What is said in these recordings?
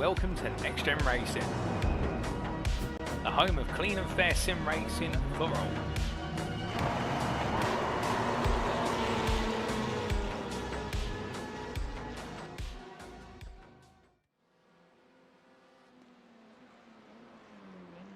welcome to NXTGEN Racing, the home of clean and fair sim racing for all.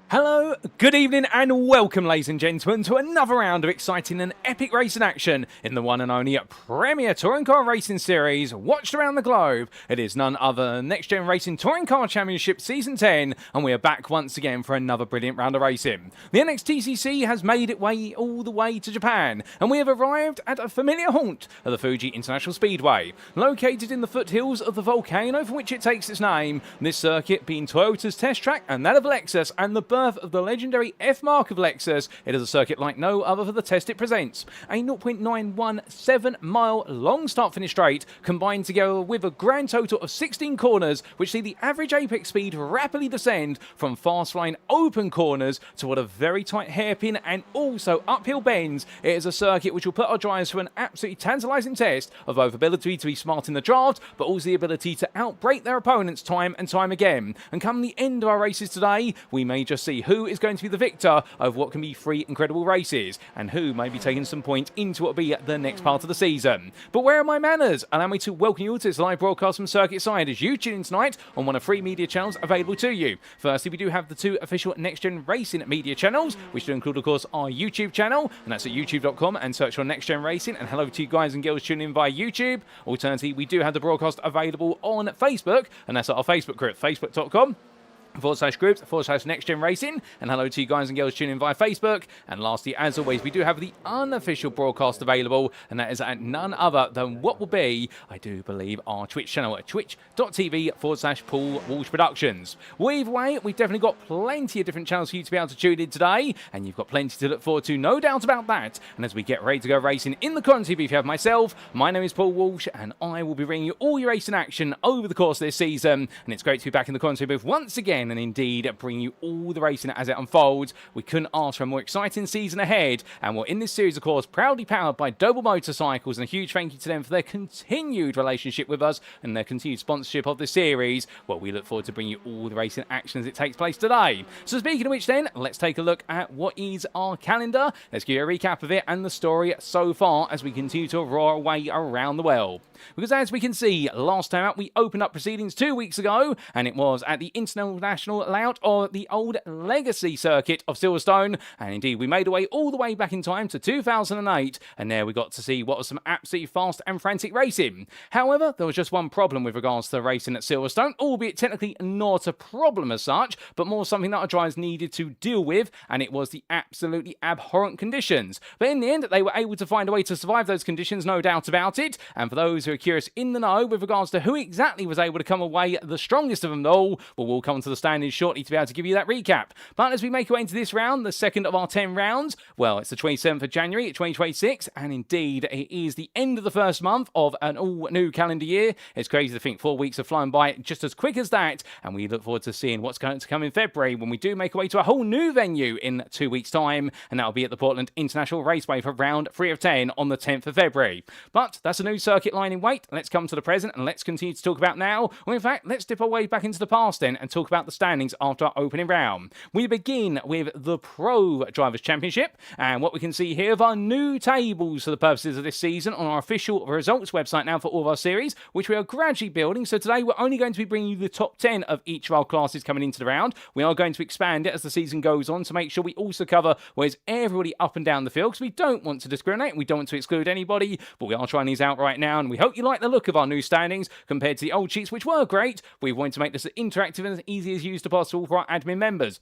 Hello, good evening and welcome ladies and gentlemen to another round of exciting and epic racing action in the one and only Premier Touring Car Racing Series watched around the globe. It is none other than NXTGEN Racing Touring Car Championship Season 10 and we are back once again for another brilliant round of racing. The NXTCC has made its way all the way to Japan and we have arrived at a familiar haunt of the Fuji International Speedway. Located in the foothills of the volcano from which it takes its name, this circuit being Toyota's test track and that of Lexus and the birth of the legendary F mark of Lexus, it is a circuit like no other for the test it presents. A 0.917 mile long start finish straight combined together with a grand total of 16 corners which see the average apex speed rapidly descend from fast flying open corners toward a very tight hairpin and also uphill bends. It is a circuit which will put our drivers through an absolutely tantalising test of both ability to be smart in the draft but also the ability to outbrake their opponents time and time again. And come the end of our races today, we may just see who is going to be the victor of what can be three incredible races and who may be taking some point into what will be the next part of the season. But where are my manners? Allow me to welcome you all to this live broadcast from Circuit Side as you tune in tonight on one of three media channels available to you. Firstly, we do have the two official NXTGEN Racing media channels, which do include, of course, our YouTube channel, and that's at youtube.com and search for NXTGEN Racing. And hello to you guys and girls tuning in via YouTube. Alternatively, we do have the broadcast available on Facebook, and that's at our Facebook group, facebook.com/groups/NXTGEN Racing. And hello to you guys and girls tuning in via Facebook. And lastly, as always, we do have the unofficial broadcast available, and that is at none other than what will be, I do believe, our Twitch channel at twitch.tv/Paul Walsh Productions. Well, either way, we've definitely got plenty of different channels for you to be able to tune in today, and you've got plenty to look forward to, no doubt about that. And as we get ready to go racing in the content booth, you have myself, my name is Paul Walsh, and I will be bringing you all your racing action over the course of this season. And it's great to be back in the content booth once again, and indeed bring you all the racing as it unfolds. We couldn't ask for a more exciting season ahead, and we're in this series, of course, proudly powered by Doble Motorcycles, and a huge thank you to them for their continued relationship with us and their continued sponsorship of the series. Well, we look forward to bringing you all the racing action as it takes place today. So speaking of which then, let's take a look at what is our calendar. Let's give you a recap of it and the story so far as we continue to roar away around the world. Because as we can see, last time out we opened up proceedings 2 weeks ago, and it was at the International layout of the old legacy circuit of Silverstone, and indeed we made our way all the way back in time to 2008, and there we got to see what was some absolutely fast and frantic racing. However, there was just one problem with regards to the racing at Silverstone, albeit technically not a problem as such, but more something that our drivers needed to deal with, and it was the absolutely abhorrent conditions. But in the end, they were able to find a way to survive those conditions, no doubt about it. And for those who are curious in the know with regards to who exactly was able to come away the strongest of them all, well, we'll come to the standings shortly to be able to give you that recap. But as we make our way into this round, the second of our 10 rounds, well, it's the 27th of January 2026, and indeed it is the end of the first month of an all-new calendar year. It's crazy to think 4 weeks have flown by just as quick as that, and we look forward to seeing what's going to come in February when we do make our way to a whole new venue in 2 weeks' time, and that'll be at the Portland International Raceway for round 3 of 10 on the 10th of February. But that's a new circuit line in wait. Let's come to the present and let's continue to talk about now. Well, in fact, let's dip our way back into the past then and talk about the standings after our opening round. We begin with the Pro Drivers' Championship, and what we can see here are new tables for the purposes of this season on our official results website now for all of our series, which we are gradually building. So today we're only going to be bringing you the top 10 of each of our classes coming into the round. We are going to expand it as the season goes on to make sure we also cover where's everybody up and down the field, because we don't want to discriminate, we don't want to exclude anybody, but we are trying these out right now, and we hope you like the look of our new standings compared to the old sheets, which were great. We want to make this as interactive and as easy as used as possible for our admin members.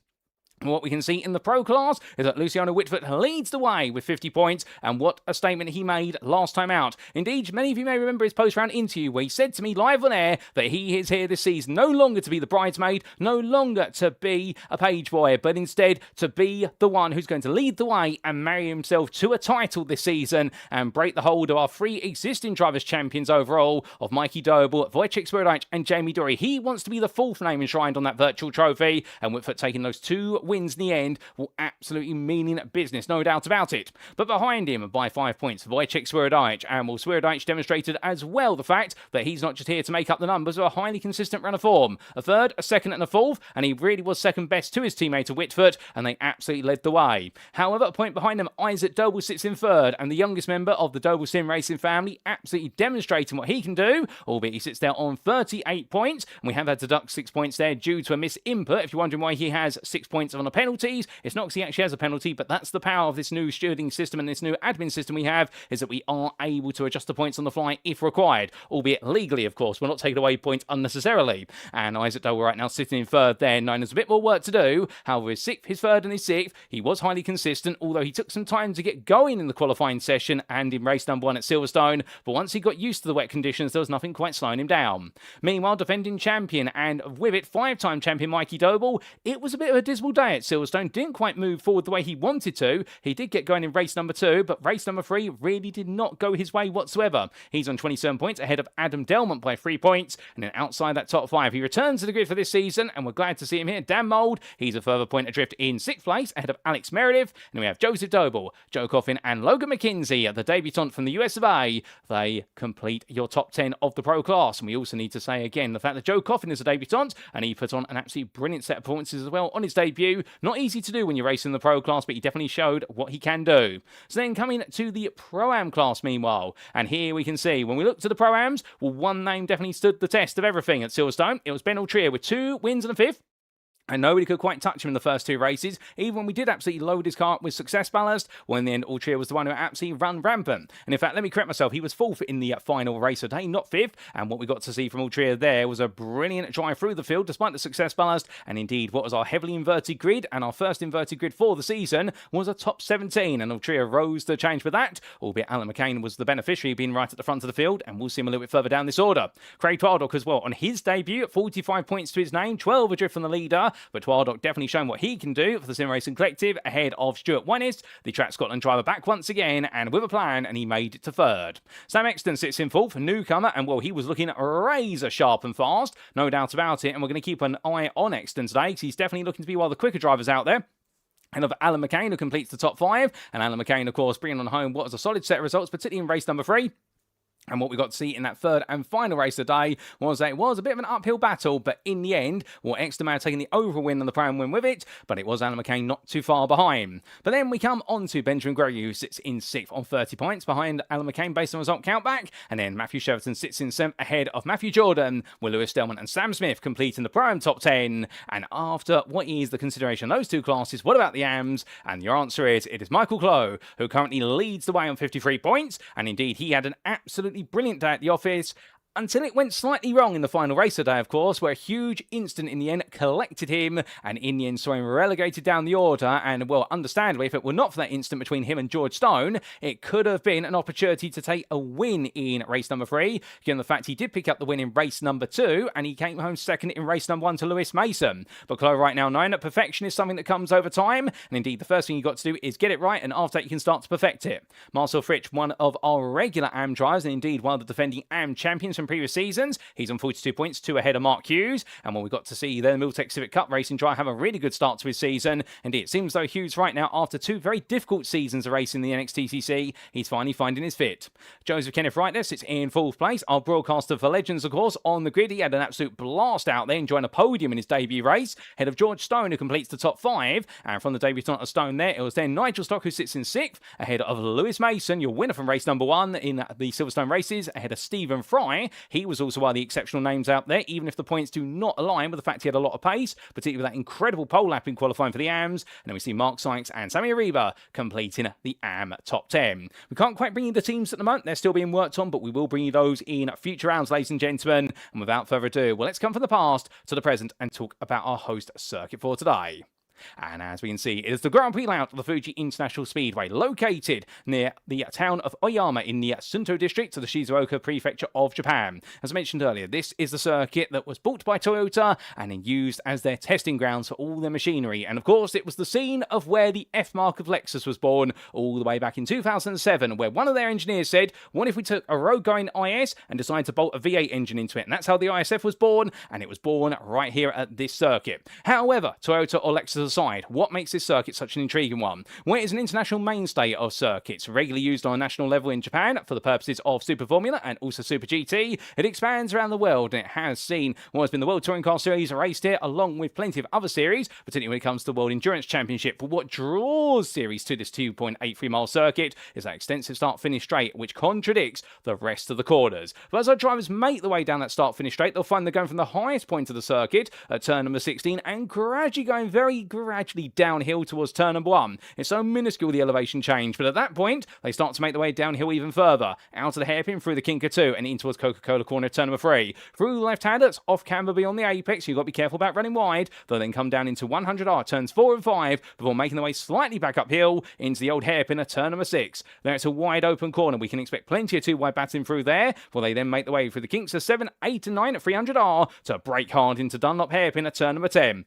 What we can see in the Pro class is that Luciano Witvoet leads the way with 50 points, and what a statement he made last time out. Indeed, many of you may remember his post-round interview where he said to me live on air that he is here this season no longer to be the bridesmaid, no longer to be a page boy, but instead to be the one who's going to lead the way and marry himself to a title this season and break the hold of our three existing drivers' champions overall of Mikey Doble, Wojciech Swirydowicz and Jamie Dory. He wants to be the fourth name enshrined on that virtual trophy, and Witvoet taking those 2 wins in the end will absolutely mean business, no doubt about it. But behind him by 5 points, Wojciech Swirydowicz, and Swirydowicz demonstrated as well the fact that he's not just here to make up the numbers of a highly consistent run of form. A third, a second and a fourth, and he really was second best to his teammate Witvoet, and they absolutely led the way. However, a point behind them, Isaac Doble sits in third, and the youngest member of the Doble Sim Racing family absolutely demonstrating what he can do, albeit he sits there on 38 points, and we have had to deduct 6 points there due to a miss input. If you're wondering why he has 6 points on the penalties, it's not because he actually has a penalty, but that's the power of this new stewarding system and this new admin system we have, is that we are able to adjust the points on the fly if required, albeit legally, of course. We're not taking away points unnecessarily. And Isaac Doble right now sitting in third there, knowing there's a bit more work to do. However, his third and his sixth, he was highly consistent, although he took some time to get going in the qualifying session and in race number 1 at Silverstone, but once he got used to the wet conditions, there was nothing quite slowing him down. Meanwhile, defending champion and with it 5-time champion Mikey Doble, it was a bit of a dismal day at Silverstone, didn't quite move forward the way he wanted to. He did get going in race number 2, but race number 3 really did not go his way whatsoever. He's on 27 points ahead of Adam Delmont by 3 points, and then outside that top 5, he returns to the grid for this season, and we're glad to see him here. Dan Mould, he's a further point adrift in 6th place ahead of Alex Meredith, and we have Joseph Doble, Joe Coffin, and Logan McKenzie, the debutant from the US of A. They complete your top 10 of the pro class, and we also need to say again the fact that Joe Coffin is a debutant, and he put on an absolutely brilliant set of performances as well on his debut. Not easy to do when you're racing the pro class, but he definitely showed what he can do. So then coming to the Pro-Am class meanwhile, and here we can see when we look to the Pro-Ams, well, one name definitely stood the test of everything at Silverstone. It was Ben Altrier with 2 wins and a 5th. And nobody could quite touch him in the first 2 races, even when we did absolutely load his car up with success ballast. Well, in the end, Altrier was the one who absolutely ran rampant. And in fact, let me correct myself, he was 4th in the final race of the day, not 5th. And what we got to see from Altrier there was a brilliant drive through the field, despite the success ballast. And indeed, what was our heavily inverted grid, and our first inverted grid for the season, was a top 17. And Altrier rose to the challenge with that, albeit Alan McCain was the beneficiary, being right at the front of the field. And we'll see him a little bit further down this order. Craig Twardock as well, on his debut, 45 points to his name, 12 adrift from the leader. But Twardock definitely shown what he can do for the Sim Racing Collective ahead of Stuart Winnis, the Track Scotland driver, back once again and with a plan, and he made it to 3rd. Sam Exton sits in 4th, a newcomer, and well, he was looking razor sharp and fast, no doubt about it, and we're going to keep an eye on Exton today because he's definitely looking to be one of the quicker drivers out there. And of Alan McCain, who completes the top 5, and Alan McCain, of course, bringing on home what was a solid set of results, particularly in race number 3. And what we got to see in that 3rd and final race of the day was that it was a bit of an uphill battle, but in the end, well, Exeter may have taken the overall win and the Pro-Am win with it, but it was Alan McCain not too far behind. But then we come on to Benjamin Gregory, who sits in 6th on 30 points behind Alan McCain based on result countback, and then Matthew Shepperton sits in 7th ahead of Matthew Jordan, with Lewis Delman and Sam Smith completing the Pro-Am top 10. And after what is the consideration of those 2 classes, what about the AMs? And your answer is, it is Michael Clough, who currently leads the way on 53 points, and indeed he had an absolutely brilliant day at the office, until it went slightly wrong in the final race today, of course, where a huge incident in the end collected him, and in the end saw him relegated down the order. And, well, understandably, if it were not for that incident between him and George Stone, it could have been an opportunity to take a win in race number 3, given the fact he did pick up the win in race number 2, and he came home second in race number 1 to Lewis Mason. But Chloe right now knowing that perfection is something that comes over time, and indeed the first thing you got to do is get it right, and after that you can start to perfect it. Marcel Fritsch, one of our regular AM drivers, and indeed one of the defending AM champions from previous seasons. He's on 42 points, 2 ahead of Mark Hughes. And when we got to see the Middlesex Civic Cup racing drive have a really good start to his season. Indeed, it seems though Hughes right now, after 2 very difficult seasons of racing the NXTCC, he's finally finding his fit. Joseph Kenneth Wright there sits in 4th place. Our broadcaster for Legends, of course, on the grid. He had an absolute blast out there, enjoying a podium in his debut race, ahead of George Stone, who completes the top 5. And from the debutant of Stone there, it was then Nigel Stock, who sits in 6th, ahead of Lewis Mason, your winner from race number 1 in the Silverstone races, ahead of Stephen Fry. He was also one of the exceptional names out there, even if the points do not align with the fact he had a lot of pace, particularly with that incredible pole lap in qualifying for the AMs. And then we see Mark Sykes and Sammy Ariba completing the AM top 10. We can't quite bring you the teams at the moment, they're still being worked on, but we will bring you those in future rounds, ladies and gentlemen. And without further ado, well, let's come from the past to the present and talk about our host circuit for today. And as we can see, it is the Grand Prix layout of the Fuji International Speedway, located near the town of Oyama in the Sunto district of the Shizuoka Prefecture of Japan. As I mentioned earlier, this is the circuit that was bought by Toyota and then used as their testing grounds for all their machinery. And of course, it was the scene of where the F mark of Lexus was born all the way back in 2007, where one of their engineers said, what if we took a road-going IS and decided to bolt a V8 engine into it? And that's how the ISF was born, and it was born right here at this circuit. However, Toyota or Lexus aside, what makes this circuit such an intriguing one? Well, it is an international mainstay of circuits, regularly used on a national level in Japan for the purposes of Super Formula and also Super GT. It expands around the world, and it has seen what has been the World Touring Car Series raced here, along with plenty of other series, particularly when it comes to the World Endurance Championship. But what draws series to this 2.83 mile circuit is that extensive start-finish straight, which contradicts the rest of the corners. But as our drivers make the way down that start-finish straight, they'll find they're going from the highest point of the circuit at turn number 16 and gradually going very gradually downhill towards turn number 1. It's so minuscule, the elevation change, but at that point, they start to make their way downhill even further, out of the hairpin, through the Kinker 2, and in towards Coca-Cola corner, turn number 3. Through the left-handers, off camber beyond the apex, you've got to be careful about running wide. They'll then come down into 100R, turns 4 and 5, before making their way slightly back uphill into the old hairpin at turn number 6. There it's a wide open corner. We can expect plenty of 2-wide battling through there, before they then make their way through the kinks of 7, 8 and 9 at 300R to brake hard into Dunlop hairpin at turn number 10.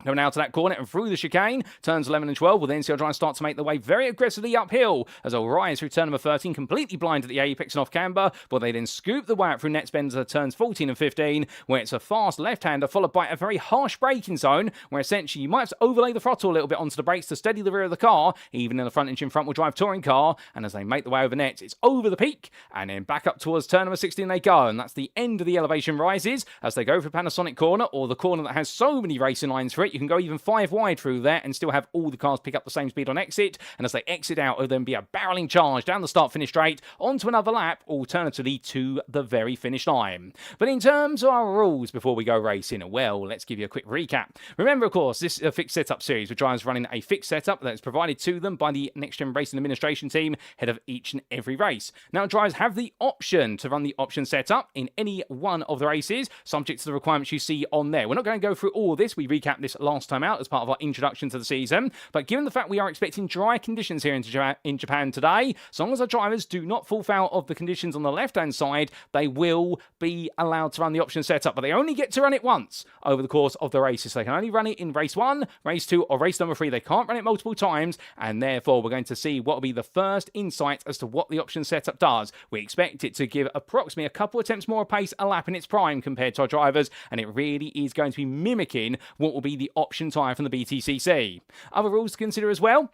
Coming out to that corner and through the chicane, turns 11 and 12 will then see our drivers start to make their way very aggressively uphill as they'll rise through turn number 13, completely blind at the apex and off camber, but they then scoop the way out through net bends at turns 14 and 15, where it's a fast left-hander followed by a very harsh braking zone, where essentially you might have to overlay the throttle a little bit onto the brakes to steady the rear of the car, even in the front-engine front-wheel drive touring car, and as they make the way over nets, it's over the peak, and then back up towards turn number 16 they go, and that's the end of the elevation rises as they go for Panasonic corner, or the corner that has so many racing lines for it, you can go even 5 wide through there and still have all the cars pick up the same speed on exit, and as they exit out, it'll then be a barreling charge down the start-finish straight onto another lap, alternatively to the very finish line. But in terms of our rules before we go racing, well, let's give you a quick recap. Remember, of course, this is a fixed setup series with drivers running a fixed setup that is provided to them by the NXTGEN Racing Administration team ahead of each and every race. Now, drivers have the option to run the option setup in any one of the races, subject to the requirements you see on there. We're not going to go through all of this. We recapped this last time out as part of our introduction to the season, but given the fact we are expecting dry conditions here in Japan today, as long as our drivers do not fall foul of the conditions on the left-hand side, they will be allowed to run the option setup, but they only get to run it once over the course of the races. So they can only run it in race 1, race 2, or race number 3. They can't run it multiple times, and therefore we're going to see what will be the first insight as to what the option setup does. We expect it to give approximately a couple attempts more pace a lap in its prime compared to our drivers, and it really is going to be mimicking what will be the option tyre from the BTCC. Other rules to consider as well.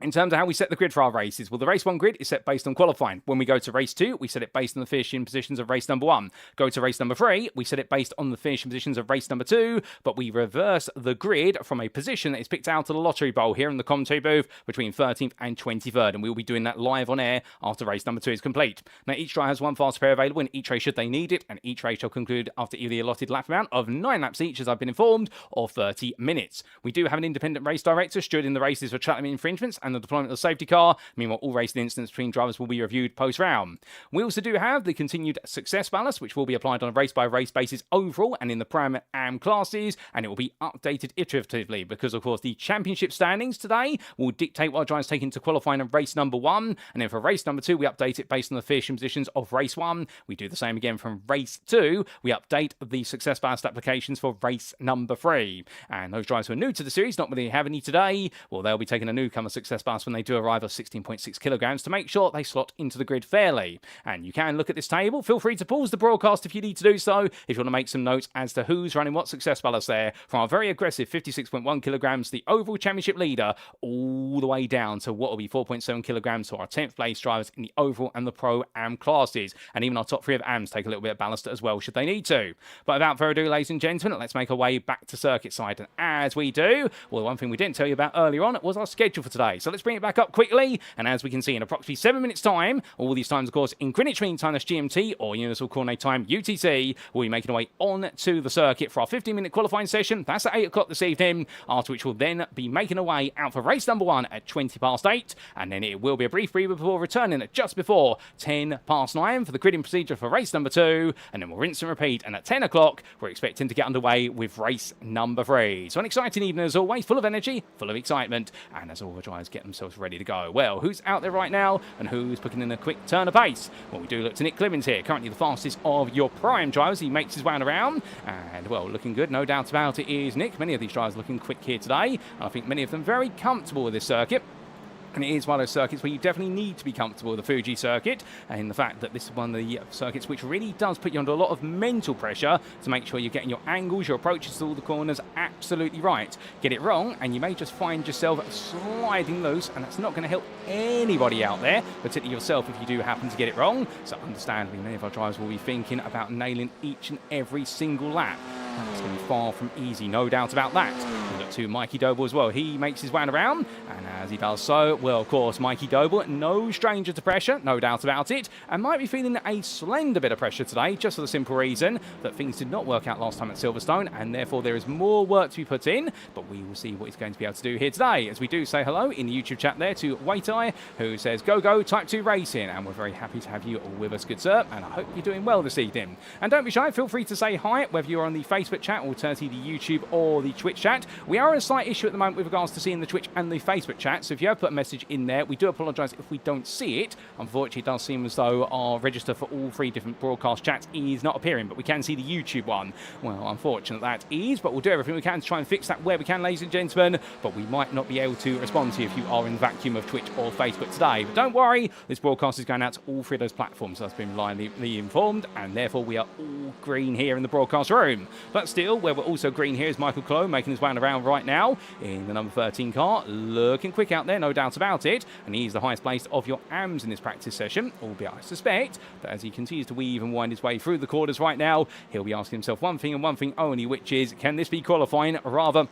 In terms of how we set the grid for our races, well, the race 1 grid is set based on qualifying. When we go to race 2, we set it based on the finishing positions of race number 1. Go to race number 3, we set it based on the finishing positions of race number 2, but we reverse the grid from a position that is picked out of the lottery bowl here in the commentary booth between 13th and 23rd, and we will be doing that live on air after race number 2 is complete. Now, each driver has one fast pair available in each race should they need it, and each race shall conclude after either the allotted lap amount of 9 laps each, as I've been informed, or 30 minutes. We do have an independent race director stood in the races for track limit infringements and the deployment of the safety car. Meanwhile, all racing incidents between drivers will be reviewed post-round. We also do have the continued success ballast, which will be applied on a race-by-race basis overall and in the Prime AM classes, and it will be updated iteratively because, of course, the championship standings today will dictate what drivers take into qualifying of race number 1, and then for race number 2, we update it based on the finishing positions of race 1. We do the same again from race 2. We update the success ballast applications for race number 3. And those drivers who are new to the series, not really have any today, well, they'll be taking a newcomer success ballast when they do arrive at 16.6 kilograms to make sure they slot into the grid fairly. And you can look at this table. Feel free to pause the broadcast if you need to do so, if you want to make some notes as to who's running what success ballast there, from our very aggressive 56.1 kilograms, the overall championship leader, all the way down to what will be 4.7 kilograms to our 10th place drivers in the overall and the Pro Am classes. And even our top 3 of AMs take a little bit of ballast as well, should they need to. But without further ado, ladies and gentlemen, let's make our way back to circuit side. And as we do, well, the one thing we didn't tell you about earlier on was our schedule for today. So let's bring it back up quickly, and as we can see, in approximately 7 minutes time, all these times of course in Greenwich Mean Time, that's GMT, or Universal Coordinate Time UTC, we'll be making our way on to the circuit for our 15-minute qualifying session. That's at 8 o'clock this evening, after which we'll then be making our way out for race number 1 at 20 past 8, and then it will be a brief breather before returning at just before 10 past 9 for the gridding procedure for race number 2, and then we'll rinse and repeat, and at 10 o'clock we're expecting to get underway with race number 3. So an exciting evening as always, full of energy, full of excitement, and as all the drivers get themselves ready to go. Well, who's out there right now and who's putting in a quick turn of pace? Well, we do look to Nick Clemens here, currently the fastest of your prime drivers. He makes his way around, and well, looking good, no doubt about it is Nick. Many of these drivers looking quick here today, and I think many of them very comfortable with this circuit. And it is one of those circuits where you definitely need to be comfortable with the Fuji circuit, and the fact that this is one of the circuits which really does put you under a lot of mental pressure to make sure you're getting your angles, your approaches to all the corners absolutely right. Get it wrong and you may just find yourself sliding loose, and that's not going to help anybody out there, particularly yourself if you do happen to get it wrong. So understandably, many of our drivers will be thinking about nailing each and every single lap. It's going to be far from easy, no doubt about that. We look to Mikey Doble as well. He makes his way around, and as he does so, well, of course, Mikey Doble, no stranger to pressure, no doubt about it, and might be feeling a slender bit of pressure today, just for the simple reason that things did not work out last time at Silverstone, and therefore there is more work to be put in, but we will see what he's going to be able to do here today. As we do say hello in the YouTube chat there to Waitai, who says, go, go, Type 2 Racing, and we're very happy to have you with us, good sir, and I hope you're doing well this evening. And don't be shy, feel free to say hi, whether you're on the Facebook chat, alternatively the YouTube or the Twitch chat. We are in a slight issue at the moment with regards to seeing the Twitch and the Facebook chat, so if you have put a message in there, we do apologise if we don't see it. Unfortunately, it does seem as though our register for all 3 different broadcast chats is not appearing, but we can see the YouTube one. Well, unfortunate that is, but we'll do everything we can to try and fix that where we can, ladies and gentlemen, but we might not be able to respond to you if you are in the vacuum of Twitch or Facebook today. But don't worry, this broadcast is going out to all 3 of those platforms, so that's been reliably informed, and therefore we are all green here in the broadcast room. But still, where we're also green here is Michael Clough making his way around right now in the number 13 car, looking quick out there, no doubt about it, and he's the highest placed of your AMs in this practice session, albeit I suspect that as he continues to weave and wind his way through the corners right now, he'll be asking himself one thing and one thing only, which is, can this be qualifying rather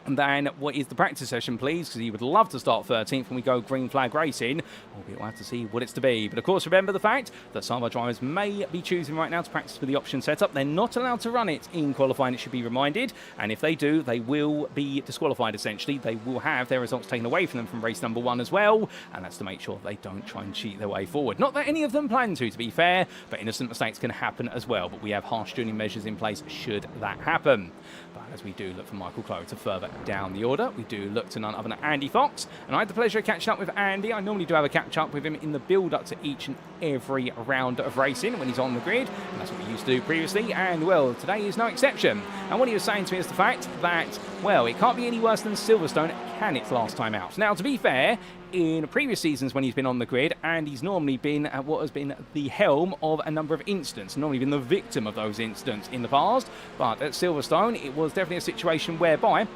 than what is the practice session, please, because he would love to start 13th when we go green flag racing, albeit we'll have to see what it's to be. But of course, remember the fact that some of our drivers may be choosing right now to practice with the option setup. They're not allowed to run it in qualifying, it should be reminded, and if they do, they will be disqualified essentially. They will have their results taken away from them from race number 1 as well, and that's to make sure they don't try and cheat their way forward. Not that any of them plan to be fair, but innocent mistakes can happen as well, but we have harsh tuning measures in place should that happen. But as we do look for Michael Clough to further down the order, we do look to none other than Andy Fox, and I had the pleasure of catching up with Andy. I normally do have a catch up with him in the build up to each and every round of racing when he's on the grid, and that's what we used to do previously, and well, today is no exception. And what he was saying to me is the fact that, well, it can't be any worse than Silverstone, can it, last time out? Now, to be fair, in previous seasons when he's been on the grid, and he's normally been at what has been the helm of a number of incidents, normally been the victim of those incidents in the past, but at Silverstone it was definitely a situation whereby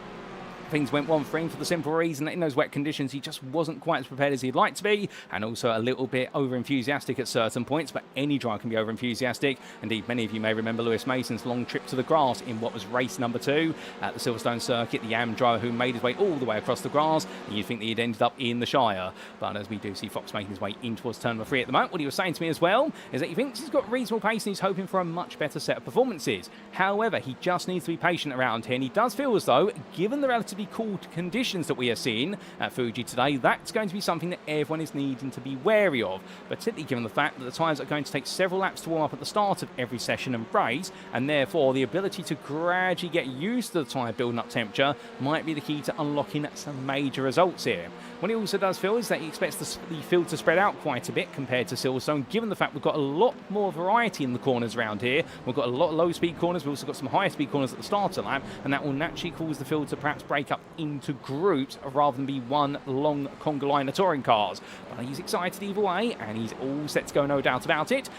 things went one for him for the simple reason that in those wet conditions he just wasn't quite as prepared as he'd like to be, and also a little bit over-enthusiastic at certain points, but any driver can be over-enthusiastic. Indeed, many of you may remember Lewis Mason's long trip to the grass in what was race number 2 at the Silverstone circuit, the AM driver who made his way all the way across the grass, and you'd think that he'd ended up in the Shire. But as we do see Fox making his way in towards turn number 3 at the moment, what he was saying to me as well is that he thinks he's got reasonable pace and he's hoping for a much better set of performances. However, he just needs to be patient around here, and he does feel as though, given the relatively cool conditions that we are seeing at Fuji today, that's going to be something that everyone is needing to be wary of, particularly given the fact that the tyres are going to take several laps to warm up at the start of every session and race, and therefore the ability to gradually get used to the tyre building up temperature might be the key to unlocking some major results here. What he also does feel is that he expects the field to spread out quite a bit compared to Silverstone, given the fact we've got a lot more variety in the corners around here. We've got a lot of low speed corners, we've also got some high speed corners at the start of the lap, and that will naturally cause the field to perhaps break up into groups rather than be one long conga line of touring cars. But he's excited either way, and he's all set to go, no doubt about it.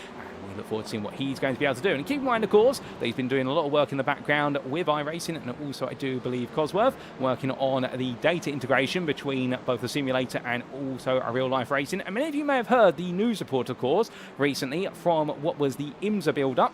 We look forward to seeing what he's going to be able to do. And keep in mind, of course, that he's been doing a lot of work in the background with iRacing, and also, I do believe, Cosworth, working on the data integration between both the simulator and also a real-life racing. And many of you may have heard the news report, of course, recently from what was the IMSA build-up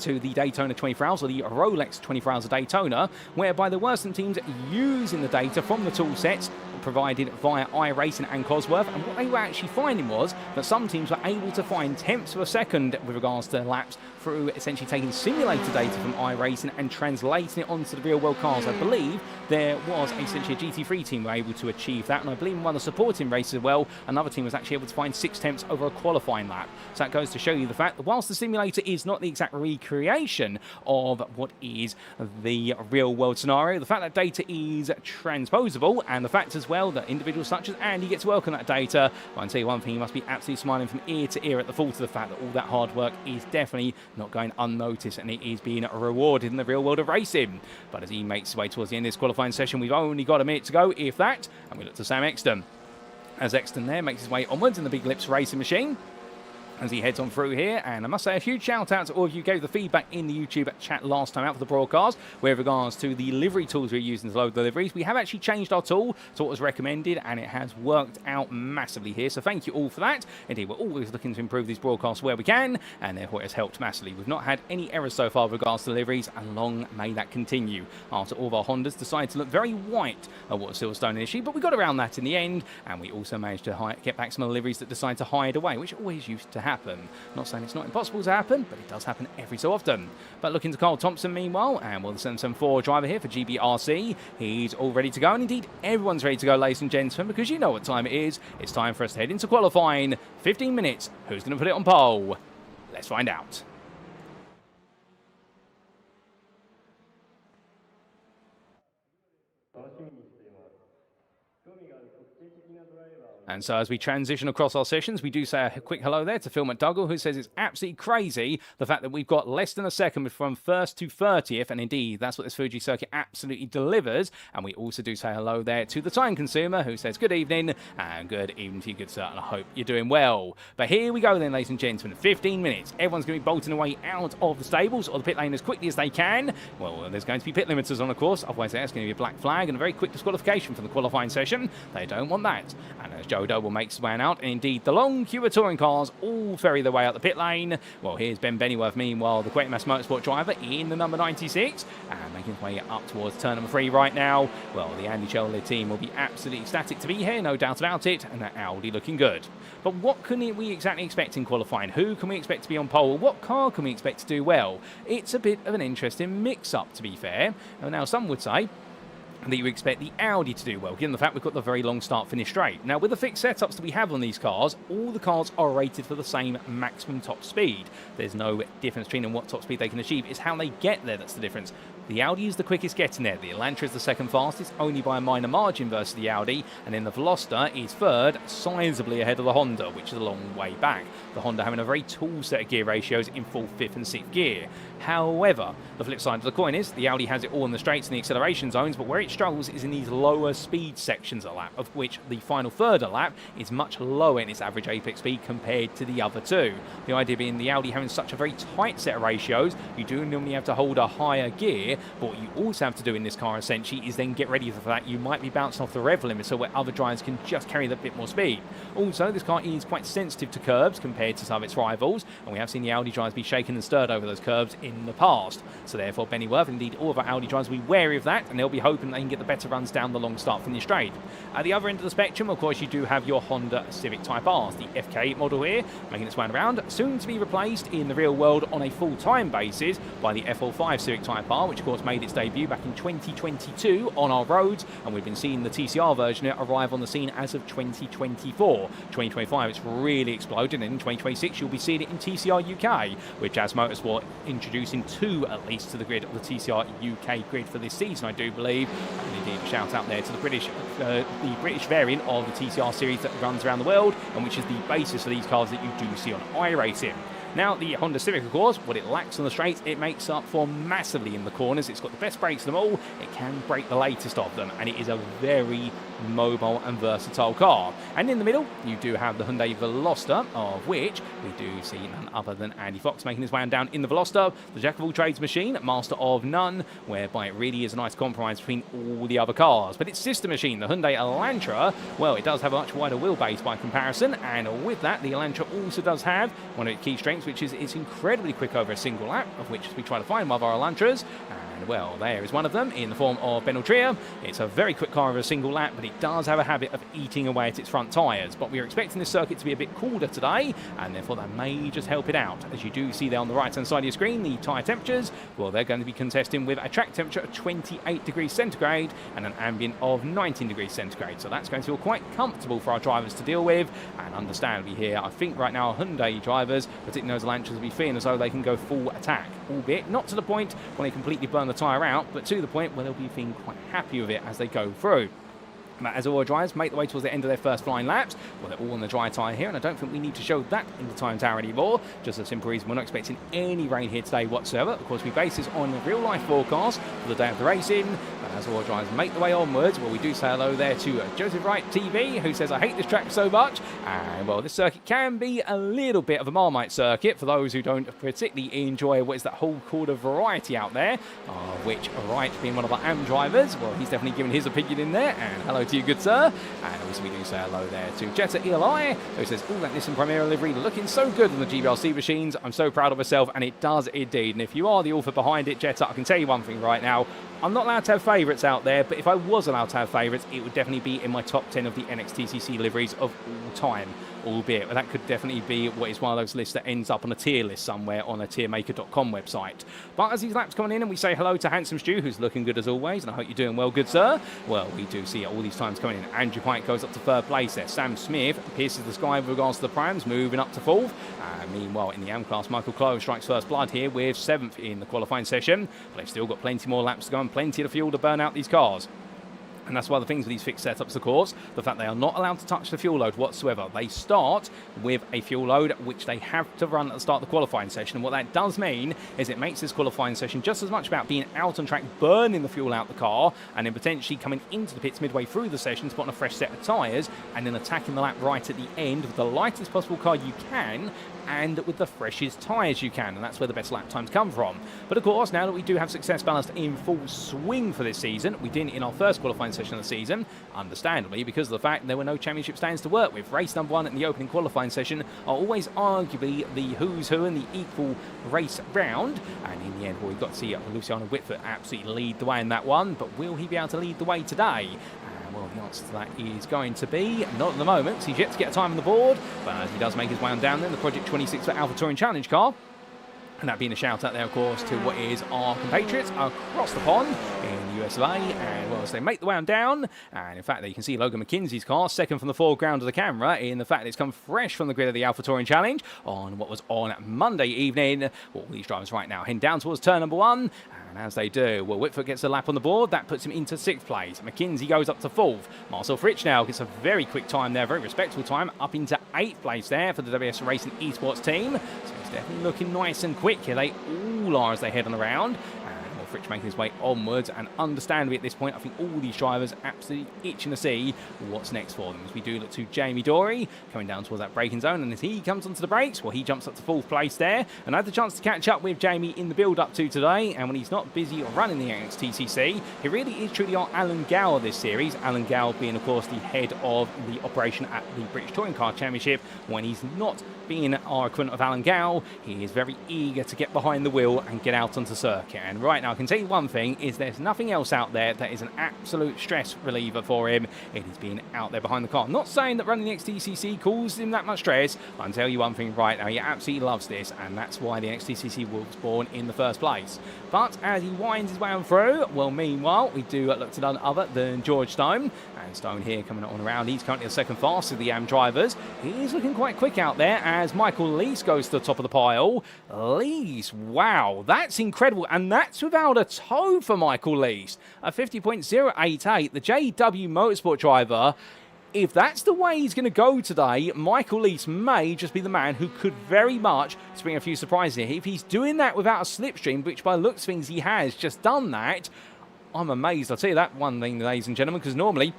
to the Daytona 24 Hours, or the Rolex 24 Hours of Daytona, whereby there were some teams using the data from the tool sets provided via iRacing and Cosworth, and what they were actually finding was that some teams were able to find tenths of a second with regards to laps through essentially taking simulator data from iRacing and translating it onto the real world cars. I believe there was essentially a GT3 team were able to achieve that, and I believe in one of the supporting races as well, another team was actually able to find 6 tenths over a qualifying lap. So that goes to show you the fact that whilst the simulator is not the exact recreation of what is the real world scenario, the fact that data is transposable, and the fact as well that individuals such as Andy get to work on that data, well, I can tell you one thing, he must be absolutely smiling from ear to ear at the thought of the fact that all that hard work is definitely not going unnoticed, and it is being rewarded in the real world of racing. But as he makes his way towards the end of this qualifying session, we've only got a minute to go, if that, and we look to Sam Exton. as Exton there makes his way onwards in the Big Lips racing machine as he heads on through here. And I must say a huge shout out to all of you who gave the feedback in the YouTube chat last time out for the broadcast with regards to the livery tools we're using to load deliveries. We have actually changed our tool to what was recommended, and it has worked out massively here, so thank you all for that. Indeed, we're always looking to improve these broadcasts where we can, and therefore it has helped massively. We've not had any errors so far with regards to deliveries, and long may that continue after all of our Hondas decided to look very white at what Silverstone initially, but we got around that in the end, and we also managed to get back some of the deliveries that decided to hide away, which always used to happen. Not saying it's not impossible to happen, but it does happen every so often. But looking to Carl Thompson meanwhile, and we'll the 774 driver here for GBRC. He's all ready to go, and indeed everyone's ready to go, ladies and gentlemen, because you know what time it is. It's time for us to head into qualifying. 15 minutes. Who's going to put it on pole? Let's find out. And so as we transition across our sessions, we do say a quick hello there to Phil McDougall, who says it's absolutely crazy the fact that we've got less than a second from first to 30th. And indeed, that's what this Fuji circuit absolutely delivers. And we also do say hello there to the time consumer, who says good evening, and good evening to you, good sir, and I hope you're doing well. But here we go then, ladies and gentlemen, 15 minutes. Everyone's going to be bolting away out of the stables or the pit lane as quickly as they can. Well, there's going to be pit limiters on, of course. Otherwise, there's going to be a black flag and a very quick disqualification from the qualifying session. They don't want that. And as Joe Doble makes his way out, and indeed the long queue of touring cars all ferry their way out the pit lane. Well, here's Ben Bennyworth, meanwhile, the Quatermass Motorsport driver in the number 96, and making his way up towards turn number 3 right now. Well, the Andy Cheller team will be absolutely ecstatic to be here, no doubt about it, and that Audi looking good. But what can we exactly expect in qualifying? Who can we expect to be on pole? What car can we expect to do well? It's a bit of an interesting mix-up, to be fair. Now, some would say that you expect the Audi to do well, given the fact we've got the very long start-finish straight. Now, with the fixed setups that we have on these cars, all the cars are rated for the same maximum top speed. There's no difference between what top speed they can achieve. It's how they get there that's the difference. The Audi is the quickest getting there. The Elantra is the second fastest, only by a minor margin versus the Audi. And then the Veloster is third, sizably ahead of the Honda, which is a long way back. The Honda having a very tall set of gear ratios in full 5th and 6th gear. However, the flip side of the coin is the Audi has it all in the straights and the acceleration zones, but where it struggles is in these lower speed sections a lap, of which the final third a lap is much lower in its average apex speed compared to the other two. The idea being the Audi having such a very tight set of ratios, you do normally have to hold a higher gear, but what you also have to do in this car essentially is then get ready for that. You might be bouncing off the rev limiter where other drivers can just carry that bit more speed. Also, this car is quite sensitive to curbs compared to some of its rivals, and we have seen the Audi drivers be shaken and stirred over those curbs in the past. So therefore, Bennyworth, indeed all of our Audi drivers will be wary of that, and they'll be hoping they can get the better runs down the long start from the straight. At the other end of the spectrum, of course, you do have your Honda Civic Type R's, the FK model here, making its way around, soon to be replaced in the real world on a full-time basis by the FL5 Civic Type R, which of course made its debut back in 2022 on our roads, and we've been seeing the TCR version arrive on the scene as of 2024. 2025 it's really exploded, and in 2026 you'll be seeing it in TCR UK, with Jazz Motorsport introducing 2 at least to the grid of the TCR UK grid for this season, I do believe. And indeed a shout out there to the British variant of the TCR series that runs around the world, and which is the basis for these cars that you do see on iRacing. Now, the Honda Civic, of course, what it lacks on the straights, it makes up for massively in the corners. It's got the best brakes of them all. It can brake the latest of them, and it is a very mobile and versatile car. And in the middle, you do have the Hyundai Veloster, of which we do see none other than Andy Fox making his way down in the Veloster, the jack of all trades machine, master of none, whereby it really is a nice compromise between all the other cars. But its sister machine, the Hyundai Elantra, well, it does have a much wider wheelbase by comparison, and with that, the Elantra also does have one of its key strengths, which is it's incredibly quick over a single lap, of which we try to find one of our Elantras. And well, there is one of them in the form of Beneltria. It's a very quick car over a single lap, but it does have a habit of eating away at its front tyres. But we are expecting this circuit to be a bit colder today, and therefore that may just help it out. As you do see there on the right-hand side of your screen, the tyre temperatures, well, they're going to be contesting with a track temperature of 28 degrees centigrade and an ambient of 19 degrees centigrade. So that's going to feel quite comfortable for our drivers to deal with. And understandably here, I think right now Hyundai drivers, particularly those Elantras, will be feeling as though they can go full attack, albeit not to the point when they completely burn the tyre out, but to the point where they'll be feeling quite happy with it as they go through. But as all drivers make the way towards the end of their first flying laps, well, they're all on the dry tyre here, and I don't think we need to show that in the time tower anymore. Just a simple reason we're not expecting any rain here today whatsoever. Of course, we base this on a real-life forecast for the day of the racing. And as all drivers make the way onwards, well, we do say hello there to Joseph Wright TV, who says, I hate this track so much. And, well, this circuit can be a little bit of a Marmite circuit for those who don't particularly enjoy what is that whole quarter variety out there, which Wright, being one of our AM drivers, well, he's definitely given his opinion in there. And hello to you, good sir. And obviously we do say hello there to Jetta Eli, who says, all that Nissan Primera livery looking so good on the GBRC machines. I'm so proud of myself, and it does indeed. And if you are the author behind it, Jetta, I can tell you one thing right now. I'm not allowed to have favourites out there, but if I was allowed to have favourites, it would definitely be in my top 10 of the NXTCC liveries of all time. Albeit, that could definitely be what is one of those lists that ends up on a tier list somewhere on a tiermaker.com website. But as these laps coming in and we say hello to Handsome Stew, who's looking good as always, and I hope you're doing well, good sir. Well, we do see all these times coming in. Andrew Pike goes up to third place there. Sam Smith pierces the sky with regards to the prams, moving up to fourth. Meanwhile, in the AM class, Michael Clove strikes first blood here with 7th in the qualifying session. But they've still got plenty more laps to go and plenty of fuel to burn out these cars. And that's one of the things with these fixed setups, of course, the fact they are not allowed to touch the fuel load whatsoever. They start with a fuel load which they have to run at the start of the qualifying session. And what that does mean is it makes this qualifying session just as much about being out on track, burning the fuel out the car, and then potentially coming into the pits midway through the session, spotting a fresh set of tyres, and then attacking the lap right at the end with the lightest possible car you can, and with the freshest tyres you can, and that's where the best lap times come from. But of course, now that we do have success ballast in full swing for this season, we didn't in our first qualifying session of the season, understandably, because of the fact there were no championship stands to work with. Race number 1 in the opening qualifying session are always arguably the who's who in the equal race round, and in the end, well, we've got to see Luciano Witvoet absolutely lead the way in that one, but will he be able to lead the way today? Well, the answer to that is going to be not at the moment. He's yet to get a time on the board, but as he does make his way on down then, the Project 26 for Alpha Touring Challenge car. And that being a shout out there, of course, to what is our compatriots across the pond in the US of A. And well, as they make the way on down, and in fact, there you can see Logan McKenzie's car, second from the foreground of the camera, in the fact that it's come fresh from the grid of the Alpha Touring Challenge on what was on Monday evening. All these drivers right now heading down towards turn number 1. And as they do, well, Whitford gets a lap on the board. That puts him into 6th place. McKenzie goes up to 4th. Marcel Fritsch now gets a very quick time there, very respectable time, up into 8th place there for the WS Racing Esports team. So it's definitely looking nice and quick here. They all are as they head on around. Fritsch making his way onwards, and understandably at this point, I think all these drivers absolutely itching to see what's next for them. As we do look to Jamie Dory coming down towards that braking zone, and as he comes onto the brakes, well, he jumps up to 4th place there. And I had the chance to catch up with Jamie in the build-up to today, and when he's not busy running the NXTCC, he really is truly our Alan Gow of this series. Alan Gow being, of course, the head of the operation at the British Touring Car Championship. When he's not being our equivalent of Alan Gow, he is very eager to get behind the wheel and get out onto circuit. And right now, I can tell you one thing, is there's nothing else out there that is an absolute stress reliever for him. It is being out there behind the car. I'm not saying that running the NXTCC causes him that much stress. I can tell you one thing right now, he absolutely loves this, and that's why the NXTCC was born in the first place. But as he winds his way on through, well, meanwhile, we do look to none other than George Stone. And Stone here coming on around. He's currently the second fastest of the AM drivers. He's looking quite quick out there as Michael Lees goes to the top of the pile. Lees, wow, that's incredible. And that's without a toe for Michael Lees. A 50.088, the JW Motorsport driver. If that's the way he's going to go today, Michael Lees may just be the man who could very much spring a few surprises here. If he's doing that without a slipstream, which by the looks of things he has just done that, I'm amazed. I'll tell you that one thing, ladies and gentlemen, because normally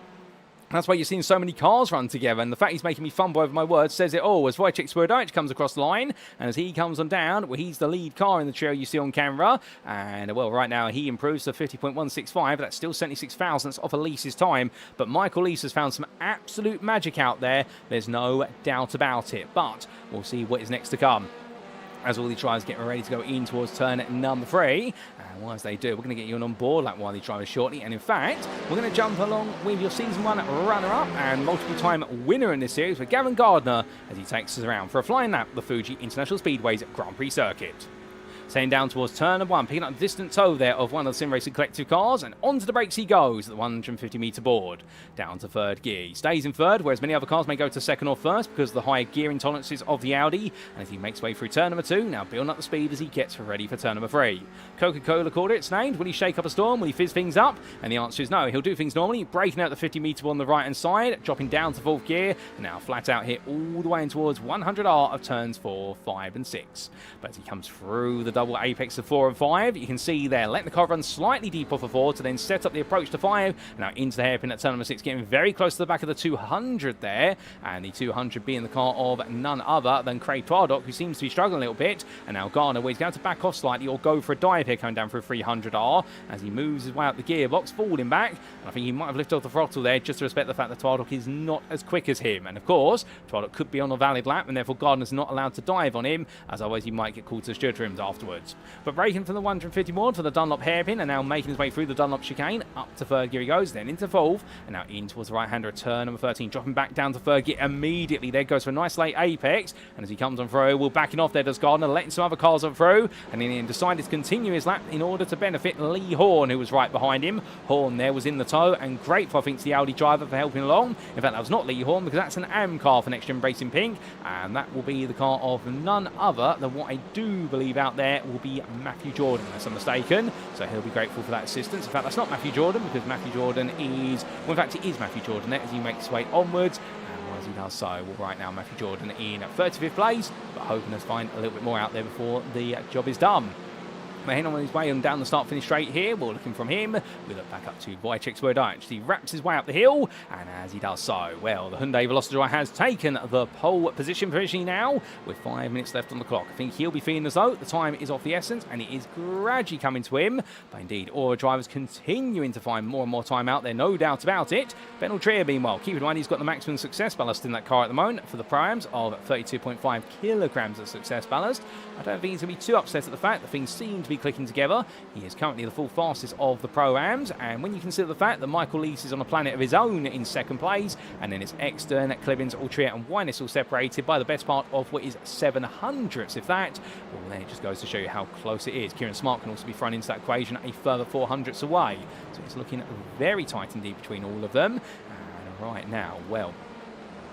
that's why you're seeing so many cars run together, and the fact he's making me fumble over my words says it all. As Wojciech Swirydowicz comes across the line, and as he comes on down, well, he's the lead car in the trio you see on camera, and well, right now he improves to 50.165. That's still 76 thousandths off Elise's time, but Michael Lees has found some absolute magic out there. There's no doubt about it, but we'll see what is next to come as all these drivers get ready to go in towards turn number 3. And as they do, we're going to get you on board like one of these drivers shortly. And in fact, we're going to jump along with your Season 1 runner-up and multiple-time winner in this series with Gavin Gardner as he takes us around for a flying lap of the Fuji International Speedway's Grand Prix circuit. Staying down towards turn number 1, picking up the distant toe there of one of the Sim Racing Collective cars, and onto the brakes he goes at the 150-metre board. Down to third gear. He stays in third, whereas many other cars may go to second or first because of the higher gearing tolerances of the Audi. And as he makes way through turn number 2, now building up the speed as he gets ready for turn number 3. Coca-Cola called it, it's named. Will he shake up a storm? Will he fizz things up? And the answer is no. He'll do things normally, braking out the 50-metre on the right-hand side, dropping down to fourth gear, and now flat out here all the way in towards 100R of turns 4, 5 and 6. But as he comes through the double apex of 4 and 5, you can see there, letting the car run slightly deep off of 4 to then set up the approach to 5, and now into the hairpin at turn number 6, getting very close to the back of the 200 there, and the 200 being the car of none other than Craig Twardock, who seems to be struggling a little bit, and now Garner, where he's going to back off slightly or go for a dive here coming down through 300R as he moves his way up the gearbox, falling back, and I think he might have lifted off the throttle there just to respect the fact that Twardock is not as quick as him, and of course, Twardock could be on a valid lap, and therefore Gardner's not allowed to dive on him, as otherwise he might get called to the rims afterwards. But braking from the 150 board for the Dunlop hairpin, and now making his way through the Dunlop chicane, up to third gear he goes, then into fourth, and now in towards the right-hander at turn number 13, dropping back down to third gear immediately. There goes for a nice late apex, and as he comes on through, we'll backing off there does Gardner, letting some other cars on through, and then he decided to continue his lap in order to benefit Lee Horn, who was right behind him. Horn there was in the tow, and grateful I think to the Audi driver for helping along. In fact, that was not Lee Horn, because that's an AM car for NXTGEN Racing Pink, and that will be the car of none other than what I do believe out there will be Matthew Jordan, unless I'm mistaken. So he'll be grateful for that assistance. In fact, that's not Matthew Jordan, because Matthew Jordan is, well, in fact, it is Matthew Jordan there as he makes his way onwards. And as he does so, well, right now, Matthew Jordan in 35th place, but hoping to find a little bit more out there before the job is done. Heading on his way on down the start-finish straight here. We're looking from him. We look back up to Wojciech Swirydowicz. He wraps his way up the hill, and as he does so, well, the Hyundai Velocity has taken the pole position provisionally now, with 5 minutes left on the clock. I think he'll be feeling as though the time is of the essence, and it is gradually coming to him. But indeed, Aura drivers continuing to find more and more time out there, no doubt about it. Ben Trier, meanwhile, keep in mind he's got the maximum success ballast in that car at the moment for the Pro-Ams of 32.5 kilograms of success ballast. I don't think he's going to be too upset at the fact that things seem to be clicking together. He is currently the full fastest of the Pro-Ams, and when you consider the fact that Michael Lees is on a planet of his own in second place, and then it's Exton, Clibbins, Altrier and Wyniss all separated by the best part of what is 700ths, if that, well, then it just goes to show you how close it is. Kieran Smart can also be thrown into that equation a further 400ths away, so it's looking very tight indeed between all of them. And right now, well,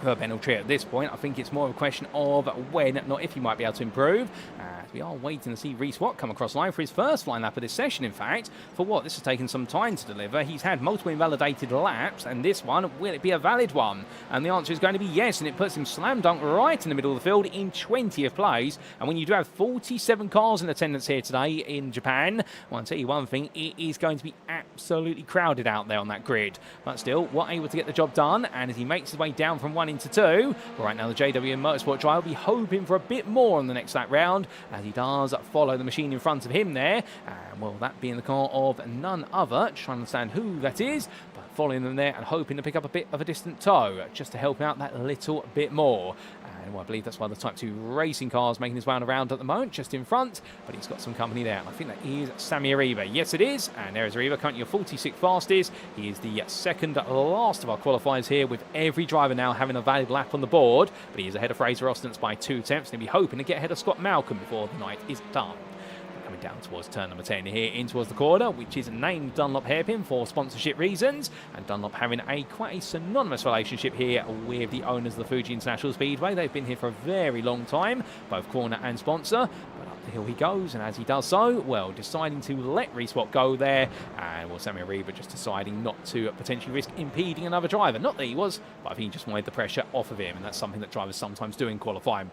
Ben Altrier at this point, I think it's more of a question of when, not if he might be able to improve. As we are waiting to see Reece Watt come across line for his first flying lap of this session, in fact. For what? This has taken some time to deliver. He's had multiple invalidated laps, and this one, will it be a valid one? And the answer is going to be yes, and it puts him slam dunk right in the middle of the field in 20th place. And when you do have 47 cars in attendance here today in Japan, well, I'll tell you one thing, it is going to be absolutely crowded out there on that grid. But still, Watt able to get the job done, and as he makes his way down from 1 into 2, right now the JW Motorsport driver will be hoping for a bit more on the next lap round, as he does follow the machine in front of him there, and well, that being the car of none other, trying to understand who that is, but following them there and hoping to pick up a bit of a distant tow just to help out that little bit more. And well, I believe that's why the Type 2 racing cars making his way around at the moment, just in front, but he's got some company there, and I think that is Sammy Ariba. Yes, it is, and there is Ariba, currently your 46th fastest. He is the second last of our qualifiers here, with every driver now having a valid lap on the board, but he is ahead of Fraser Ostens by 2 tenths, and he'll be hoping to get ahead of Scott Malcolm before the night is done. Coming down towards turn number 10 here, in towards the corner, which is named Dunlop Hairpin for sponsorship reasons, and Dunlop having quite a synonymous relationship here with the owners of the Fuji International Speedway. They've been here for a very long time, both corner and sponsor. But up the hill he goes, and as he does so, well, deciding to let Reece Watt go there, and well, Sammy Ariba just deciding not to potentially risk impeding another driver. Not that he was, but I think he just wanted the pressure off of him, and that's something that drivers sometimes do in qualifying.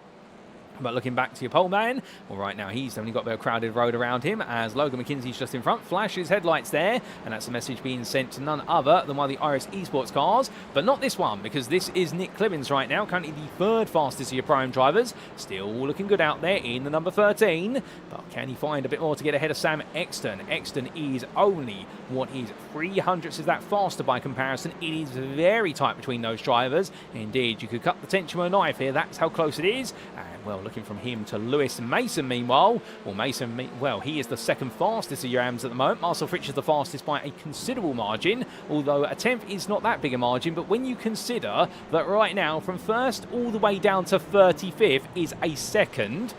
But looking back to your pole man, well, right now he's only got a bit of crowded road around him, as Logan McKinsey's just in front, flashes headlights there, and that's a message being sent to none other than one of the Iris Esports cars, but not this one, because this is Nick Clibbins right now, currently the 3rd fastest of your prime drivers, still looking good out there in the number 13, but can he find a bit more to get ahead of Sam Exton? Exton is only what is 300ths of that faster by comparison. It is very tight between those drivers. Indeed, you could cut the tension with a knife here, that's how close it is. And well, looking from him to Lewis Mason, meanwhile. Well, Mason, well, he is the 2nd fastest of your AMs at the moment. Marcel Fritsch is the fastest by a considerable margin, although a 10th is not that big a margin. But when you consider that right now, from 1st all the way down to 35th is a 2nd,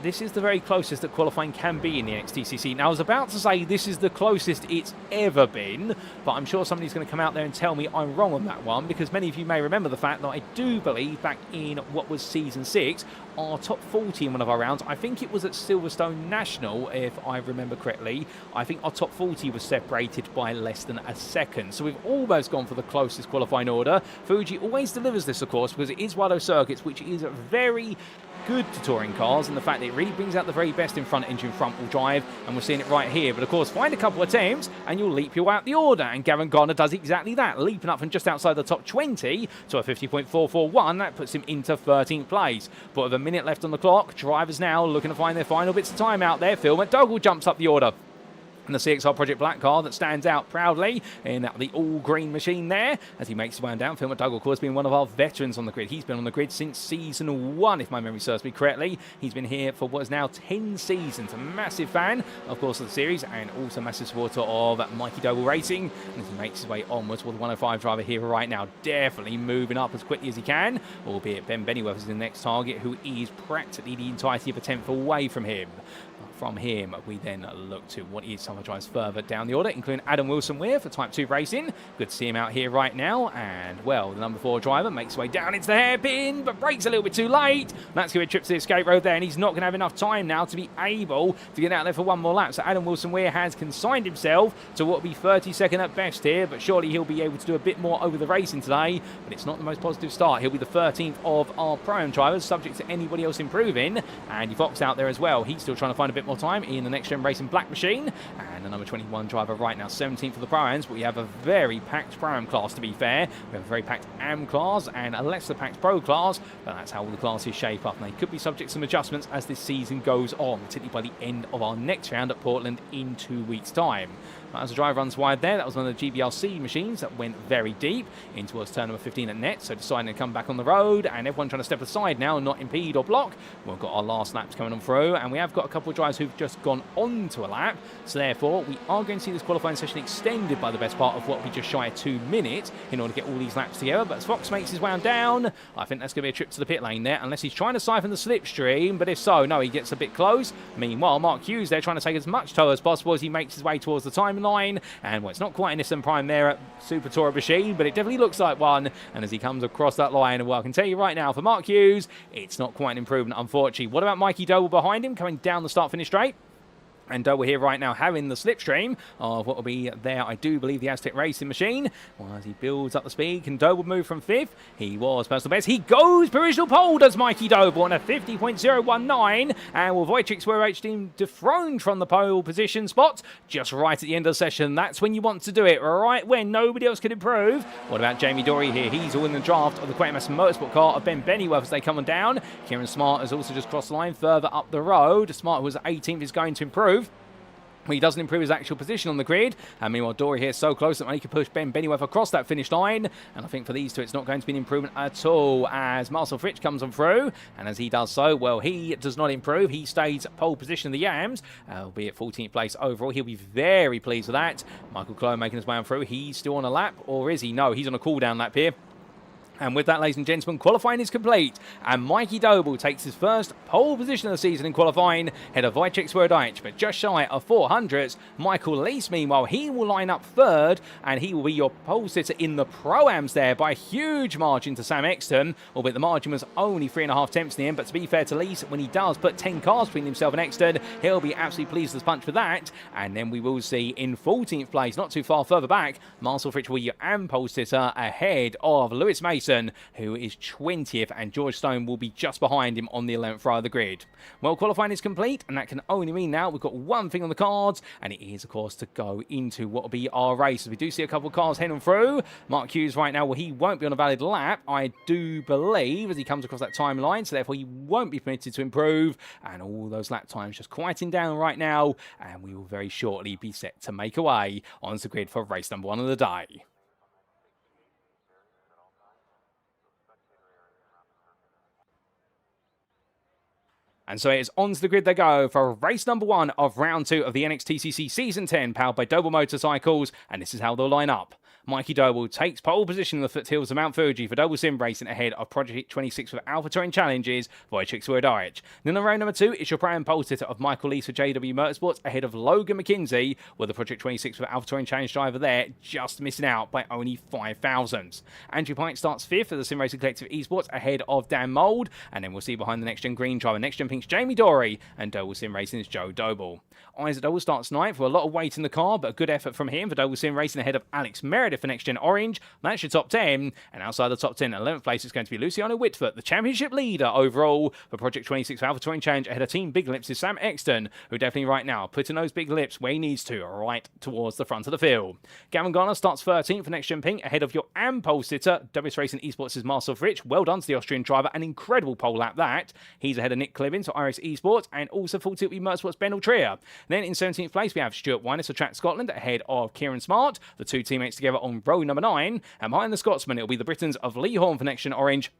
this is the very closest that qualifying can be in the NXTCC. Now, I was about to say this is the closest it's ever been, but I'm sure somebody's going to come out there and tell me I'm wrong on that one, because many of you may remember the fact that I do believe back in what was Season 6, our top 40 in one of our rounds, I think it was at Silverstone National, if I remember correctly, I think our top 40 was separated by less than a second. So we've almost gone for the closest qualifying order. Fuji always delivers this, of course, because it is one of those circuits which is very good to touring cars, and the fact that it really brings out the very best in front engine front wheel drive, and we're seeing it right here. But of course, find a couple of attempts and you'll leap your way out the order, and Gavin Garner does exactly that, leaping up from just outside the top 20 to a 50.441. That puts him into 13th place. But with a minute left on the clock, drivers now looking to find their final bits of time out there. Phil McDougall jumps up the order, and the CXR Project Black car that stands out proudly in the all-green machine there as he makes his way down. Phil McDougall, of course, being one of our veterans on the grid. He's been on the grid since Season 1, if my memory serves me correctly. He's been here for what is now 10 seasons. A massive fan, of course, of the series, and also massive supporter of Mikey Doble Racing. And as he makes his way onwards, well, the 105 driver here right now definitely moving up as quickly as he can, albeit Ben Bennyworth is the next target, who is practically the entirety of a 10th away from him. From him, we then look to what is some of the drivers further down the order, including Adam Wilson-Weir for Type 2 Racing. Good to see him out here right now. And, well, the number 4 driver makes his way down into the hairpin, but brakes a little bit too late. That's going to be a trip to the escape road there, and he's not going to have enough time now to be able to get out there for one more lap. So Adam Wilson-Weir has consigned himself to what will be 32nd at best here, but surely he'll be able to do a bit more over the racing today. But it's not the most positive start. He'll be the 13th of our Pro-Am drivers, subject to anybody else improving. Andy Fox out there as well. He's still trying to find a bit more time in the NXTGEN Racing Black Machine, and the number 21 driver right now 17th for the Pro-Ams. But we have a very packed Pro-Am class, to be fair. We have a very packed Am class and a lesser packed Pro class, but that's how all the classes shape up, and they could be subject to some adjustments as this season goes on, particularly by the end of our next round at Portland in 2 weeks' time. As the driver runs wide there, that was one of the GBRC machines that went very deep in towards turn number 15 at net, so deciding to come back on the road, and everyone trying to step aside now and not impede or block. We've got our last laps coming on through, and we have got a couple of drivers who've just gone on to a lap, so therefore we are going to see this qualifying session extended by the best part of what will be just shy of 2 minutes in order to get all these laps together. But as Fox makes his way down, I think that's going to be a trip to the pit lane there, unless he's trying to siphon the slipstream, but if so, no, he gets a bit close. Meanwhile, Mark Hughes there trying to take as much tow as possible as he makes his way towards the timeline, and well, it's not quite an Nissan Prime there at Super Tourer machine, but it definitely looks like one. And as he comes across that line, well, I can tell you right now, for Mark Hughes, it's not quite an improvement, unfortunately. What about Mikey Doble behind him, coming down the start-finish straight? And Doble here right now having the slipstream of what will be there, I do believe, the Aztec Racing machine. Well, as he builds up the speed, can Doble move from 5th? He was personal best. He goes provisional pole, does Mikey Doble, on a 50.019. And will Wojciech Swirydowicz dethroned from the pole position spot just right at the end of the session. That's when you want to do it, right when nobody else can improve. What about Jamie Dory here? He's all in the draft of the Quatermass Motorsport car of Ben Bennyworth as they come on down. Kieran Smart has also just crossed the line further up the road. Smart, who was 18th, is going to improve. He doesn't improve his actual position on the grid. And meanwhile, Dory here so close that he can push Ben Bennyworth across that finish line. And I think for these two, it's not going to be an improvement at all as Marcel Fritsch comes on through. And as he does so, well, he does not improve. He stays pole position in the Yams, albeit 14th place overall. He'll be very pleased with that. Michael Clough making his way on through. He's still on a lap, or is he? No, he's on a cool-down lap here. And with that, ladies and gentlemen, qualifying is complete. And Mikey Doble takes his first pole position of the season in qualifying, ahead of Wojciech Swirydowicz, but just shy of 400s. Michael Lees, meanwhile, he will line up 3rd, and he will be your pole sitter in the Pro-Ams there by a huge margin to Sam Exton, albeit the margin was only 3.5 tenths in the end. But to be fair to Lees, when he does put 10 cars between himself and Exton, he'll be absolutely pleased as punch for that. And then we will see in 14th place, not too far further back, Marcel Fritsch will be your AM pole sitter ahead of Lewis Mason, who is 20th, and George Stone will be just behind him on the 11th row of the grid. Well, qualifying is complete, and that can only mean now we've got one thing on the cards, and it is, of course, to go into what will be our race. We do see a couple of cars heading through. Mark Hughes right now, well, he won't be on a valid lap, I do believe, as he comes across that timeline, so therefore he won't be permitted to improve, and all those lap times just quieting down right now, and we will very shortly be set to make away onto the grid for race number 1 of the day. And so it is onto the grid they go for race number 1 of round 2 of the NXTCC Season 10, powered by Doble Motorcycles, and this is how they'll line up. Mikey Doble takes pole position in the foothills of Mount Fuji for Doble Sim Racing ahead of Project 26 with Alpha Touring Challenges, Wojciech Swirydowicz. Then on row number 2, it's your prime pole sitter of Michael Lees for JW Motorsports ahead of Logan McKenzie, with the Project 26 with Alpha Touring Challenge driver there just missing out by only 5 thousandths. Andrew Pike starts 5th for the Sim Racing Collective Esports ahead of Dan Mould, and then we'll see behind the NXTGEN Green driver NXTGEN Pink's Jamie Dory and Doble Sim Racing's Joe Doble. Isaac Doble starts 9th with a lot of weight in the car, but a good effort from him for Doble Sim Racing ahead of Alex Meredith for NXTGEN Orange. That's your top 10, and outside the top 10, 11th place is going to be Luciano Witvoet, the championship leader overall for Project 26 Alpha Touring Challenge ahead of Team Big Lips is Sam Exton, who definitely right now putting those big lips where he needs to, right towards the front of the field. Gavin Garner starts 13th for NXTGEN Pink ahead of your AM pole sitter, WS Racing Esports' Marcel Fritsch. Well done to the Austrian driver, an incredible pole lap that. He's ahead of Nick Clibbins for iRacing Esports and also Full Tilt Motorsports Ben Altria. Then in 17th place we have Stuart Winers for Track Scotland ahead of Kieran Smart, the two teammates together on row number 9, and behind the Scotsman it'll be the Britons of Lee Horn for NXTGEN Orange.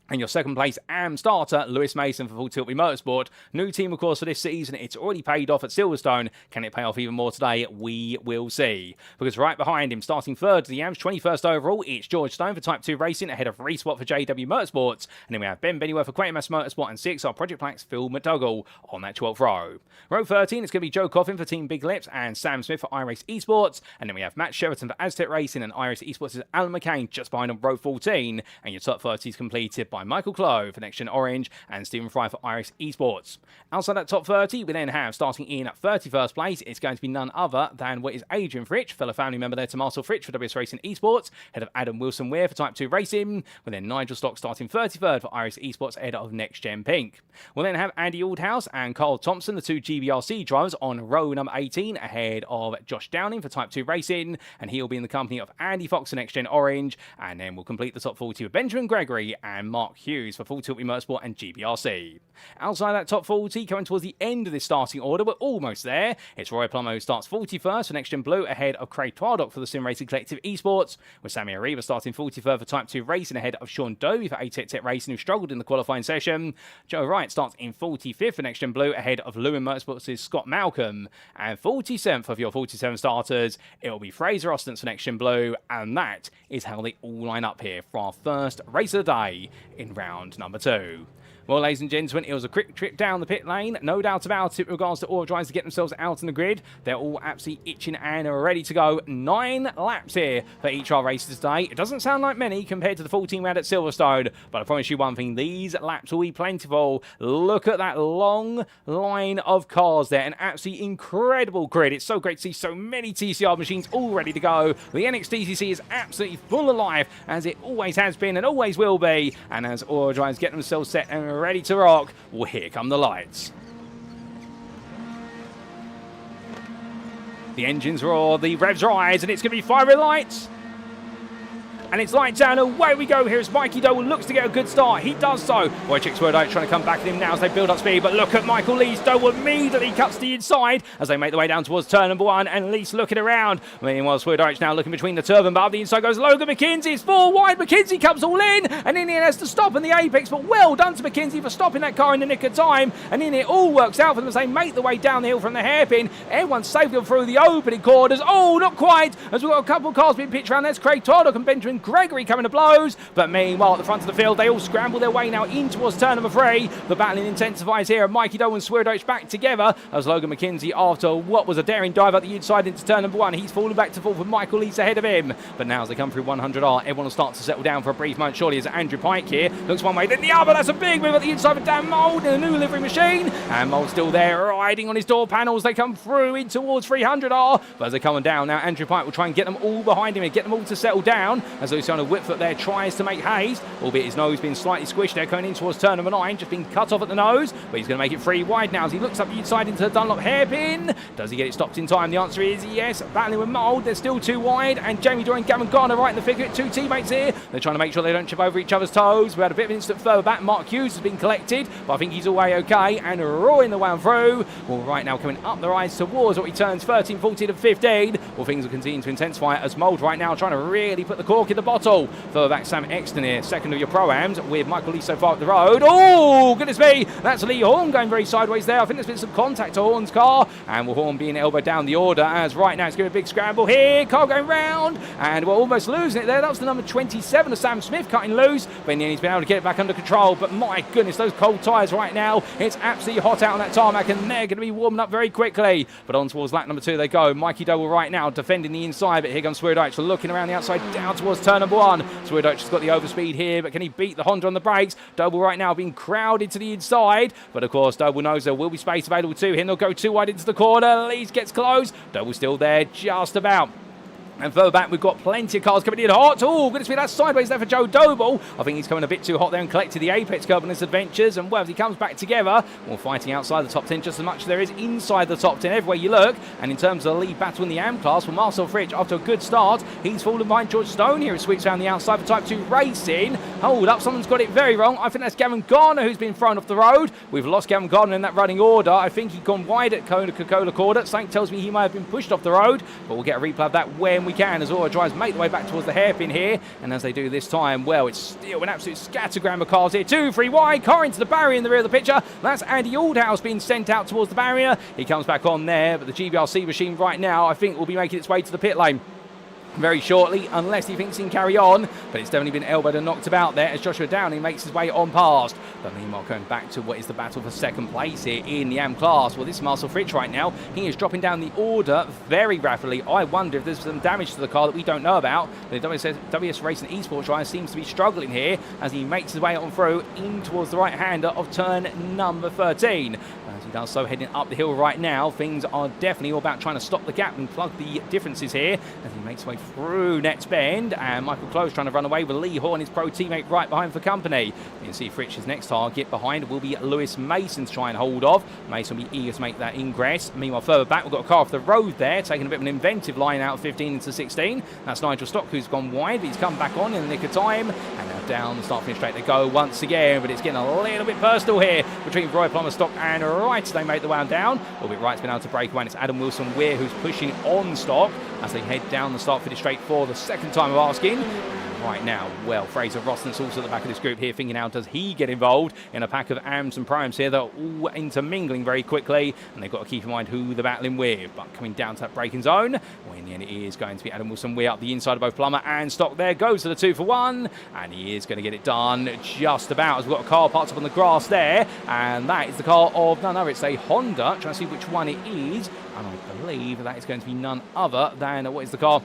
And your second place AM starter, Lewis Mason for Full Tilt Motorsport. New team, of course, for this season. It's already paid off at Silverstone. Can it pay off even more today? We will see. Because right behind him, starting third to the AM's 21st overall, it's George Stone for Type 2 Racing ahead of Reese Watt for JW Motorsports. And then we have Ben Bennyworth for Quatermass Motorsport and CXR Project Black's Phil McDougall on that 12th row. Row 13, it's going to be Joe Coffin for Team Big Lips and Sam Smith for iRace Esports. And then we have Matt Sheraton for Aztec Racing and iRace Esports' Alan McCain just behind on row 14. And your top 30 is completed by Michael Clough for NXTGEN Orange and Stephen Fry for iRace Esports. Outside that top 30, we then have, starting in 31st place, it's going to be none other than what is Adrian Fritsch, fellow family member there to Marcel Fritsch for WS Racing Esports, head of Adam Wilson Weir for Type 2 Racing, with then Nigel Stock starting 33rd for iRace Esports ahead of NXTGEN Pink. We'll then have Andy Aldhouse and Carl Thompson, the two GBRC drivers, on row number 18 ahead of Josh Downing for Type 2 Racing, and he'll be in the company of Andy Fox for NXTGEN Orange, and then we'll complete the top 40 with Benjamin Gregory and Mark Hughes for Full Tilt Motorsport and GBRC. Outside that top 40, coming towards the end of this starting order, we're almost there. It's Roy Plummer who starts 41st for NXTGEN Blue ahead of Craig Twardock for the Sim Racing Collective Esports, with Sammy Arriba starting 43rd for Type 2 Racing ahead of Sean Dobie for ATEC Racing, who struggled in the qualifying session. Joe Wright starts in 45th for NXTGEN Blue ahead of Lewin Motorsports' Scott Malcolm, and 47th of your 47 starters, it'll be Fraser Ostens for NXTGEN Blue, and that is how they all line up here for our first race of the day in round number 2. Well, ladies and gentlemen, it was a quick trip down the pit lane, no doubt about it, with regards to all drivers to get themselves out on the grid. They're all absolutely itching and are ready to go. 9 laps here for each of our races today. It doesn't sound like many compared to the 14 we had at Silverstone, but I promise you one thing, these laps will be plentiful. Look at that long line of cars there, an absolutely incredible grid. It's so great to see so many TCR machines all ready to go. The NXTCC is absolutely full of life, as it always has been and always will be. And as all drivers get themselves set and ready to rock, well, here come the lights. The engines roar, the revs rise, and it's going to be fire red lights. And it's lights down, away we go. Here's Mikey Doble, looks to get a good start. He does so. Wojciech Swirydowicz trying to come back at him now as they build up speed. But look at Michael Lees. Doble immediately cuts to the inside as they make their way down towards turn number 1. And Lees looking around. Meanwhile, Swirydowicz now looking between the turban. But up the inside goes Logan McKenzie. It's 4 wide. McKenzie comes all in. And in the end has to stop in the apex. But well done to McKenzie for stopping that car in the nick of time. And in it all works out for them as they make their way down the hill from the hairpin. Everyone's safely through the opening corners. Oh, not quite. As we've got a couple of cars being pitched around. There's Craig Twardock and Benjamin Gregory coming to blows, but meanwhile at the front of the field they all scramble their way now in towards turn number 3. The battling intensifies here, and Mikey Doble and Swirydowicz back together as Logan McKenzie, after what was a daring dive at the inside into turn number 1, he's fallen back to fourth with Michael Lees ahead of him. But now as they come through 100R, everyone will start to settle down for a brief moment. Surely as Andrew Pike here looks one way then the other. That's a big move at the inside of Dan Mould in a new livery machine, and Mould's still there riding on his door panels. They come through in towards 300R, but as they're coming down now, Andrew Pike will try and get them all behind him and get them all to settle down as Luciano Witvoet there tries to make haste, albeit his nose being slightly squished there going in towards turn number 9, just being cut off at the nose, but he's going to make it 3 wide now as he looks up the inside into the Dunlop hairpin. Does he get it stopped in time? The answer is yes. Battling with Mould, they're still 2 wide, and Jamie Dory and Gavin Garner right in the figure, 2 teammates here. They're trying to make sure they don't chip over each other's toes. We had a bit of an instant further back. Mark Hughes has been collected, but I think he's all way okay, and roaring the one through. Well, right now coming up the rise towards what he turns 13, 14 and 15. Well, things will continue to intensify as Mould right now trying to really put the cork in the bottle. Further back, Sam Exton here, second of your Pro-Ams, with Michael Lee so far up the road. Oh, goodness me, that's Lee Horn going very sideways there. I think there's been some contact to Horn's car, and Horn being elbowed down the order, as right now it's going to be a big scramble here. Car going round, and we're almost losing it there. That was the number 27 of Sam Smith cutting loose, but in the end he's been able to get it back under control. But my goodness, those cold tyres right now, it's absolutely hot out on that tarmac, and they're going to be warming up very quickly. But on towards lap number 2 they go. Mikey Doble right now defending the inside, but here comes Swirydowicz looking around the outside down towards turn number 1. Swirydowicz has got the overspeed here, but can he beat the Honda on the brakes? Doble right now being crowded to the inside, but of course Doble knows there will be space available to him. They'll go too wide into the corner. Lees gets close. Doble still there just about. And further back, we've got plenty of cars coming in hot. Oh, goodness me, that's sideways there for Joe Doble. I think he's coming a bit too hot there and collected the apex curb on his adventures. And well, as he comes back together, well, fighting outside the top 10 just as much as there is inside the top 10 everywhere you look. And in terms of the lead battle in the AM class, well, Marcel Fritsch, after a good start, he's fallen behind George Stone here, who sweeps around the outside for Type 2 Racing. Hold up, someone's got it very wrong. I think that's Gavin Garner who's been thrown off the road. We've lost Gavin Garner in that running order. I think he'd gone wide at Coca-Cola Corner. Something tells me he might have been pushed off the road, but we'll get a replay of that when we can, as Aura drives make the way back towards the hairpin here, and as they do this time, well, it's still an absolute scattergram of cars here. 2, 3 wide, car into the barrier in the rear of the picture. That's Andy Aldhouse being sent out towards the barrier. He comes back on there, but the GBRC machine right now, I think, will be making its way to the pit lane very shortly, unless he thinks he can carry on. But it's definitely been elbowed and knocked about there as Joshua Downey makes his way on past. But meanwhile, going back to what is the battle for second place here in the AM class. Well, this is Marcel Fritsch right now. He is dropping down the order very rapidly. I wonder if there's some damage to the car that we don't know about. The WS Racing Esports driver seems to be struggling here as he makes his way on through in towards the right-hander of turn number 13. As he does so, heading up the hill right now, things are definitely all about trying to stop the gap and plug the differences here as he makes his way through next bend, and Michael Close trying to run away with Lee Horn, his pro teammate, right behind for company. You can see Fritsch's next target behind will be Lewis Mason to try and hold off. Mason will be eager to make that ingress. Meanwhile, further back, we've got a car off the road there, taking a bit of an inventive line out of 15 into 16. That's Nigel Stock, who's gone wide, but he's come back on in the nick of time. And now down the start-finish straight they go once again, but it's getting a little bit personal here between Roy Plummer, Stock and Wright. They make the way down. A little bit Wright's been able to break away, and it's Adam Wilson-Weir who's pushing on Stock as they head down the start-finish straight for the second time of asking. Right now, well, Fraser Roston's also at the back of this group here, thinking how does he get involved in a pack of AMs and Primes here that are all intermingling very quickly, and they've got to keep in mind who they're battling with. But coming down to that braking zone, well, in the end it is going to be Adam Wilson-Weir up the inside of both Plummer and Stock there, goes to the 2 for 1, and he is going to get it done just about, as we've got a car parked up on the grass there, and that is the car of none other, it's a Honda, trying to see which one it is, and I believe that is going to be none other than, what is the car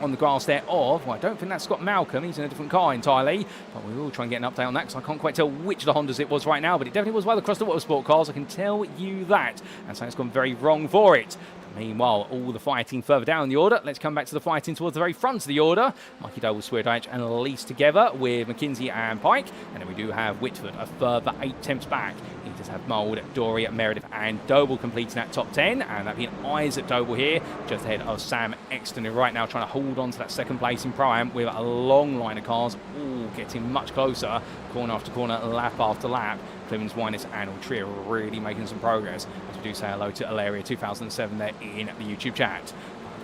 on the grass there of, well, I don't think that's Scott Malcolm, he's in a different car entirely, but we will try and get an update on that because I can't quite tell which of the Hondas it was right now, but it definitely was one of the Cross the Water Sport cars, I can tell you that, and so it's gone very wrong for it. Meanwhile, all the fighting further down the order. Let's come back to the fighting towards the very front of the order. Mikey Doble, Swirydowicz and Lees together with McKinsey and Pike. And then we do have Witvoet a further 8 temps back. He does have Mould, Dory, Meredith and Doble completing that top 10. And that being Isaac Doble here, just ahead of Sam Exton, who right now trying to hold on to that second place in Pro-Am with a long line of cars, all getting much closer, corner after corner, lap after lap. Clemens, Winus and Altria really making some progress. As we do say hello to Alaria 2007 there in the YouTube chat.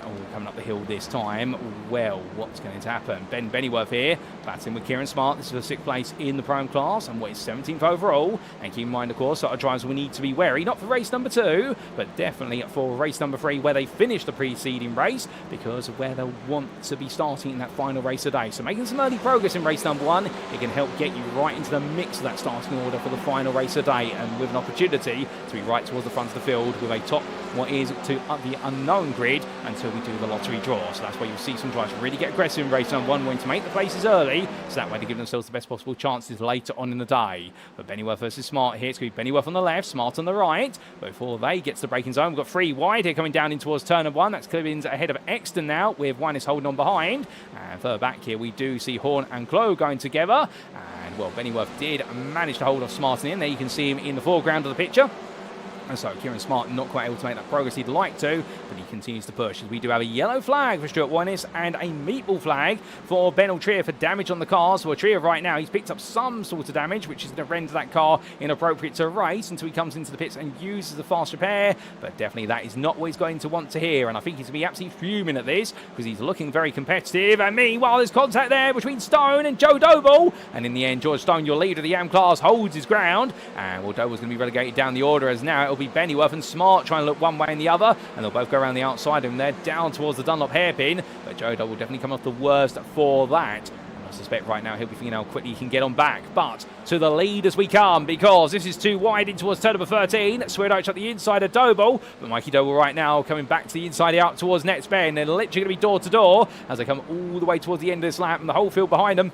All coming up the hill this time. Well, what's going to happen? Ben Bennyworth here, battling with Kieran Smart. This is the 6th place in the Prime class and what is 17th overall. And keep in mind, of course, that our drivers will need to be wary, not for race number 2, but definitely for race number 3, where they finish the preceding race, because of where they'll want to be starting in that final race of the day. So making some early progress in race number 1, it can help get you right into the mix of that starting order for the final race of the day, and with an opportunity to be right towards the front of the field with a top, what is to the unknown grid until we do the lottery draw. So that's where you'll see some drivers really get aggressive in race number 1, wanting to make the places early, so that way they give themselves the best possible chances later on in the day. But Bennyworth versus Smart here. It's going to be Bennyworth on the left, Smart on the right. But before they get to the braking zone, we've got 3 wide here coming down in towards turn number 1. That's Clemens ahead of Exton now, with Winus holding on behind. And further back here, we do see Horn and Clough going together. And well, Bennyworth did manage to hold off Smart in. There you can see him in the foreground of the picture. And so Kieran Smart not quite able to make that progress he'd like to, but he continues to push. As we do have a yellow flag for Stuart Wyniss and a meatball flag for Ben Trier for damage on the car. So Trier right now, he's picked up some sort of damage, which is going to render that car inappropriate to race until he comes into the pits and uses the fast repair. But definitely that is not what he's going to want to hear. And I think he's going to be absolutely fuming at this because he's looking very competitive. And meanwhile, there's contact there between Stone and Joe Doble. And in the end, George Stone, your leader of the YAM class, holds his ground. And well, Doble's going to be relegated down the order as now it'll be Bennyworth and Smart trying to look one way and the other, and they'll both go around the outside of him there, down towards the Dunlop hairpin, but Joe Doble will definitely come off the worst for that. And I suspect right now he'll be thinking how quickly he can get on back, but to the lead as we come, because this is too wide in towards turn number 13. Swirydowicz at the inside of Doble, but Mikey Doble right now coming back to the inside out towards Nets Ben. They're literally going to be door to door as they come all the way towards the end of this lap, and the whole field behind them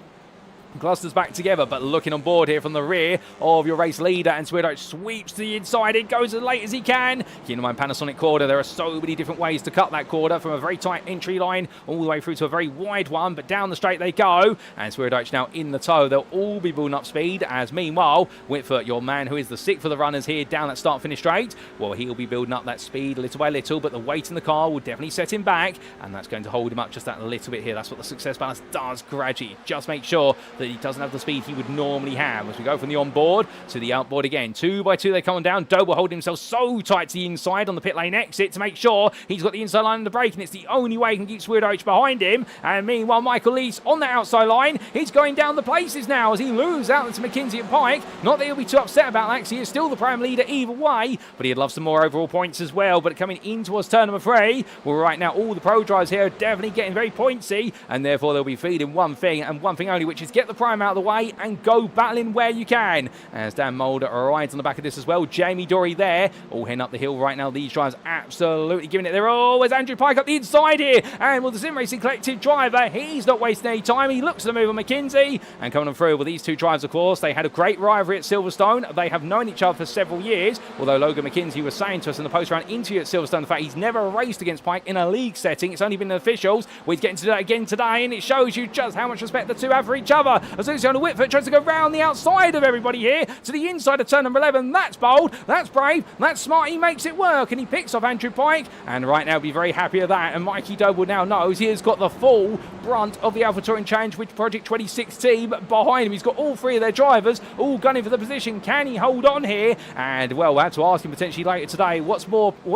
clusters back together, but looking on board here from the rear of your race leader, and Swirydowicz sweeps to the inside. It goes as late as he can. Keep in mind, Panasonic corner, there are so many different ways to cut that corner, from a very tight entry line all the way through to a very wide one, but down the straight they go, and Swirydowicz now in the tow. They'll all be building up speed, as meanwhile, Witvoet, your man who is the sixth for the runners here down that start-finish straight, well, he'll be building up that speed little by little, but the weight in the car will definitely set him back, and that's going to hold him up just that little bit here. That's what the success balance does gradually. Just make sure that he doesn't have the speed he would normally have. As we go from the onboard to the outboard again, 2 by 2 they come on down. Doble holding himself so tight to the inside on the pit lane exit to make sure he's got the inside line of the brake, and it's the only way he can keep Swirydowicz behind him. And meanwhile, Michael Lees on the outside line, he's going down the places now as he moves out into McKinsey and Pike. Not that he'll be too upset about that, because he is still the prime leader either way, but he'd love some more overall points as well. But coming in towards turn number 3, well, right now all the pro drivers here are definitely getting very pointsy, and therefore they'll be feeding one thing and one thing only, which is get the prime out of the way and go battling where you can. As Dan Mulder rides on the back of this as well. Jamie Dory there, all heading up the hill right now. These drivers absolutely giving it. They're always Andrew Pike up the inside here, and with the Sim Racing Collective driver, he's not wasting any time. He looks at the move on McKinsey, and coming on through. Well, these two drivers, of course, they had a great rivalry at Silverstone. They have known each other for several years, although Logan McKinsey was saying to us in the post-round interview at Silverstone the fact he's never raced against Pike in a league setting. It's only been the officials. Well, he's getting to do that again today, and it shows you just how much respect the two have for each other. As Luciano Witvoet tries to go round the outside of everybody here to the inside of turn number 11. That's bold, that's brave, that's smart. He makes it work, and he picks off Andrew Pike, and right now be very happy with that. And Mikey Doble now knows he has got the full brunt of the Alpha Touring Challenge with Project 26 team behind him. He's got all three of their drivers all gunning for the position. Can he hold on here? And well, we'll have to ask him potentially later today, what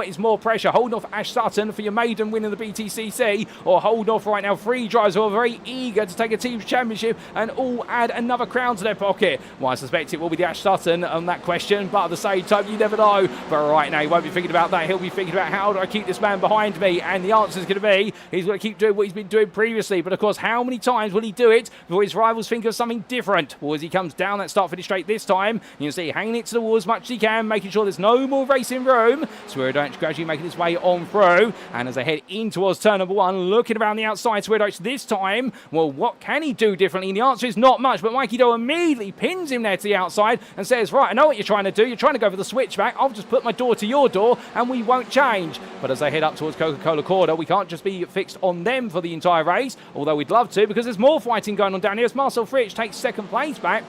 is more pressure, holding off Ash Sutton for your maiden win in the BTCC, or holding off right now 3 drivers who are very eager to take a team's championship and all add another crown to their pocket? Well, I suspect it will be the Ash Sutton on that question, but at the same time, you never know. But right now, he won't be thinking about that. He'll be thinking about, how do I keep this man behind me? And the answer is going to be, he's going to keep doing what he's been doing previously. But of course, how many times will he do it before his rivals think of something different? Well, as he comes down that start-finish straight this time, you can see hanging it to the wall as much as he can, making sure there's no more racing room. Swirydowicz gradually making his way on through, and as they head in towards turn number 1, looking around the outside, Swirydowicz this time, well, what can he do differently? And the answer is not much, but Mikey Doble immediately pins him there to the outside and says, right, I know what you're trying to do. You're trying to go for the switchback. I'll just put my door to your door and we won't change. But as they head up towards Coca-Cola Corner, we can't just be fixed on them for the entire race, although we'd love to, because there's more fighting going on down here as Marcel Fritsch takes second place back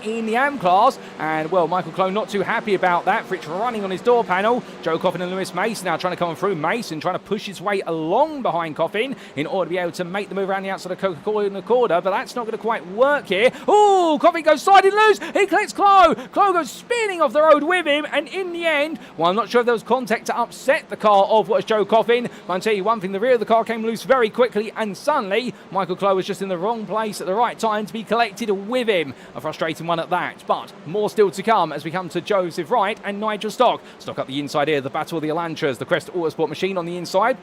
in the AM class, and well, Michael Clone not too happy about that. Fritsch running on his door panel. Joe Coffin and Lewis Mason now trying to come through. Mason trying to push his way along behind Coffin in order to be able to make the move around the outside of Coca-Cola in the corner, but that's not going to quite work here. Oh, Coffin goes sliding loose. He collects Clo. Clo goes spinning off the road with him, and in the end, well, I'm not sure if there was contact to upset the car of what was Joe Coffin, but I'll tell you one thing, the rear of the car came loose very quickly, and suddenly Michael Clo was just in the wrong place at the right time to be collected with him. A frustrating one at that, but more still to come as we come to Joseph Wright and Nigel Stock. Stock up the inside here, the battle of the Elantras, the Crest Autosport machine on the inside.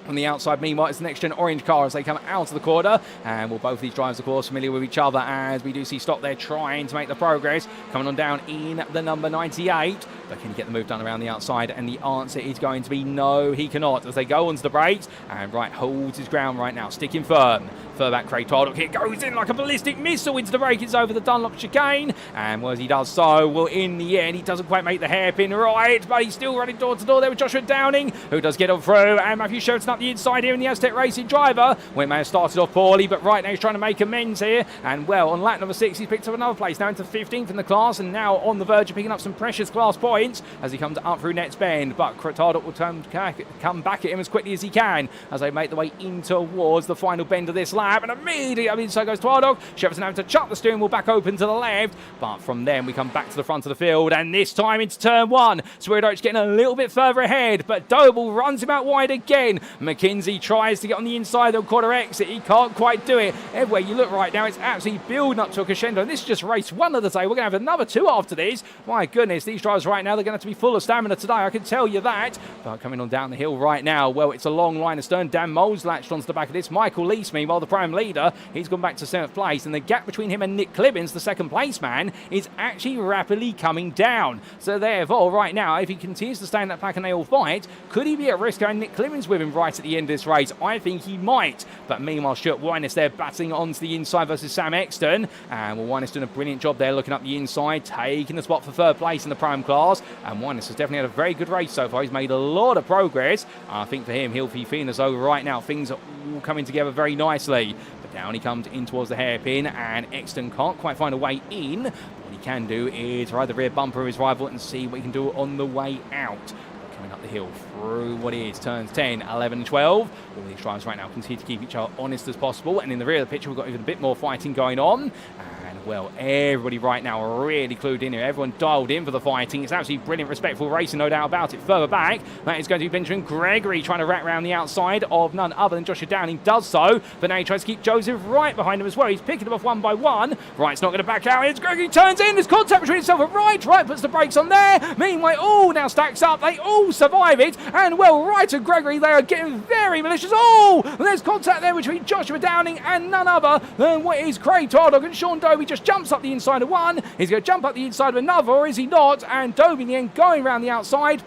On the outside, meanwhile, it's the NXTGEN orange car as they come out of the corner. And well, both of these drivers, of course, familiar with each other, as we do see Stock there trying to make the progress. Coming on down in the number 98. But can he get the move done around the outside? And the answer is going to be no, he cannot, as they go onto the brakes. And Wright holds his ground right now, sticking firm. Further back, Craig Tardock, it goes in like a ballistic missile into the breakers over the Dunlop chicane. And well, as he does so, well, in the end, he doesn't quite make the hairpin right, but he's still running door to door there with Joshua Downing, who does get on through. And Matthew Sheridan up the inside here in the Aztec Racing driver. Well, it may have started off poorly, but right now he's trying to make amends here. And well, on lap number 6, he's picked up another place, now into 15th in the class, and now on the verge of picking up some precious class points. points as he comes up through Nets Bend, but Crotard will come back at him as quickly as he can as they make the way in towards the final bend of this lap, and immediately inside goes Twardog. Shepperson having to chuck the steering wheel back open to the left, but from then we come back to the front of the field, and this time into turn 1. Swirydowicz getting a little bit further ahead, but Doble runs him out wide again. McKenzie tries to get on the inside of the quarter exit. He can't quite do it. Everywhere you look right now, it's absolutely building up to a crescendo, and this is just race 1 of the day. We're going to have another 2 after this. My goodness, these drivers right now, they're going to have to be full of stamina today, I can tell you that. But coming on down the hill right now, well, it's a long line of stern. Dan Moles latched onto the back of this. Michael Lease, meanwhile, the prime leader, he's gone back to 7th place, and the gap between him and Nick Clibbins, the 2nd place man, is actually rapidly coming down. So therefore, right now, if he continues to stay in that pack and they all fight, could he be at risk going Nick Clibbins with him right at the end of this race? I think he might. But meanwhile, Stuart Wyness there battling onto the inside versus Sam Exton, and well, Wyness doing a brilliant job there looking up the inside, taking the spot for 3rd place in the prime class, and Wyness has definitely had a very good race so far. He's made a lot of progress. I think for him, he'll be feeling as though right now things are all coming together very nicely. But down he comes in towards the hairpin, and Exton can't quite find a way in. What he can do is ride the rear bumper of his rival and see what he can do on the way out. Coming up the hill through what is turns 10, 11, 12. All these drivers right now continue to keep each other honest as possible, and in the rear of the picture we've got even a bit more fighting going on. Well, everybody right now are really clued in here. Everyone dialed in for the fighting. It's absolutely brilliant, respectful racing, no doubt about it. Further back, that is going to be Benjamin Gregory trying to wrap around the outside of none other than Joshua Downing. Does so, but now he tries to keep Joseph right behind him as well. He's picking them off one by one. Wright's not going to back out. It's Gregory turns in. There's contact between himself and Wright. Wright puts the brakes on there. Meanwhile, all now stacks up. They all survive it. And well, Wright and Gregory, they are getting very malicious. Oh, there's contact there between Joshua Downing and none other than what is Craig Twardog, and Sean Doby just jumps up the inside of one. He's going to jump up the inside of another, or is he not? And Doby in the end going around the outside.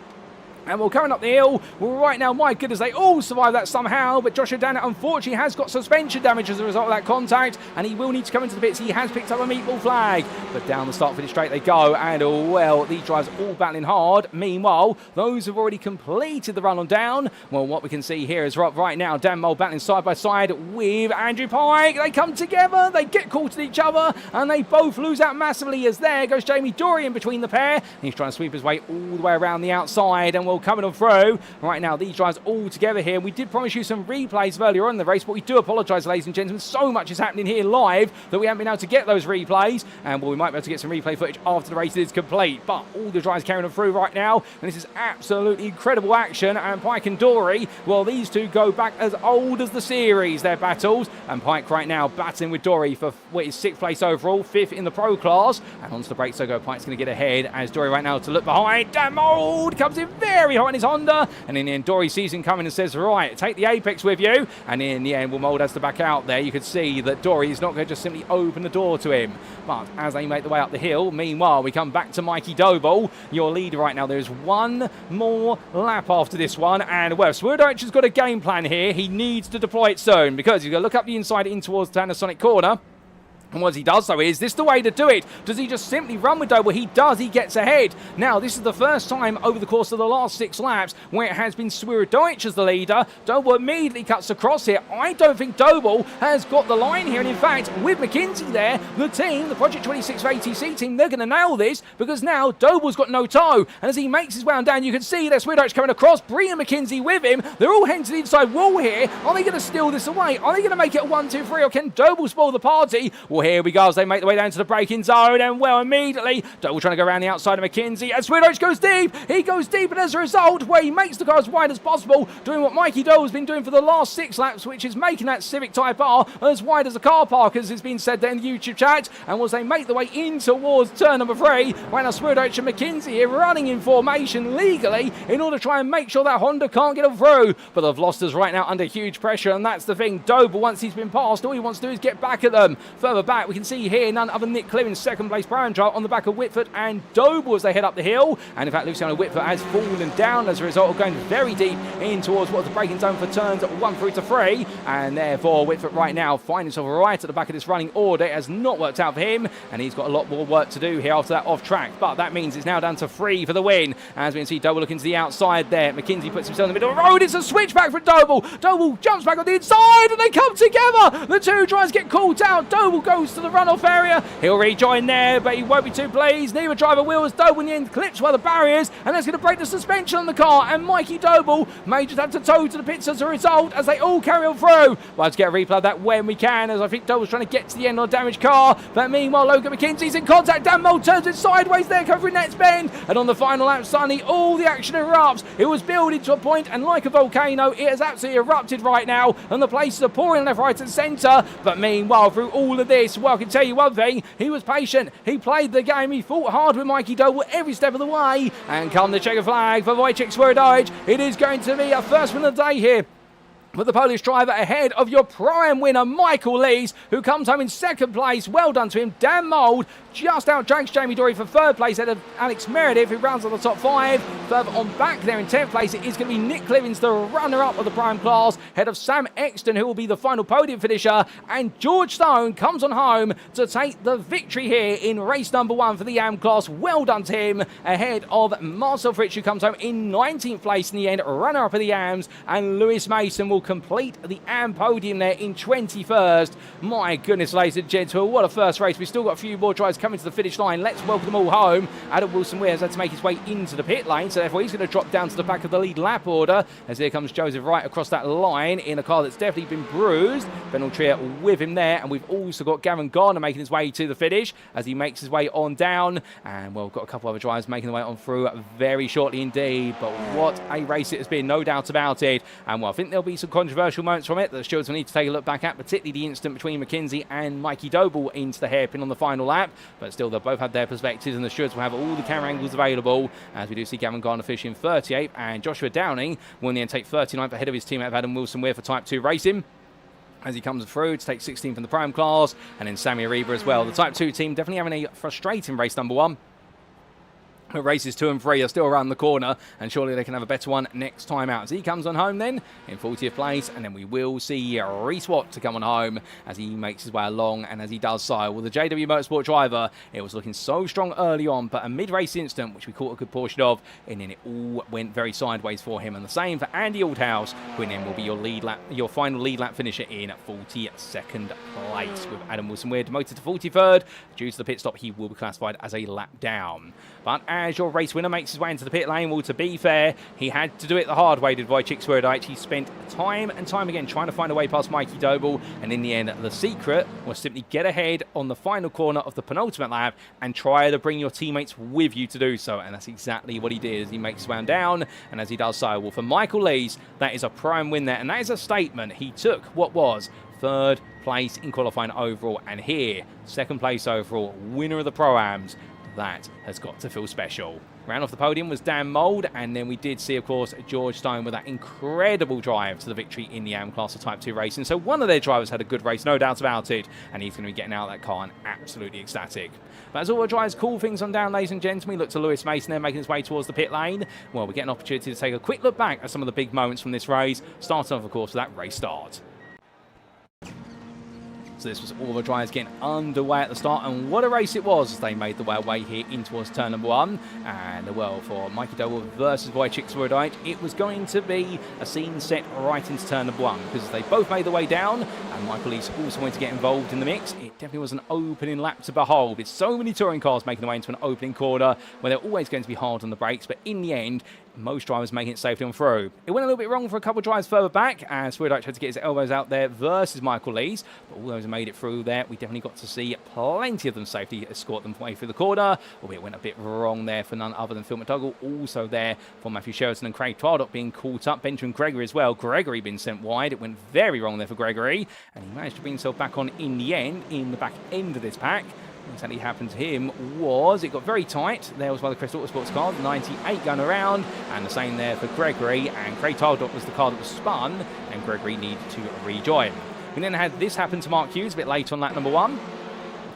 And we're coming up the hill. Well, right now, my goodness, they all survive that somehow. But Joshua Downing, unfortunately, has got suspension damage as a result of that contact. And he will need to come into the pits. He has picked up a meatball flag. But down the start finish straight they go. And, oh, well, these drivers all battling hard. Meanwhile, those who've already completed the run on down, well, what we can see here is right now, Dan Mole battling side by side with Andrew Pike. They come together. They get caught at each other. And they both lose out massively as there goes Jamie Dory in between the pair. And he's trying to sweep his way all the way around the outside. And coming on through. Right now, these drivers all together here. We did promise you some replays earlier on in the race, but we do apologise, ladies and gentlemen. So much is happening here live that we haven't been able to get those replays. And well, we might be able to get some replay footage after the race is complete. But all the drivers carrying them through right now. And this is absolutely incredible action. And Pike and Dory, well, these two go back as old as the series, their battles. And Pike right now battling with Dory for what is 6th place overall, 5th in the pro class. And onto the brakes, so go. Pike's going to get ahead as Dory right now to look behind. Dan Mould comes in very hot in his Honda, and in the end Dory sees him coming and says, right, take the apex with you. And in the end, well, Mould has to back out there. You could see that Dory is not going to just simply open the door to him. But as they make the way up the hill, meanwhile, we come back to Mikey Doble, your leader right now. There's one more lap after this one, and well, Swirydowicz has got a game plan here. He needs to deploy it soon, because he's going to look up the inside in towards the Panasonic corner. And once he does so, is this the way to do it? Does he just simply run with Doble? He does. He gets ahead. Now, this is the first time over the course of the last 6 laps where it has been Swirydowicz as the leader. Doble immediately cuts across here. I don't think Doble has got the line here. And in fact, with McKenzie there, the team, the Project 26 ATC team, they're going to nail this, because now Doble's got no toe. And as he makes his way down, you can see there's Swirydowicz coming across, bringing McKenzie with him. They're all heading to the inside wall here. Are they going to steal this away? Are they going to make it a 1-2-3, or can Doble spoil the party? Well, here we go as they make the way down to the braking zone, and well, immediately Doble trying to go around the outside of McKenzie, and Swirydowicz goes deep. He goes deep, and as a result, where he makes the car as wide as possible, doing what Mikey Doble has been doing for the last 6 laps, which is making that Civic Type R as wide as a car park, as has been said there in the YouTube chat. And as they make the way in towards turn number 3, right now Swirydowicz and McKenzie here running in formation legally in order to try and make sure that Honda can't get them through. But they've lost us right now under huge pressure, and that's the thing. Doble, once he's been passed, all he wants to do is get back at them. Further back, we can see here none other than Nick Clibbins, 2nd place Brown drive on the back of Witvoet and Doble as they head up the hill. And in fact, Luciano Witvoet has fallen down as a result of going very deep in towards what's the braking zone for turns 1 through to 3. And therefore, Witvoet right now finds himself right at the back of this running order. It has not worked out for him, and he's got a lot more work to do here after that off track. But that means it's now down to 3 for the win. As we can see, Doble looking to the outside there. McKenzie puts himself in the middle of the road. It's a switchback for Doble. Doble jumps back on the inside, and they come together. The two drivers get caught out. Doble goes close to the runoff area. He'll rejoin there, but he won't be too pleased. Neither driver will, as Doble in the end clips one of the barriers, and that's going to break the suspension on the car, and Mikey Doble may just have to tow to the pits as a result as they all carry on through. We'll have to get a replay of that when we can, as I think Doble's trying to get to the end on a damaged car, but meanwhile Logan McKenzie's in contact. Dan Mould turns it sideways there, covering Nets Bend, and on the final lap, suddenly all the action erupts. It was building to a point, and like a volcano, it has absolutely erupted right now, and the places are pouring left, right and centre. But meanwhile, through all of this, well, I can tell you one thing, he was patient, he played the game, he fought hard with Mikey Doble every step of the way, and come the checker flag for Wojciech Swirydowicz. It is going to be a first win of the day here with the Polish driver ahead of your Pro-Am winner, Michael Lees, who comes home in second place. Well done to him. Dan Mould just outdrags Jamie Dory for third place ahead of Alex Meredith, who rounds on the top 5. Further on back there in 10th place, it is going to be Nick Clivens, the runner-up of the Pro-Am class, ahead of Sam Exton, who will be the final podium finisher. And George Stone comes on home to take the victory here in race number 1 for the AM class. Well done to him, ahead of Marcel Fritsch, who comes home in 19th place in the end, runner-up of the AMs. And Lewis Mason will complete the AM podium there in 21st. My goodness, ladies and gentlemen, what a first race. We've still got a few more drivers coming to the finish line. Let's welcome them all home. Adam Wilson-Weir has had to make his way into the pit lane, so therefore he's going to drop down to the back of the lead lap order, as here comes Joseph Wright across that line in a car that's definitely been bruised. Ben Trier with him there, and we've also got Gavin Gardner making his way to the finish as he makes his way on down. And well, we've got a couple other drivers making their way on through very shortly indeed. But what a race it has been, no doubt about it. And well, I think there'll be some controversial moments from it that the stewards will need to take a look back at, particularly the incident between McKenzie and Mikey Doble into the hairpin on the final lap. But still, they'll both have their perspectives, and the stewards will have all the camera angles available, as we do see Gavin Gardner finishing 38th, and Joshua Downing will in the end take 39th ahead of his teammate Adam Wilson-Weir for Type 2 racing, as he comes through to take 16th in the Pro-Am class, and then Sammy Ariba as well. The Type 2 team definitely having a frustrating race number 1. Races 2 and 3 are still around the corner, and surely they can have a better one next time out. As he comes on home then in 40th place, and then we will see Reece Watt to come on home as he makes his way along, and as he does so, well, the JW Motorsport driver, it was looking so strong early on, but a mid-race incident, which we caught a good portion of, and then it all went very sideways for him. And the same for Andy Aldhouse, who then will be your final lead lap finisher in 42nd place, with Adam Wilson-Weir demoted to 43rd. Due to the pit stop, he will be classified as a lap down. But as your race winner makes his way into the pit lane, well, to be fair, he had to do it the hard way, did Wojciech Swirydowicz. He spent time and time again trying to find a way past Mikey Doble, and in the end, the secret was simply get ahead on the final corner of the penultimate lap and try to bring your teammates with you to do so. And that's exactly what he did as he makes his way down, and as he does so, well, for Michael Lees, that is a Pro-Am win there, and that is a statement. He took what was 3rd place in qualifying overall, and here, 2nd place overall, winner of the Pro-Ams. That has got to feel special. Round off the podium was Dan Mould, and then we did see, of course, George Stone with that incredible drive to the victory in the AM class of Type 2 racing. So one of their drivers had a good race, no doubt about it, and he's going to be getting out of that car and absolutely ecstatic. But as all the drivers cool things on down, ladies and gentlemen, we look to Lewis Mason there making his way towards the pit lane. Well, we get an opportunity to take a quick look back at some of the big moments from this race, starting off, of course, with that race start. So this was all the drivers getting underway at the start, and what a race it was as they made their way here in towards turn number 1. And well, for Mikey Doble versus Wojciech Swirydowicz, it was going to be a scene set right into turn number 1, because they both made their way down, and Michael Lees also wanted to get involved in the mix. It definitely was an opening lap to behold, with so many touring cars making their way into an opening corner where they're always going to be hard on the brakes, but in the end, most drivers making it safely on through. It went a little bit wrong for a couple of drivers further back, and Swirydowicz had to get his elbows out there versus Michael Lees, but all those who made it through there, we definitely got to see plenty of them safely escort them way through the corner, albeit it went a bit wrong there for none other than Phil McDougall. Also there for Matthew Sheraton and Craig Twardock being caught up. Benjamin Gregory as well. Gregory being sent wide. It went very wrong there for Gregory, and he managed to bring himself back on in the end, in the back end of this pack. What exactly happened to him was it got very tight. There was one of the Crest Autosports car, the 98 going around, and the same there for Gregory, and Craig Twardock was the car that was spun, and Gregory needed to rejoin. We then had this happen to Mark Hughes a bit later on lap number 1.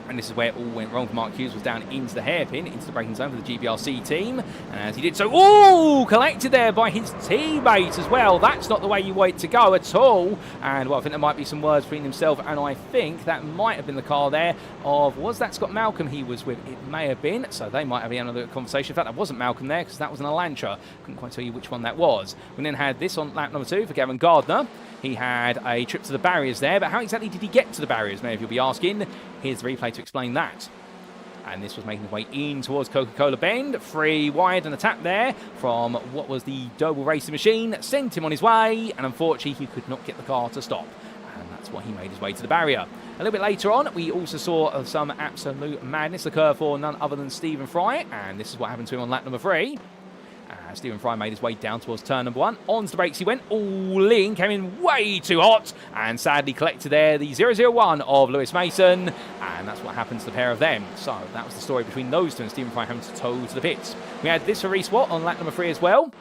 And this is where it all went wrong for Mark Hughes, was down into the hairpin, into the braking zone for the GBRC team. And as he did so, collected there by his teammate as well. That's not the way you want it to go at all. And well, I think there might be some words between himself, and I think that might have been the car there of, was that Scott Malcolm he was with? It may have been, so they might have another conversation. In fact, that wasn't Malcolm there, because that was an Elantra. Couldn't quite tell you which one that was. We then had this on lap number 2 for Gavin Gardner. He had a trip to the barriers there, but how exactly did he get to the barriers, many of you will be asking? Here's the replay to explain that. And this was making his way in towards Coca-Cola Bend. Free wide and a tap there from what was the Doble racing machine. Sent him on his way, and unfortunately he could not get the car to stop. And that's why he made his way to the barrier. A little bit later on, we also saw some absolute madness occur for none other than Stephen Fry. And this is what happened to him on lap number 3. Stephen Fry made his way down towards turn number 1. Onto the brakes he went, all in, came in way too hot, and sadly collected there the 001 of Lewis Mason, and that's what happened to the pair of them. So that was the story between those two, and Stephen Fry having to tow to the pits. We had this for Rhys Watt on lap number 3 as well.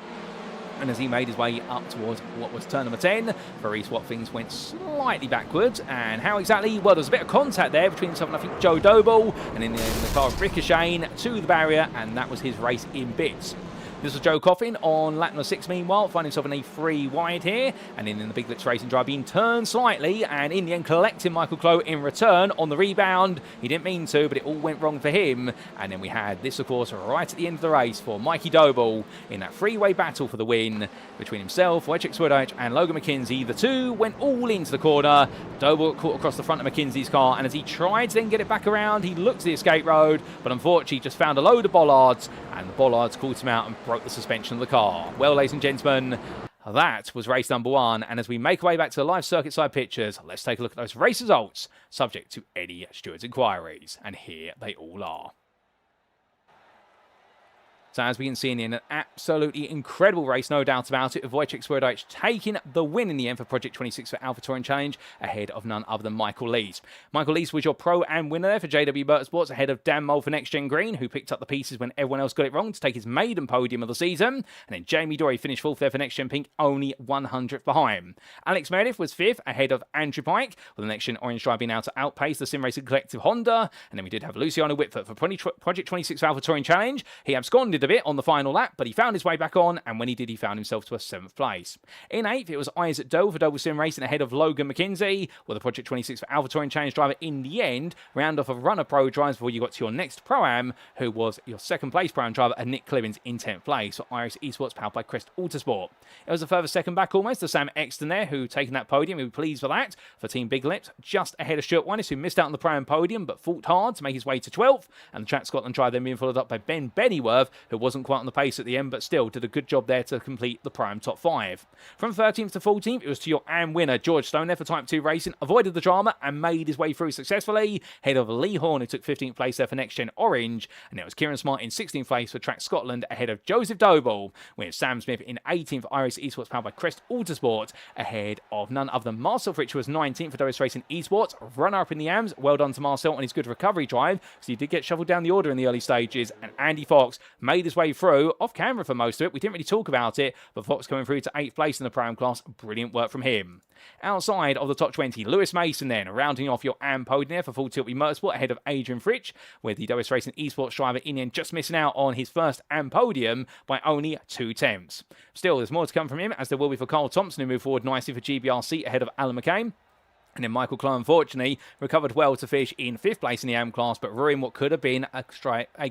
And as he made his way up towards what was turn number 10, for Rhys Watt, things went slightly backwards. And how exactly? Well, there was a bit of contact there between himself and I think Joe Doble, and in the car ricocheting to the barrier, and that was his race in bits. This was Joe Coffin on lap number 6, meanwhile, finding himself in a free wide here, and in the Big Lips Racing drive being turned slightly, and in the end collecting Michael Clough in return on the rebound. He didn't mean to, but it all went wrong for him. And then we had this, of course, right at the end of the race for Mikey Doble in that freeway battle for the win between himself, Wojciech Swirydowicz, and Logan McKenzie. The two went all into the corner. Doble got caught across the front of McKenzie's car, and as he tried to then get it back around, he looked to the escape road, but unfortunately just found a load of bollards, and the bollards caught him out and broke the suspension of the car. Well, ladies and gentlemen, that was race number 1, and as we make our way back to the live circuit side pictures, let's take a look at those race results, subject to any steward's inquiries, and here they all are. So as we can see in an absolutely incredible race, no doubt about it, with Wojciech Swirydowicz taking the win in the end for Project 26 for Alpha Touring Challenge, ahead of none other than Michael Lees. Michael Lees was your pro and winner there for JW Motorsports, ahead of Dan Mole for NXTGEN Green, who picked up the pieces when everyone else got it wrong to take his maiden podium of the season. And then Jamie Dory finished 4th there for NXTGEN Pink, only 100th behind. Alex Meredith was 5th, ahead of Andrew Pike, with the NXTGEN Orange Drive being able to outpace the Sim Racing Collective Honda. And then we did have Luciano Witvoet for Project 26 Alpha Touring Challenge. He absconded a bit on the final lap, but he found his way back on, and when he did, he found himself to a 7th place. In 8th, it was Isaac Doe for Doble Sim Racing, ahead of Logan McKenzie, with the Project 26 for Alpha Touring Challenge driver in the end. Round off of runner pro drives before you got to your next Pro-Am, who was your 2nd place Pro-Am driver, and Nick Clibbins in 10th place for iRacing Esports powered by Crest Autosport. It was a further second back almost to Sam Exton there, who taken that podium. We were pleased for that, for Team Big Lips, just ahead of Stuart Winnis, who missed out on the Pro-Am podium, but fought hard to make his way to 12th, and the Track Scotland drive then being followed up by Ben Bennyworth, who wasn't quite on the pace at the end, but still did a good job there to complete the Pro-Am top 5. From 13th to 14th, it was to your AM winner, George Stone there for Type 2 Racing, avoided the drama and made his way through successfully, ahead of Lee Horn, who took 15th place there for NXTGEN Orange, and it was Kieran Smart in 16th place for Track Scotland, ahead of Joseph Doble, with Sam Smith in 18th for iRacing Esports powered by Crest Autosport, ahead of none other than Marcel Fritsch, who was 19th for Doris Racing Esports, runner-up in the AMs. Well done to Marcel on his good recovery drive, because he did get shuffled down the order in the early stages, and Andy Fox made his way through, off camera for most of it. We didn't really talk about it, but Fox coming through to 8th place in the Pro-Am class. Brilliant work from him. Outside of the top 20, Lewis Mason then, rounding off your AM podium there for Full Tilt Motorsport, ahead of Adrian Fritsch, with the Doris Racing Esports driver in the end just missing out on his first AM podium by only 2 tenths. Still, there's more to come from him, as there will be for Carl Thompson, who moved forward nicely for GBRC ahead of Alan McCain. And then Michael Clough, unfortunately, recovered well to finish in 5th place in the AM class, but ruined what could have been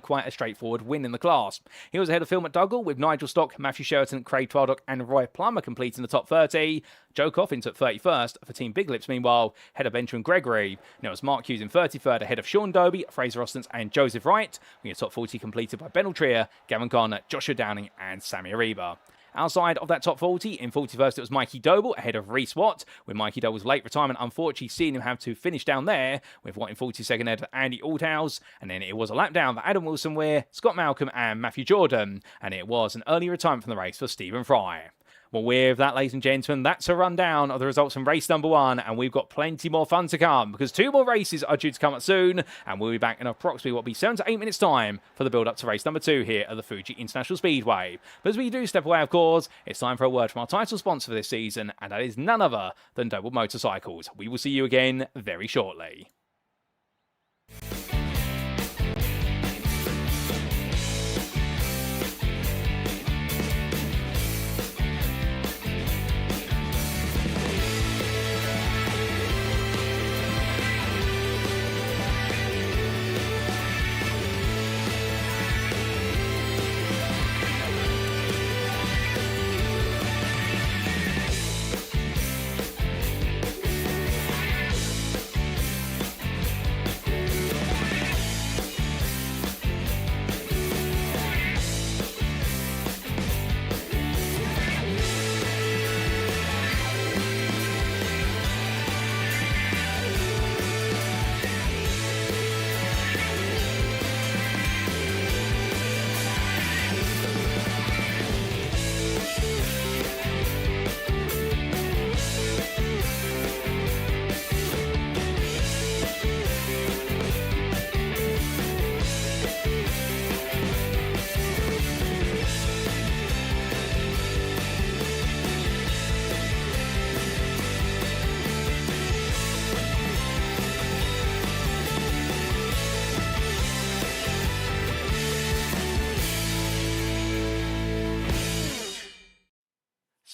quite a straightforward win in the class. He was ahead of Phil McDougall, with Nigel Stock, Matthew Sheraton, Craig Twardock, and Roy Plummer completing the top 30. Joe Coffin took 31st for Team Big Lips, meanwhile, ahead of Benjamin Gregory. And it was Mark Hughes in 33rd, ahead of Sean Doby, Fraser Ostens, and Joseph Wright. We had top 40 completed by Ben Trier, Gavin Garner, Joshua Downing, and Sammy Ariba. Outside of that top 40, in 41st, it was Mikey Doble, ahead of Rhys Watt, with Mikey Doble's late retirement unfortunately seeing him have to finish down there, with Watt in 42nd ahead of Andy Althouse, and then it was a lap down for Adam Wilson, Weir, Scott Malcolm, and Matthew Jordan, and it was an early retirement from the race for Stephen Fry. Well, with that, ladies and gentlemen, that's a rundown of the results from race number 1, and we've got plenty more fun to come, because 2 more races are due to come up soon, and we'll be back in approximately what will be 7 to 8 minutes' time for the build-up to race number 2 here at the Fuji International Speedway. But as we do step away, of course, it's time for a word from our title sponsor for this season, and that is none other than Doble Motorcycles. We will see you again very shortly.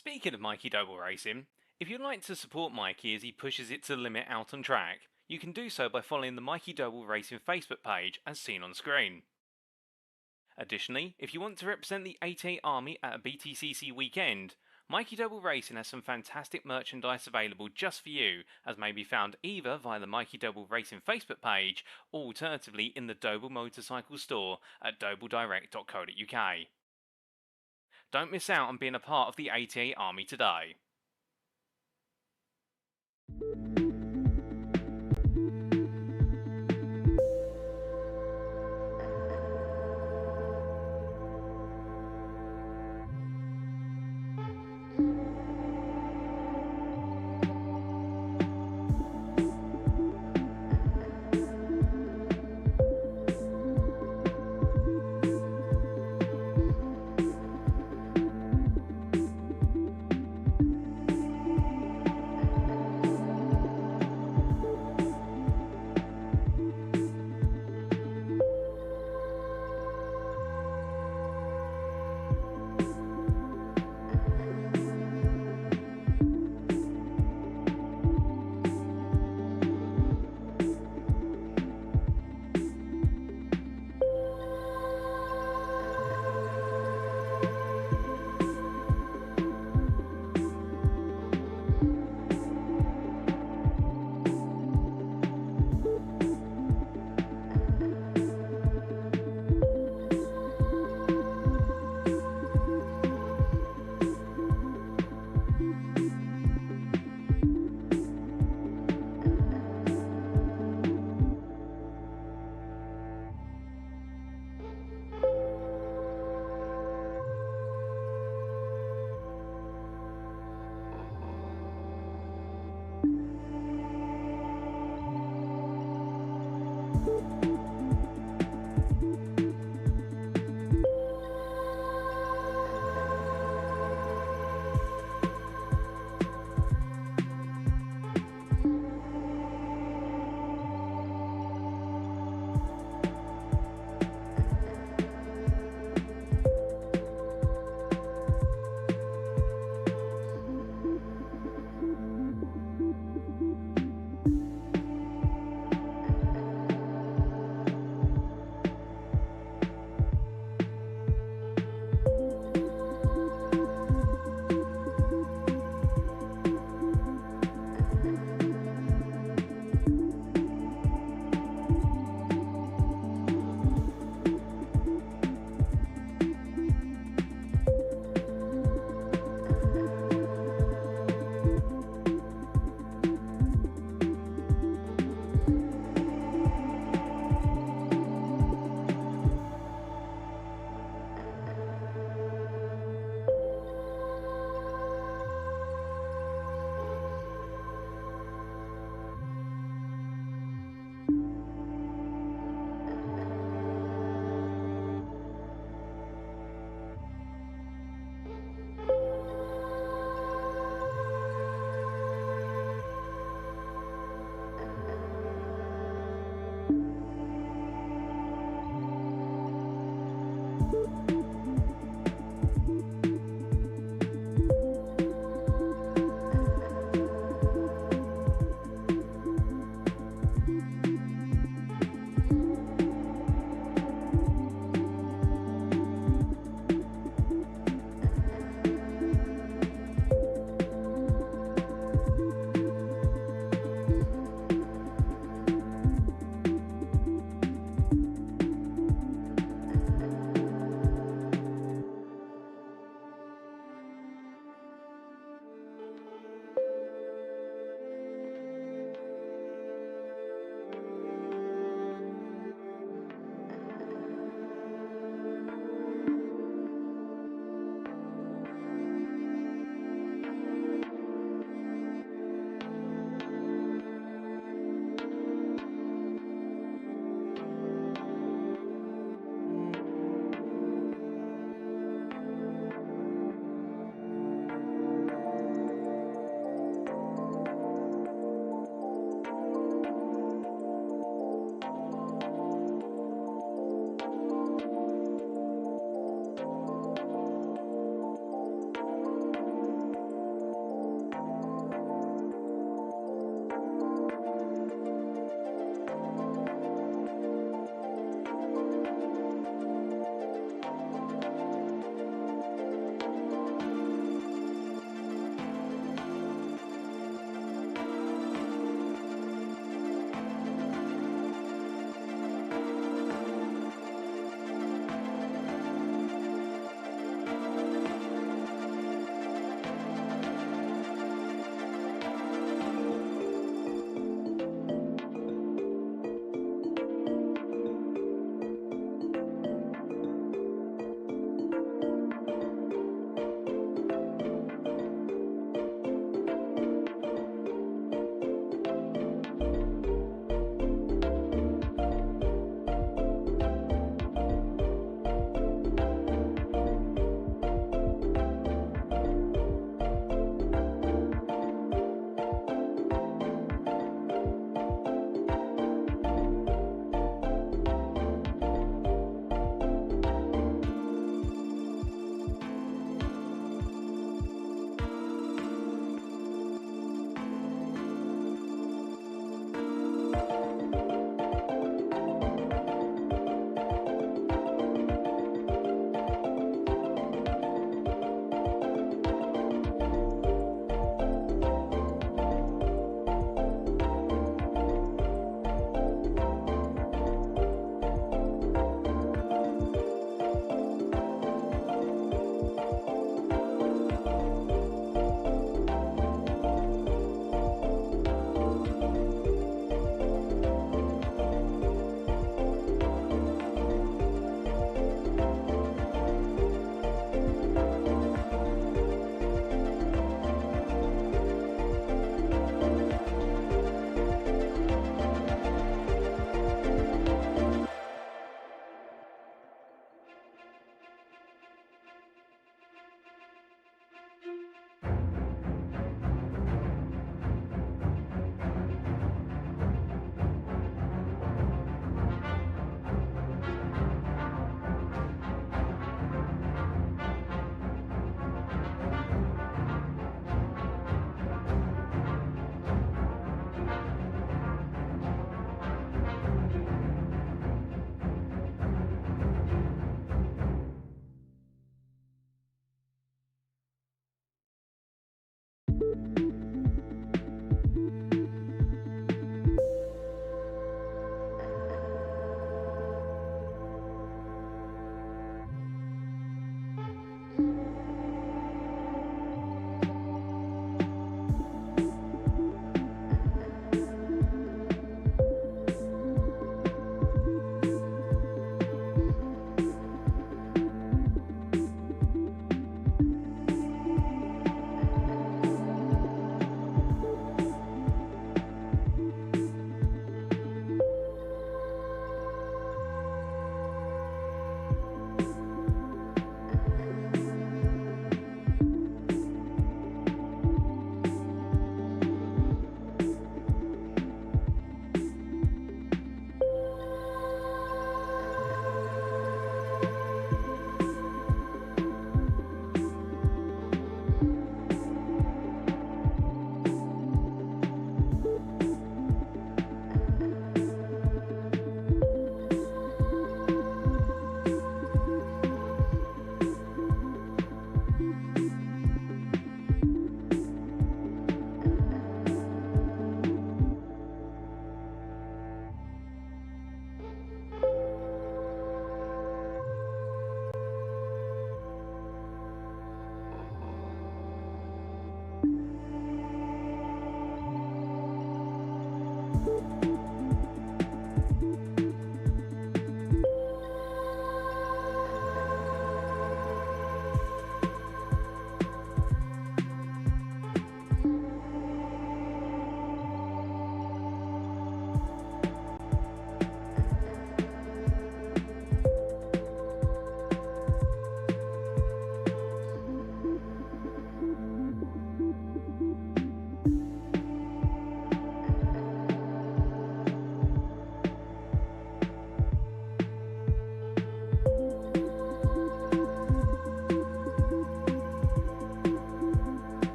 Speaking of Mikey Doble Racing, if you'd like to support Mikey as he pushes it to the limit out on track, you can do so by following the Mikey Doble Racing Facebook page as seen on screen. Additionally, if you want to represent the 88 Army at a BTCC weekend, Mikey Doble Racing has some fantastic merchandise available just for you, as may be found either via the Mikey Doble Racing Facebook page or alternatively in the Doble Motorcycles store at dobledirect.co.uk. Don't miss out on being a part of the 88 Army today.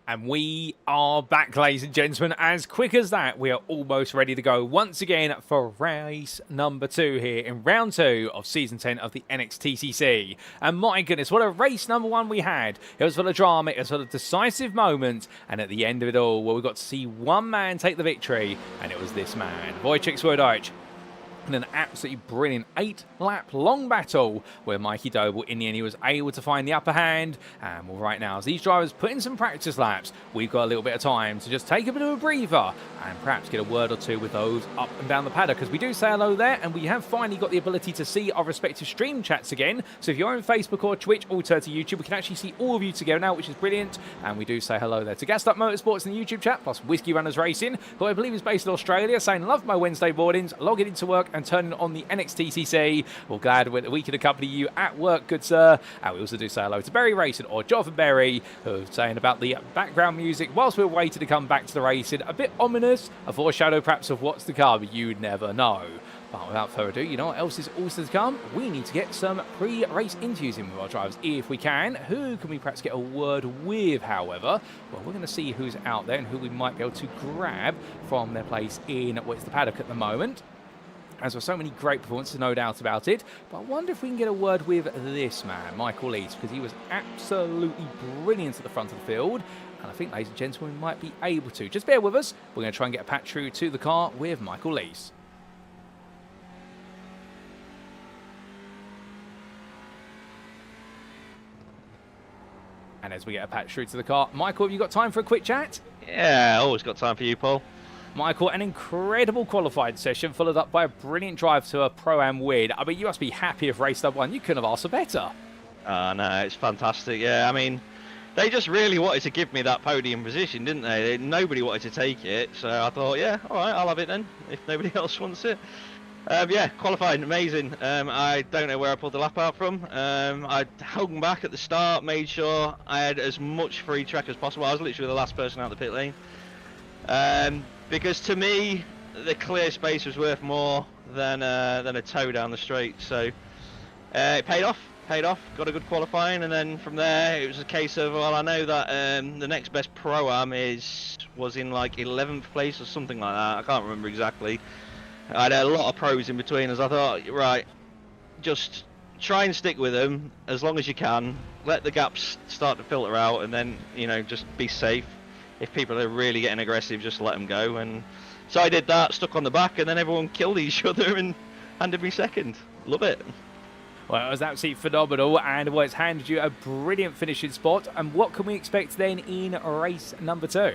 And we are back, ladies and gentlemen. As quick as that, we are almost ready to go once again for race number 2 here in round 2 of season 10 of the NXTCC. And my goodness, what a race number 1 we had. It was full of drama, it was full of decisive moments, and at the end of it all, well, we got to see one man take the victory, and it was this man, Wojciech Swirydowicz. In an absolutely brilliant 8-lap long battle where Mikey Doble, in the end, he was able to find the upper hand. And well, right now, as these drivers put in some practice laps, we've got a little bit of time to just take a bit of a breather and perhaps get a word or two with those up and down the paddock, because we do say hello there, and we have finally got the ability to see our respective stream chats again. So if you're on Facebook or Twitch or to YouTube, we can actually see all of you together now, which is brilliant. And we do say hello there to Gassed Up Motorsports in the YouTube chat, plus Whiskey Runners Racing, who I believe is based in Australia, saying, love my Wednesday mornings, logging into work and turning on the NXTCC. Well, glad we can accompany you at work, good sir. And we also do say hello to Berry Racing, or Jonathan Berry, who's saying about the background music whilst we're waiting to come back to the racing. A bit ominous, a foreshadow perhaps of what's to come. You never know. But without further ado, you know what else is also to come? We need to get some pre-race interviews in with our drivers if we can. Who can we perhaps get a word with, however? Well, we're going to see who's out there and who we might be able to grab from their place in what's the paddock at the moment. As with so many great performances, no doubt about it. But I wonder if we can get a word with this man, Michael Lees, because he was absolutely brilliant at the front of the field. And I think, ladies and gentlemen, we might be able to. Just bear with us. We're going to try and get a patch through to the car with Michael Lees. And as we get a patch through to the car, Michael, have you got time for a quick chat? Yeah, always got time for you, Paul. Michael, an incredible qualified session followed up by a brilliant drive to a Pro-Am win. I mean, you must be happy if race number 1. You couldn't have asked for better. No, it's fantastic. Yeah, I mean, they just really wanted to give me that podium position, didn't they? Nobody wanted to take it, so I thought, yeah, all right, I'll have it then, if nobody else wants it. Yeah, qualifying, amazing. I don't know where I pulled the lap out from. I hung back at the start, made sure I had as much free track as possible. I was literally the last person out the pit lane. Because to me, the clear space was worth more than a tow down the straight. So it paid off. Got a good qualifying, and then from there it was a case of, well, I know that the next best Pro-Am was in like 11th place or something like that. I can't remember exactly. I had a lot of pros in between, as I thought, right, just try and stick with them as long as you can. Let the gaps start to filter out, and then, you know, just be safe. If people are really getting aggressive, just let them go. And so I did that, stuck on the back, and then everyone killed each other and handed me second. Love it. Well, it was absolutely phenomenal, and well, it's handed you a brilliant finishing spot. And what can we expect then in race number 2?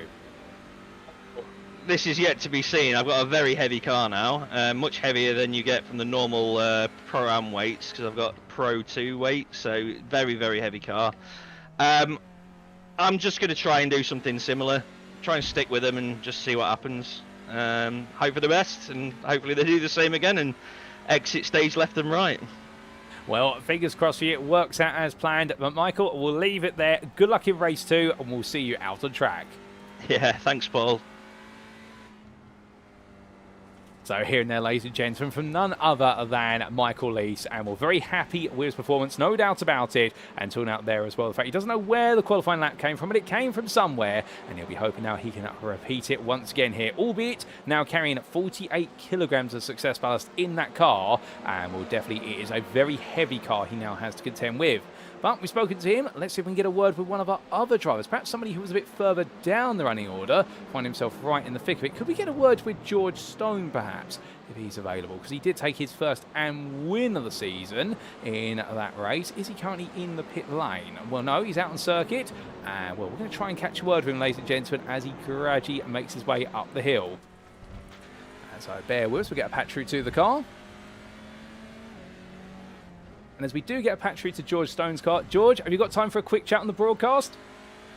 This is yet to be seen. I've got a very heavy car now, much heavier than you get from the normal Pro-Am weights, because I've got Pro 2 weight, so very, very heavy car. I'm just going to try and do something similar, try and stick with them and just see what happens. Hope for the best, and hopefully they do the same again and exit stage left and right. Well, fingers crossed for you, it works out as planned. But Michael, we'll leave it there. Good luck in race 2, and we'll see you out on track. Yeah, thanks, Paul. So here and there, ladies and gentlemen, from none other than Michael Lees, and we're very happy with his performance, no doubt about it, and talking out there as well. The fact he doesn't know where the qualifying lap came from, but it came from somewhere, and he'll be hoping now he can repeat it once again here, albeit now carrying 48 kilograms of success ballast in that car, and will definitely, it is a very heavy car he now has to contend with. But we've spoken to him. Let's see if we can get a word with one of our other drivers. Perhaps somebody who was a bit further down the running order, find himself right in the thick of it. Could we get a word with George Stone, perhaps, if he's available? Because he did take his first and win of the season in that race. Is he currently in the pit lane? Well, no, he's out on circuit. And, well, we're going to try and catch a word with him, ladies and gentlemen, as he gradually makes his way up the hill. And so bear with us. We'll get a patch through to the car. And as we do get a patch through to George Stone's car, George, have you got time for a quick chat on the broadcast?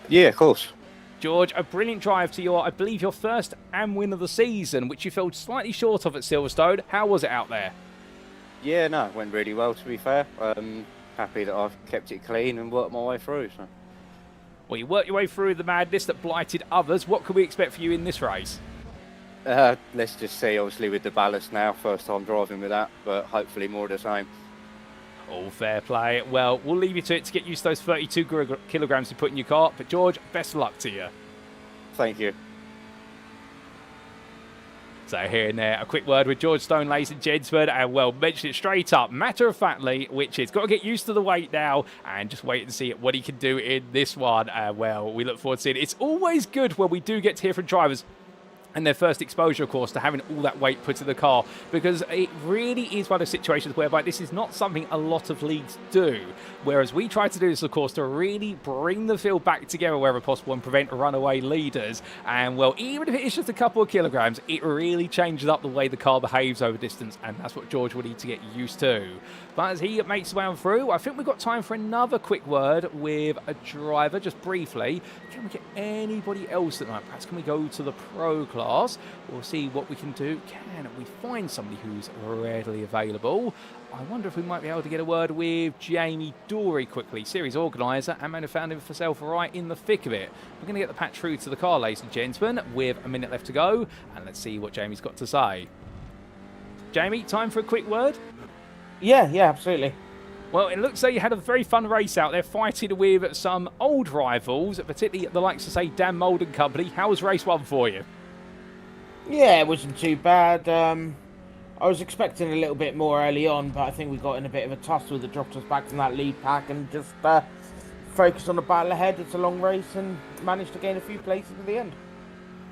Yeah, of course. George, a brilliant drive to your, I believe, your first and win of the season, which you fell slightly short of at Silverstone. How was it out there? Yeah, no, it went really well, to be fair. Happy that I've kept it clean and worked my way through. So. Well, you worked your way through the madness that blighted others. What can we expect for you in this race? Let's just see, obviously, with the ballast now. First time driving with that, but hopefully more of the same. All fair play. Well, we'll leave you to it to get used to those 32 kilograms you put in your car. But, George, best of luck to you. Thank you. So here and there, a quick word with George Stone, ladies and gentlemen, and well, mention it straight up, matter-of-factly, which is got to get used to the weight now and just wait and see what he can do in this one. Well, we look forward to seeing it. It's always good when we do get to hear from drivers and their first exposure, of course, to having all that weight put in the car, because it really is one of those situations whereby this is not something a lot of leagues do, whereas we try to do this, of course, to really bring the field back together wherever possible and prevent runaway leaders. And, well, even if it is just a couple of kilograms, it really changes up the way the car behaves over distance, and that's what George will need to get used to. But as he makes his way on through, I think we've got time for another quick word with a driver, just briefly. Can we get anybody else tonight? Perhaps can we go to the pro class? We'll see what we can do. Can we find somebody who's readily available? I wonder if we might be able to get a word with Jamie Dory quickly, series organiser and man who found himself right in the thick of it. We're going to get the patch through to the car, ladies and gentlemen, with a minute left to go, and let's see what Jamie's got to say. Jamie, time for a quick word? Yeah, absolutely. Well, it looks like you had a very fun race out there, fighting with some old rivals, particularly the likes of, say, Dan Mould and company. How was race one for you? Yeah, it wasn't too bad. I was expecting a little bit more early on, but I think we got in a bit of a tussle that dropped us back from that lead pack and just focused on the battle ahead. It's a long race and managed to gain a few places at the end.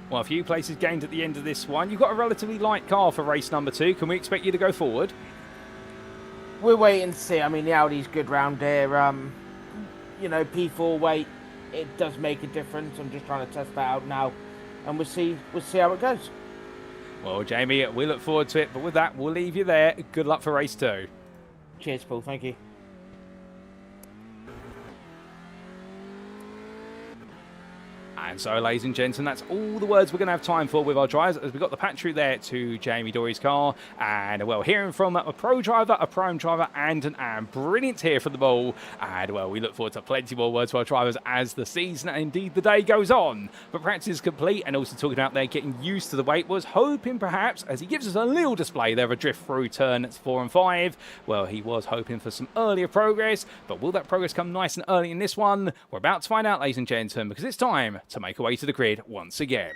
Well, a few places gained at the end of this one. You've got a relatively light car for race number 2. Can we expect you to go forward? We're waiting to see. I mean, the Audi's good round here. You know, P4 weight, it does make a difference. I'm just trying to test that out now, and we'll see how it goes. Well, Jamie, we look forward to it. But with that, we'll leave you there. Good luck for race 2. Cheers, Paul. Thank you. And so, ladies and gentlemen, that's all the words we're going to have time for with our drivers, as we got the patch through there to Jamie Dory's car. And, well, hearing from a pro driver, a prime driver, and an AM. Brilliant to hear from them all. And, well, we look forward to plenty more words for our drivers as the season and indeed the day goes on. But practice is complete, and also talking about there getting used to the weight, was hoping perhaps, as he gives us a little display there of a drift through turns 4 and 5, well, he was hoping for some earlier progress. But will that progress come nice and early in this one? We're about to find out, ladies and gentlemen, because it's time to make our way to the grid once again.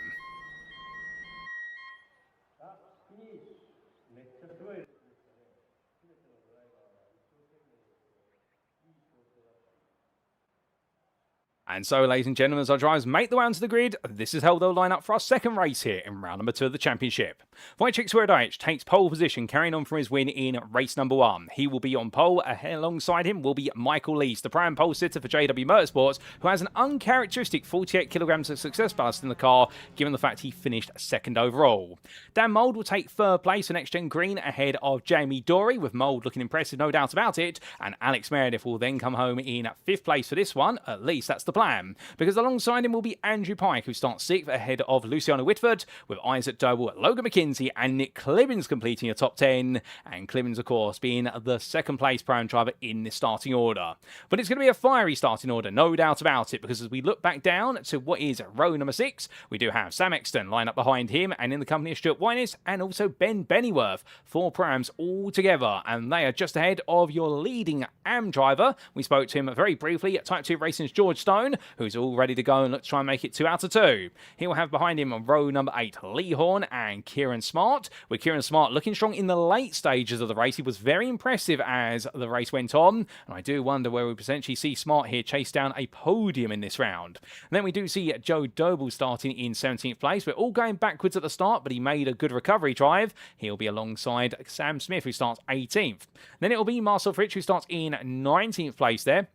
And so, ladies and gentlemen, as our drivers make the way onto the grid, this is how they'll line up for our second race here in round number 2 of the championship. Wojciech Swirydowicz takes pole position, carrying on from his win in race number 1. He will be on pole. Alongside him will be Michael Lees, the prime pole sitter for JW Motorsports, who has an uncharacteristic 48 kilograms of success ballast in the car, given the fact he finished second overall. Dan Mould will take third place for NXTGEN Green ahead of Jamie Dory, with Mould looking impressive, no doubt about it, and Alex Meredith will then come home in 5th place for this one. At least that's the plan, because alongside him will be Andrew Pike, who starts 6th ahead of Luciano Witvoet, with Isaac Doble, Logan McKenzie and Nick Clibbins completing a top 10, and Clibbins, of course, being the second place prime driver in this starting order. But it's going to be a fiery starting order, no doubt about it, because as we look back down to what is row number 6, we do have Sam Exton line up behind him, and in the company of Stuart Wyniss and also Ben Bennyworth, 4 prams all together, and they are just ahead of your leading AM driver. We spoke to him very briefly at Type 2 Racing's George Stone, Silverstone, who's all ready to go and look to try and make it 2 out of 2. He'll have behind him row number 8, Lee Horn and Kieran Smart, with Kieran Smart looking strong in the late stages of the race. He was very impressive as the race went on, and I do wonder where we potentially see Smart here chase down a podium in this round. And then we do see Joe Doble starting in 17th place. We're all going backwards at the start, but he made a good recovery drive. He'll be alongside Sam Smith, who starts 18th. Then it'll be Marcel Fritsch, who starts in 19th place there.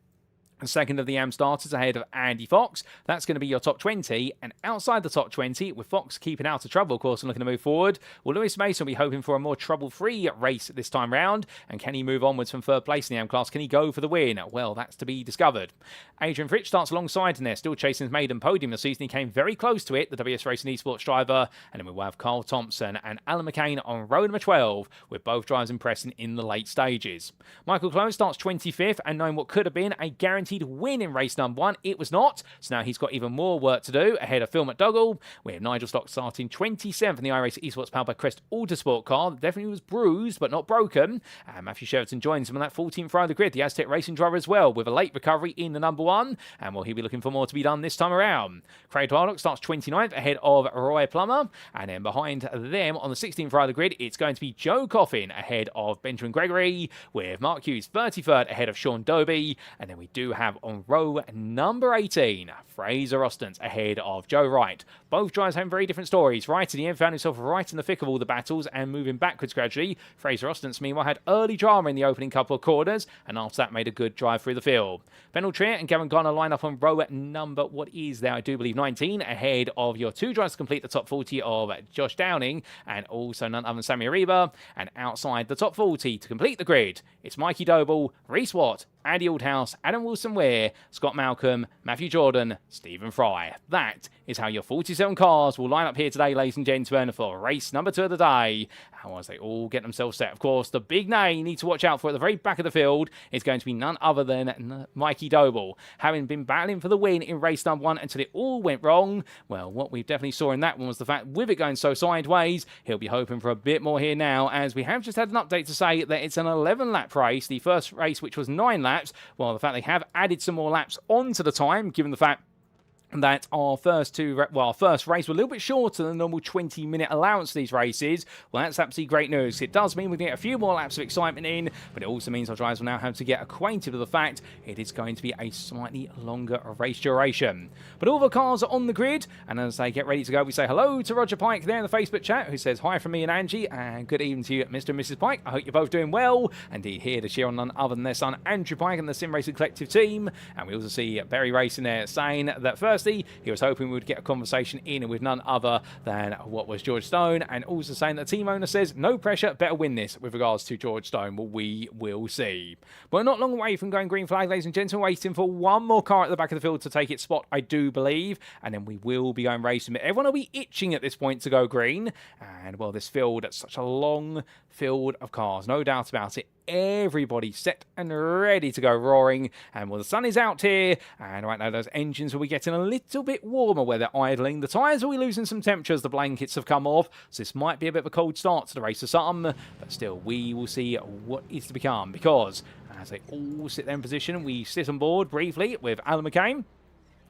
And second of the AM starters ahead of Andy Fox. That's going to be your top 20. And outside the top 20, with Fox keeping out of trouble, of course, and looking to move forward, well, Lewis Mason will be hoping for a more trouble-free race this time round. And can he move onwards from third place in the AM class? Can he go for the win? Well, that's to be discovered. Adrian Fritsch starts alongside in there, still chasing his maiden podium this season. He came very close to it, the WS Racing Esports driver. And then we will have Carl Thompson and Alan McCain on row number 12, with both drivers impressing in the late stages. Michael Clone starts 25th, and knowing what could have been a guaranteed win in race number 1, it was not. So now he's got even more work to do ahead of Phil McDougall. We have Nigel Stock starting 27th in the iRacing Esports powered by Crest Autosport car. Definitely was bruised, but not broken. And Matthew Sheraton joins him on that 14th row of the grid, the Aztec Racing driver as well, with a late recovery in the number 1. And will he be looking for more to be done this time around? Craig Dwardock starts 29th ahead of Roy Plummer. And then behind them on the 16th row of the grid, it's going to be Joe Coffin ahead of Benjamin Gregory, with Mark Hughes 33rd ahead of Sean Doby. And then we do have on row number 18, Fraser Ostens ahead of Joe Wright. Both drivers having very different stories. Wright in the end found himself right in the thick of all the battles and moving backwards gradually. Fraser Ostens, meanwhile, had early drama in the opening couple of corners, and after that made a good drive through the field. Ben Trier and Gavin Garner line up on row number, I do believe 19, ahead of your 2 drivers to complete the top 40 of Josh Downing and also none other than Sammy Ariba. And outside the top 40 to complete the grid, it's Mikey Doble, Reese Watt, Andy Aldhouse, Adam Wilson-Ware, Scott Malcolm, Matthew Jordan, Stephen Fry. That is how your 47 cars will line up here today, ladies and gentlemen, for race number 2 of the day. And as they all get themselves set, of course, the big name you need to watch out for at the very back of the field is going to be none other than Mikey Doble. Having been battling for the win in race number 1 until it all went wrong, well, what we definitely saw in that one was the fact, with it going so sideways, he'll be hoping for a bit more here now, as we have just had an update to say that it's an 11-lap race. The first race, which was 9 laps, well, the fact they have added some more laps onto the time, given the fact that our first race were a little bit shorter than the normal 20-minute allowance for these races. Well, that's absolutely great news. It does mean we can get a few more laps of excitement in, but it also means our drivers will now have to get acquainted with the fact it is going to be a slightly longer race duration. But all the cars are on the grid, and as they get ready to go, we say hello to Roger Pike there in the Facebook chat, who says hi from me and Angie, and good evening to you, Mr. and Mrs. Pike. I hope you're both doing well. Indeed, here to cheer on none other than their son, Andrew Pike, and the Sim Racing Collective team. And we also see Berry Racing there saying that firstly, he was hoping we would get a conversation in with none other than what was George Stone, and also saying that team owner says no pressure, better win this with regards to George Stone. Well, we will see. But we're not long away from going green flag, ladies and gentlemen, waiting for one more car at the back of the field to take its spot, I do believe, and then we will be going racing. Everyone will be itching at this point to go green, and well, this field, it's such a long field of cars, no doubt about it. Everybody set and ready to go roaring, and well, the sun is out here, and right now those engines will be getting a little bit warmer where they're idling. The tyres will be losing some temperature as the blankets have come off, so this might be a bit of a cold start to the race for some, but still we will see what is to become, because as they all sit there in position, we sit on board briefly with Alan McCain.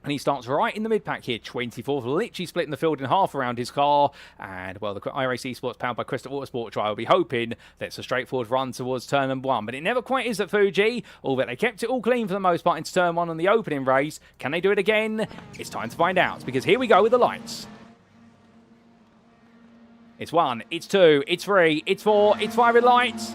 And he starts right in the mid-pack here, 24th, literally splitting the field in half around his car. And, well, the iRacing Esports powered by Crystal Autosport driver will be hoping that it's a straightforward run towards turn number 1. But it never quite is at Fuji, albeit they kept it all clean for the most part into turn 1 on the opening race. Can they do it again? It's time to find out, because here we go with the lights. It's 1, it's 2, it's 3, it's 4, it's 5 with lights.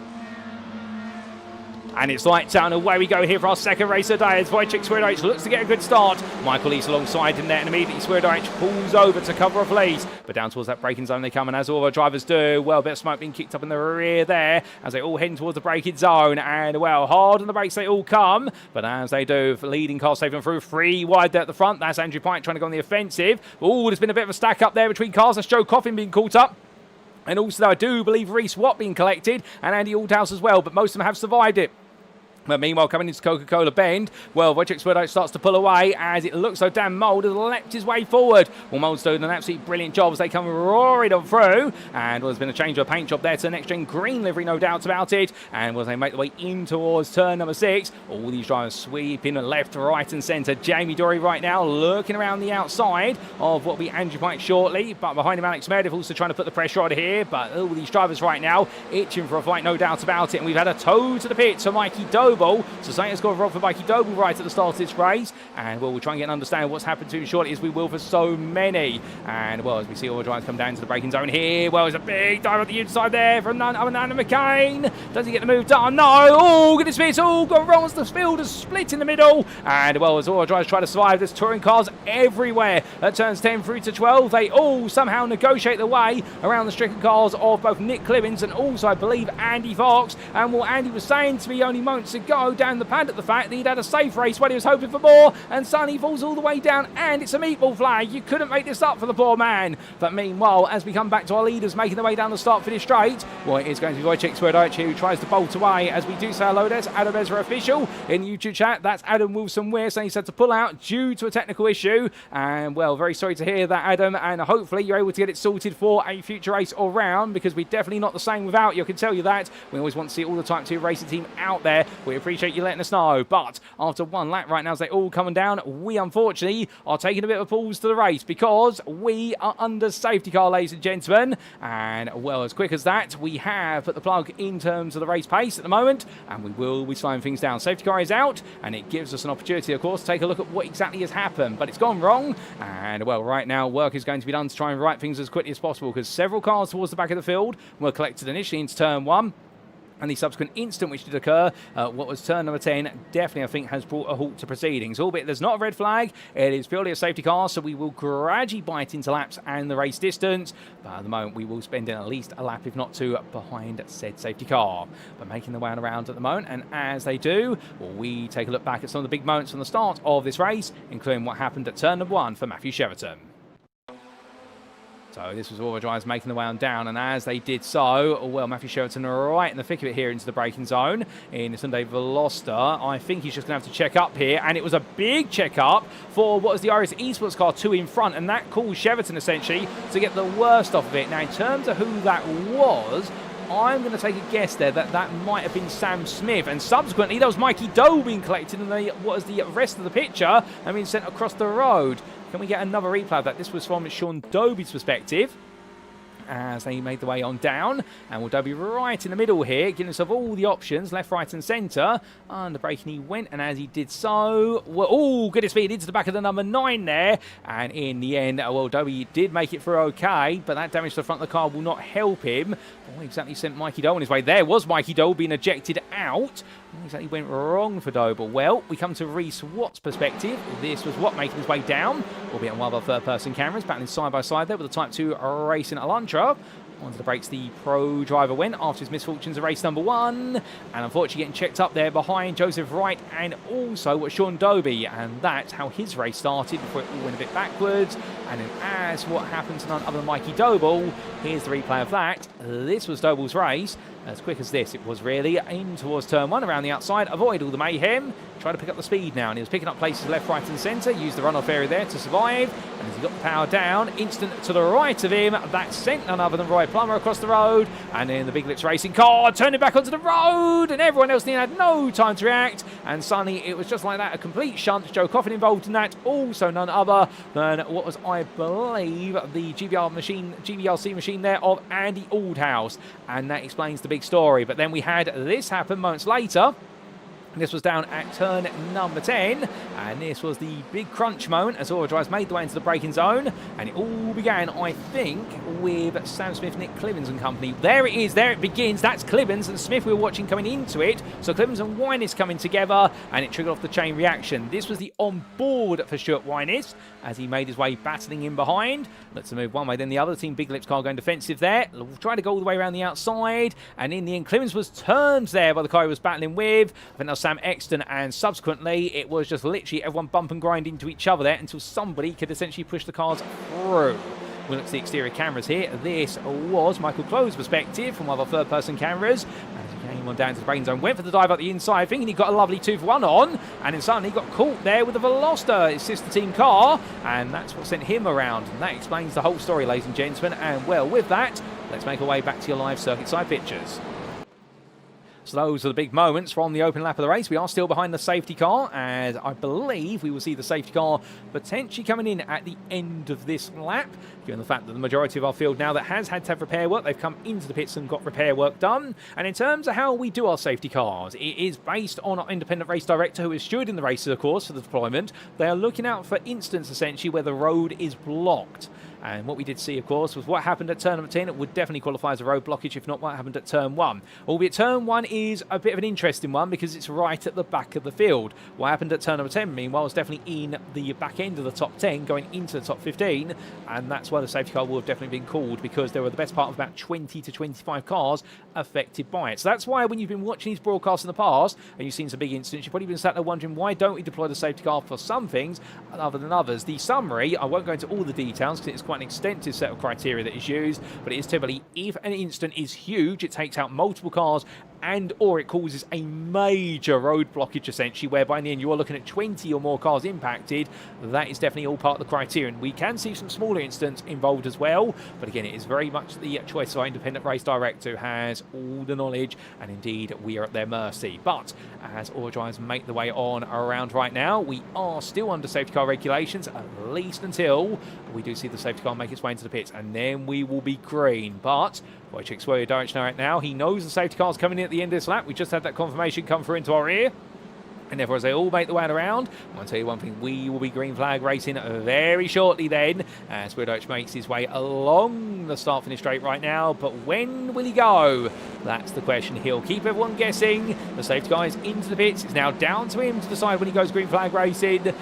And it's lights out, and away we go here for our second race of the day as Wojciech Swirydowicz looks to get a good start. Michael East alongside him there, and immediately Swirydowicz pulls over to cover off Lees. But down towards that braking zone they come, and as all our drivers do, well, a bit of smoke being kicked up in the rear there as they all heading towards the braking zone. And, well, hard on the brakes they all come. But as they do, leading car saving through 3 wide there at the front. That's Andrew Pike trying to go on the offensive. Oh, there's been a bit of a stack up there between cars. That's Joe Coffin being caught up. And also, I do believe Reese Watt being collected, and Andy Aldhouse as well, but most of them have survived it. But meanwhile, coming into Coca-Cola Bend, well, Wojciech Swirydowicz starts to pull away as it looks so Dan Mould has leapt his way forward. Well, Mould's doing an absolutely brilliant job as they come roaring on through. And well, there's been a change of a paint job there to the next-gen green livery, no doubts about it. And as they make their way in towards turn number 6, all these drivers sweeping left, right and centre. Jamie Dory right now lurking around the outside of what will be Andrew Pike shortly. But behind him, Alex Meredith also trying to put the pressure on here. But all these drivers right now itching for a fight, no doubt about it. And we've had a toe to the pits for Mikey Doble. So something's gone wrong for Mikey Doble right at the start of this race. And well, we'll try and get an understanding what's happened to him shortly, as we will for so many. And well, as we see all the drivers come down to the braking zone here, well, there's a big dive at the inside there from none other than McCain. Does he get the move done? No! Oh, goodness me, it's all gone wrong as the field is split in the middle. And well, as all the drivers try to survive, there's touring cars everywhere. At turns 10 through to 12, they all somehow negotiate their way around the stricken cars of both Nick Clibbins and also, I believe, Andy Fox. And well, Andy was saying to me only moments ago down the pad at the fact that he'd had a safe race when he was hoping for more, and Sonny falls all the way down, and it's a meatball flag. You couldn't make this up for the poor man. But meanwhile, as we come back to our leaders making their way down the start-finish straight, well, it is going to be Wojciech Swirydowicz who tries to bolt away. As we do say hello, there's Adam Ezra official in YouTube chat. That's Adam Wilson-Weir saying he's had to pull out due to a technical issue. And well, very sorry to hear that, Adam, and hopefully you're able to get it sorted for a future race or round, because we're definitely not the same without you, I can tell you that. We always want to see all the Type 2 racing team out there. We appreciate you letting us know. But after one lap right now, as they all coming down, we unfortunately are taking a bit of a pause to the race because we are under safety car, ladies and gentlemen. And well, as quick as that, we have put the plug in terms of the race pace at the moment, and we will be slowing things down. Safety car is out, and it gives us an opportunity, of course, to take a look at what exactly has happened. But it's gone wrong, and well, right now work is going to be done to try and right things as quickly as possible, because several cars towards the back of the field were collected initially into turn 1. And the subsequent incident which did occur, what was turn number 10, definitely I think has brought a halt to proceedings. Albeit there's not a red flag, it is purely a safety car, so we will gradually bite into laps and the race distance. But at the moment we will spend in at least a lap, if not two, behind said safety car. But making their way around at the moment, and as they do, we take a look back at some of the big moments from the start of this race, including what happened at turn number 1 for Matthew Sheraton. So this was all the drivers making the way on down, and as they did so, well, Matthew Sheraton right in the thick of it here into the braking zone in the Hyundai Veloster. I think he's just going to have to check up here, and it was a big check up for what was the Iris Esports car 2 in front, and that caused Sheraton essentially to get the worst off of it. Now, in terms of who that was, I'm going to take a guess there that might have been Sam Smith, and subsequently that was Mikey Doble being collected, and what was the rest of the picture and being sent across the road. Can we get another replay of that? This was from Sean Dobie's perspective as they made the way on down, and will Dobie right in the middle here, giving himself all the options, left, right and centre. Under braking he went, and as he did so, well, oh, goodness me, into the back of the number 9 there, and in the end, well, Dobie did make it through okay, but that damage to the front of the car will not help him. What exactly sent Mikey Doble on his way? There was Mikey Doble being ejected out. What exactly went wrong for Doble? Well, we come to Reese Watt's perspective. This was Watt making his way down, albeit on one of our third-person cameras, battling side by side there with the Type 2 Racing Elantra. Onto the brakes the pro driver went after his misfortunes of race number 1, and unfortunately getting checked up there behind Joseph Wright and also Sean Dobie, and that's how his race started before it all went a bit backwards. And then as what happened to none other than Mikey Doble, here's the replay of that. This was Doble's race. As quick as this, it was really in towards turn 1 around the outside, avoid all the mayhem, try to pick up the speed now, and he was picking up places left, right and centre, used the runoff area there to survive, and as he got the power down, instant to the right of him, that sent none other than Roy Plummer across the road, and then the Big Lips Racing car turning back onto the road, and everyone else had no time to react, and suddenly it was just like that, a complete shunt. Joe Coffin involved in that, also none other than what was, I believe, the GBRC machine there of Andy Aldhouse, and that explains the big story. But then we had this happen moments later. This was down at turn number 10, and this was the big crunch moment as all the drivers made the way into the braking zone, and it all began, I think, with Sam Smith, Nick Clibbins and company. There it is, there it begins. That's Clibbins and Smith we were watching coming into it, so Clibbins and Wyniss coming together, and it triggered off the chain reaction. This was the on-board for Stuart Wyniss as he made his way battling in behind. Let's move one way, then the other team, Big Lips car going defensive there, trying to go all the way around the outside, and in the end, Clibbins was turned there by the car he was battling with. I think that was Sam Exton, and subsequently it was just literally everyone bump and grind into each other there until somebody could essentially push the cars through. We look at the exterior cameras here. This was Michael Clove's perspective from one of our third-person cameras. As you came on down to the braking zone, went for the dive up the inside, thinking he got a lovely 2-for-1 on, and then suddenly got caught there with the Veloster, his sister team car, and that's what sent him around. And that explains the whole story, ladies and gentlemen. And well, with that, let's make our way back to your live circuit side pictures. So those are the big moments from the open lap of the race. We are still behind the safety car, and I believe we will see the safety car potentially coming in at the end of this lap, given the fact that the majority of our field now that has had to have repair work, they've come into the pits and got repair work done. And in terms of how we do our safety cars, it is based on our independent race director, who is stewarding the races, of course, for the deployment. They are looking out for instances, essentially, where the road is blocked. And what we did see, of course, was what happened at turn number 10. It would definitely qualify as a road blockage, if not what happened at turn 1. Albeit turn 1 is a bit of an interesting one because it's right at the back of the field. What happened at turn number 10, meanwhile, was definitely in the back end of the top 10, going into the top 15. And that's why the safety car will have definitely been called, because there were the best part of about 20 to 25 cars affected by it. So that's why when you've been watching these broadcasts in the past and you've seen some big incidents, you've probably been sat there wondering, why don't we deploy the safety car for some things other than others? The summary, I won't go into all the details because it's quite an extensive set of criteria that is used, but it is typically, if an incident is huge, it takes out multiple cars and or it causes a major road blockage, essentially, whereby in the end you are looking at 20 or more cars impacted. That is definitely all part of the criterion. We can see some smaller incidents involved as well, but again, it is very much the choice of our independent race director, who has all the knowledge, and indeed we are at their mercy. But as all drivers make the way on around right now, we are still under safety car regulations, at least until we do see the safety car make its way into the pits, and then we will be green. But Wojciech Swirydowicz right now, he knows the safety car's coming in at the end of this lap. We just had that confirmation come through into our ear. And therefore, as they all make the way around, I want to tell you one thing, we will be green flag racing very shortly then, as Swirydowicz makes his way along the start-finish straight right now. But when will he go? That's the question. He'll keep everyone guessing. The safety car is into the pits. It's now down to him to decide when he goes green flag racing.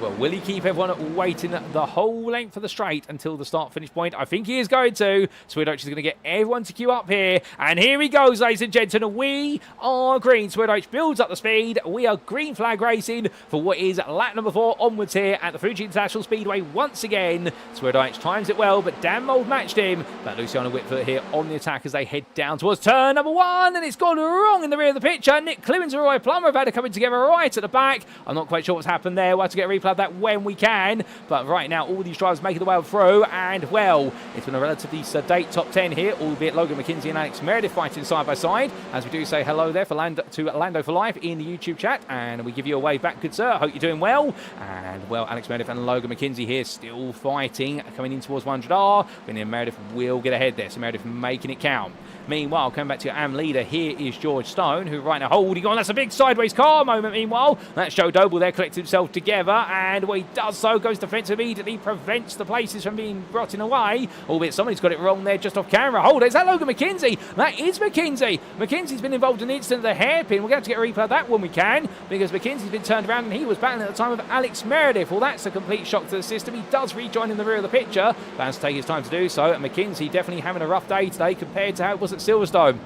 Well, will he keep everyone waiting the whole length of the straight until the start-finish point? I think he is going to. Swirydowicz is going to get everyone to queue up here. And here he goes, ladies and gentlemen. We are green. Swirydowicz builds up the speed. We are green flag racing for what is lap number 4 onwards here at the Fuji International Speedway once again. Swirydowicz times it well, but Dan Mould matched him. But Luciano Witvoet here on the attack as they head down towards turn number 1. And it's gone wrong in the rear of the picture. Nick Clemens and Roy Plummer have had it coming together right at the back. I'm not quite sure what's happened there. We'll have to get a replay of that when we can, but right now all these drivers making the way through, and well, it's been a relatively sedate top 10 here, albeit Logan McKenzie and Alex Meredith fighting side by side, as we do say hello there to Lando for Life in the YouTube chat, and we give you a wave back, good sir. I hope you're doing well. And well, Alex Meredith and Logan McKenzie here still fighting, coming in towards 100R, but then Meredith will get ahead there, so Meredith making it count. Meanwhile, coming back to your AM leader, here is George Stone, who right now holding on. That's a big sideways car moment, meanwhile. That's Joe Doble there, collects himself together, and when he does so, goes defensive immediately, prevents the places from being rotting away, albeit somebody's got it wrong there just off camera. Hold it, is that Logan McKenzie? That is McKenzie. McKenzie's been involved in the incident of the hairpin. We're going to have to get a replay of that when we can, because McKenzie's been turned around and he was battling at the time of Alex Meredith. Well, that's a complete shock to the system. He does rejoin in the rear of the picture, but has to take his time to do so, and McKenzie definitely having a rough day today compared to how it was at Silverstone.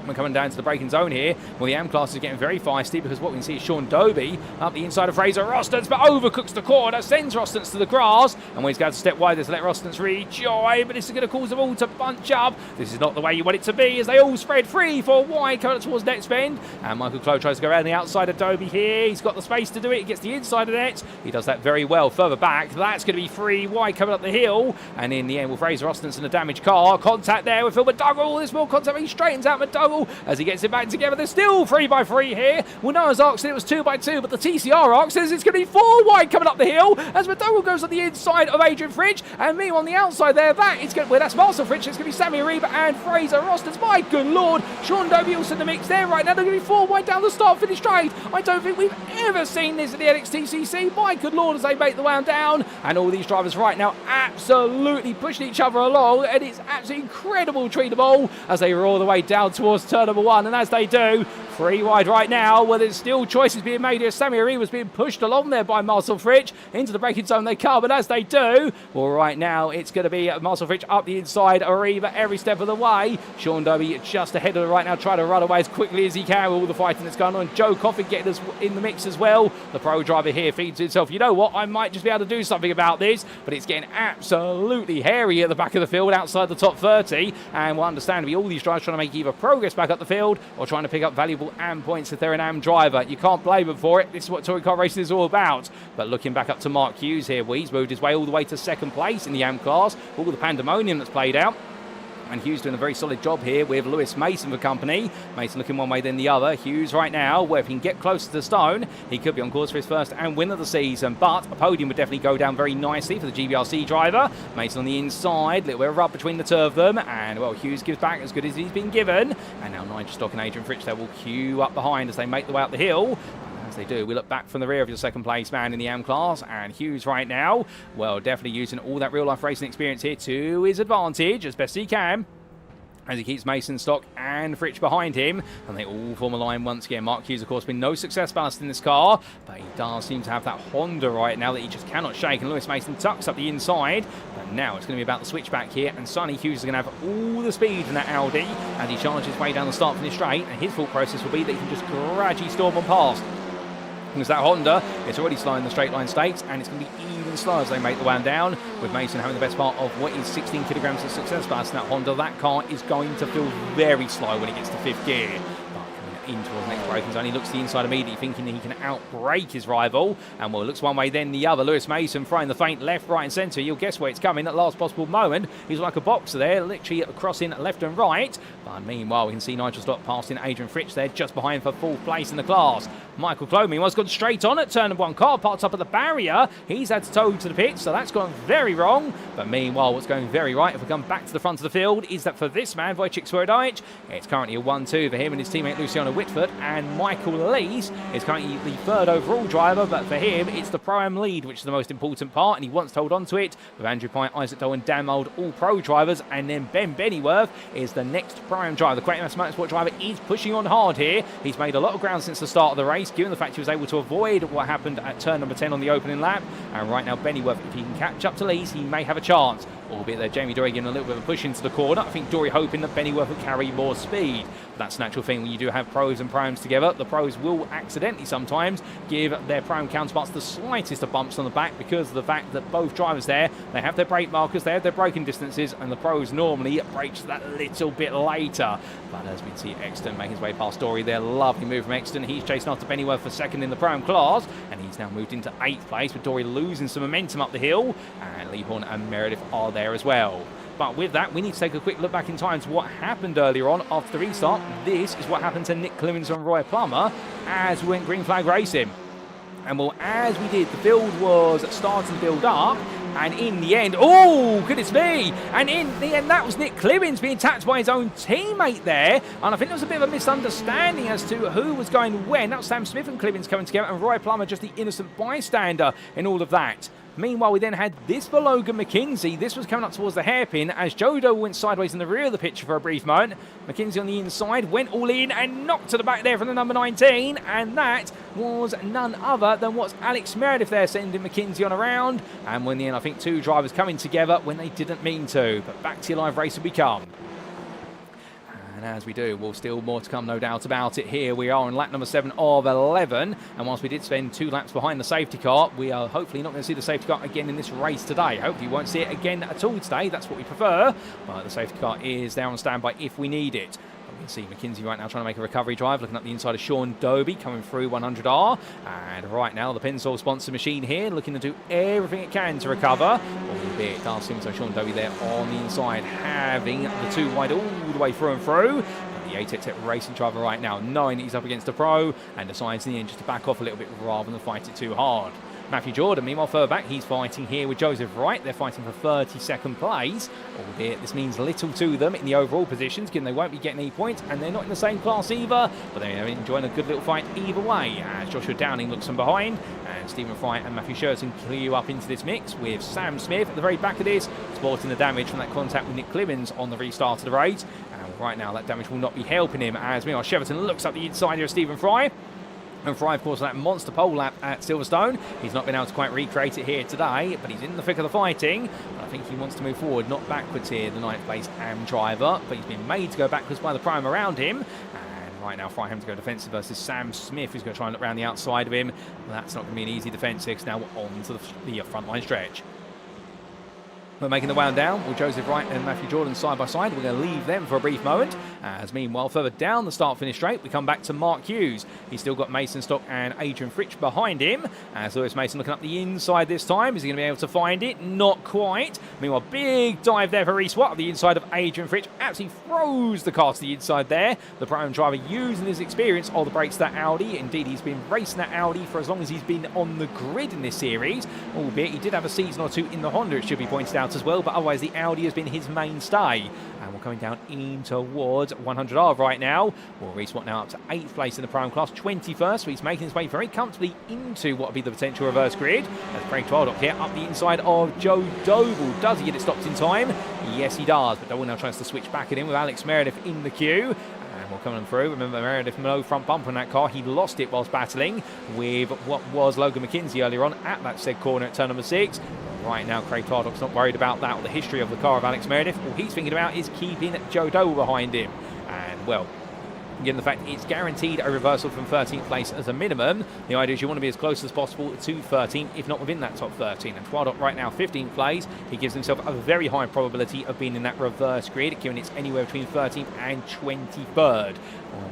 We're coming down to the braking zone here. Well, the AM class is getting very feisty, because what we can see is Sean Doby up the inside of Fraser Rostons, but overcooks the corner, sends Rostons to the grass, and when he's going to step wider to let Rostons rejoin, but this is going to cause them all to bunch up. This is not the way you want it to be, as they all spread free for wide coming towards net spend, and Michael Clough tries to go around the outside of Doby here. He's got the space to do it. He gets the inside of the net. He does that very well. Further back, that's going to be free wide coming up the hill, and in the end, with Fraser Rostons in a damaged car, contact there with Phil McDougall. This more contact, he straightens out McDougall as he gets it back together. They're still 3x3 here. Well, Noah's Ark said it was 2x2, but the TCR Ark says it's going to be 4 wide coming up the hill as McDougall goes on the inside of Adrian Fridge, and me on the outside there. That's Marcel Fridge. It's going to be Sammy Ariba and Fraser Rostons. My good lord, Sean Doby also in the mix there right now. They're going to be 4 wide down the start finish straight. I don't think we've ever seen this at the NXTCC. My good lord, as they make the way down, and all these drivers right now absolutely pushing each other along, and it's absolutely incredible treat them all as they roar the way down towards turn number 1. And as they do, 3 wide right now. Well, there's still choices being made here. Sammy Ariba was being pushed along there by Marcel Fridge. Into the braking zone they come, but as they do, well, right now it's going to be Marcel Fridge up the inside, Ariba every step of the way. Sean Doby just ahead of it right now, trying to run away as quickly as he can with all the fighting that's going on. Joe Coffin getting us in the mix as well. The pro driver here feeds himself, you know what, I might just be able to do something about this, but it's getting absolutely hairy at the back of the field outside the top 30, and well, understandably all these drivers trying to make either progress Lewis back up the field or trying to pick up valuable AM points if they're an AM driver. You can't blame them for it. This is what touring car racing is all about. But looking back up to Mark Hughes here, well, he's moved his way all the way to second place in the AM class. All the pandemonium that's played out. And Hughes doing a very solid job here with Lewis Mason for company. Mason looking one way then the other. Hughes right now, where if he can get closer to Stone, he could be on course for his first and win of the season. But a podium would definitely go down very nicely for the GBRC driver. Mason on the inside, little bit of rub between the two of them. And, well, Hughes gives back as good as he's been given. And now Nigel Stock and Adrian Fritsch there will queue up behind as they make the way up the hill. As they do, we look back from the rear of your second place man in the AM class, and Hughes right now, well, definitely using all that real life racing experience here to his advantage as best he can, as he keeps Mason, Stock and Fritsch behind him, and they all form a line once again. Mark Hughes, of course, been no success ballast in this car, but he does seem to have that Honda right now that he just cannot shake, and Lewis Mason tucks up the inside, but now it's going to be about the switchback here, and Sonny Hughes is going to have all the speed in that Audi as he charges his way down the start finish straight, and his thought process will be that he can just gradually storm on past. Because that Honda, it's already slow in the straight line stakes, and it's going to be even slow as they make the way down, with Mason having the best part of what is 16 kilograms of success ballast in that Honda. That car is going to feel very slow when it gets to fifth gear. In towards the next braking zone, he looks to the inside immediately, thinking he can outbrake his rival, and well, looks one way then the other. Lewis Mason throwing the feint left, right and centre. You'll guess where it's coming at last possible moment. He's like a boxer there, literally crossing left and right, but meanwhile we can see Nigel Stock passing Adrian Fritsch there just behind for fourth place in the class. Michael Clow meanwhile has gone straight on at turn one. Car parked up at the barrier, he's had to tow to the pit, so that's gone very wrong. But meanwhile, what's going very right, if we come back to the front of the field, is that for this man, Wojciech Swirydowicz, it's currently a 1-2 for him and his teammate Luciano Witvoet, and Michael Lees is currently the third overall driver, but for him it's the Pro-Am lead which is the most important part, and he wants to hold on to it with Andrew Pye, Isaac Doe and Dan Mould all pro drivers, and then Ben Bennyworth is the next Pro-Am driver. The Quaker Motorsport driver is pushing on hard here. He's made a lot of ground since the start of the race, given the fact he was able to avoid what happened at turn number 10 on the opening lap, and right now Bennyworth, if he can catch up to Lees, he may have a chance. Albeit there, Jamie Dory giving a little bit of a push into the corner. I think Dory hoping that Bennyworth will carry more speed. That's a natural thing when you do have pros and Pro-Ams together. The pros will accidentally sometimes give their Pro-Am counterparts the slightest of bumps on the back because of the fact that both drivers there, they have their brake markers, they have their braking distances, and the pros normally brakes that little bit later. But as we can see, Exton making his way past Dory there. Lovely move from Exton. He's chasing after Bennyworth for second in the Pro-Am class, and he's now moved into 8th place with Dory losing some momentum up the hill, and Leaphorn and Meredith are there as well. But with that, we need to take a quick look back in time to what happened earlier on after the restart. This is what happened to Nick Clemens and Roy Plummer as we went green flag racing. And well, as we did, the field was starting to build up, and in the end, oh, goodness me, and in the end that was Nick Clemens being tapped by his own teammate there, and I think there was a bit of a misunderstanding as to who was going when. That was Sam Smith and Clemens coming together, and Roy Plummer just the innocent bystander in all of that. Meanwhile, we then had this for Logan McKenzie. This was coming up towards the hairpin as Joe Doble went sideways in the rear of the picture for a brief moment. McKenzie on the inside went all in and knocked to the back there from the number 19. And that was none other than what's Alex Meredith there sending McKenzie on around. And when in the end, I think two drivers coming together when they didn't mean to. But back to your live race we come. And as we do, we'll still more to come, no doubt about it. Here we are on lap number 7 of 11. And whilst we did spend 2 laps behind the safety car, we are hopefully not going to see the safety car again in this race today. Hopefully we won't see it again at all today. That's what we prefer. But the safety car is there on standby if we need it. We can see McKenzie right now trying to make a recovery drive, looking up the inside of Sean Doby coming through 100R. And right now the Pensol sponsor machine here looking to do everything it can to recover. Albeit it does seem so Sean Doby there on the inside having the 2 wide all the way through and through. The ATEC racing driver right now knowing that he's up against a pro and decides in the end just to back off a little bit rather than fight it too hard. Matthew Jordan, meanwhile, further back, he's fighting here with Joseph Wright. They're fighting for 32nd place, albeit this means little to them in the overall positions, given they won't be getting any points, and they're not in the same class either, but they're enjoying a good little fight either way, as Joshua Downing looks from behind, and Stephen Fry and Matthew Sheraton clear up into this mix, with Sam Smith at the very back of this, sporting the damage from that contact with Nick Clemens on the restart of the race, and right now that damage will not be helping him, as meanwhile Sheraton looks up the inside here of Stephen Fry. And Fry, of course, that monster pole lap at Silverstone. He's not been able to quite recreate it here today, but he's in the thick of the fighting. But I think he wants to move forward, not backwards here, the 9th place AM driver. But he's been made to go backwards by the Prime around him. And right now, Fry having to go defensive versus Sam Smith, who's going to try and look around the outside of him. Well, that's not going to be an easy defensive. Now on to the front line stretch. We're making the way down with Joseph Wright and Matthew Jordan side by side. We're going to leave them for a brief moment. As meanwhile, further down the start-finish straight, we come back to Mark Hughes. He's still got Mason Stock and Adrian Fritsch behind him. As Lewis Mason looking up the inside this time. Is he going to be able to find it? Not quite. Meanwhile, big dive there for Reece Watt up the inside of Adrian Fritsch. Absolutely froze the car to the inside there. The prime driver using his experience on the brakes that Audi. Indeed, he's been racing that Audi for as long as he's been on the grid in this series. Albeit he did have a season or two in the Honda, it should be pointed out as well. But otherwise, the Audi has been his mainstay. And we're coming down in towards 100R right now. Well, Reece Watt now up to 8th place in the prime class, 21st. So he's making his way very comfortably into what would be the potential reverse grid. As Craig Twaldock here up the inside of Joe Doble. Does he get it stopped in time? Yes, he does. But Doble now tries to switch back at him with Alex Meredith in the queue. And we're coming through. Remember, Meredith no front bumper on that car. He lost it whilst battling with what was Logan McKenzie earlier on at that said corner at turn number 6. Right now, Craig Twaldock's not worried about that or the history of the car of Alex Meredith. All he's thinking about is keeping Joe Doble behind him. And, well, given the fact it's guaranteed a reversal from 13th place as a minimum, the idea is you want to be as close as possible to 13, if not within that top 13. And Twaldock right now 15th place. He gives himself a very high probability of being in that reverse grid, given it's anywhere between 13th and 23rd.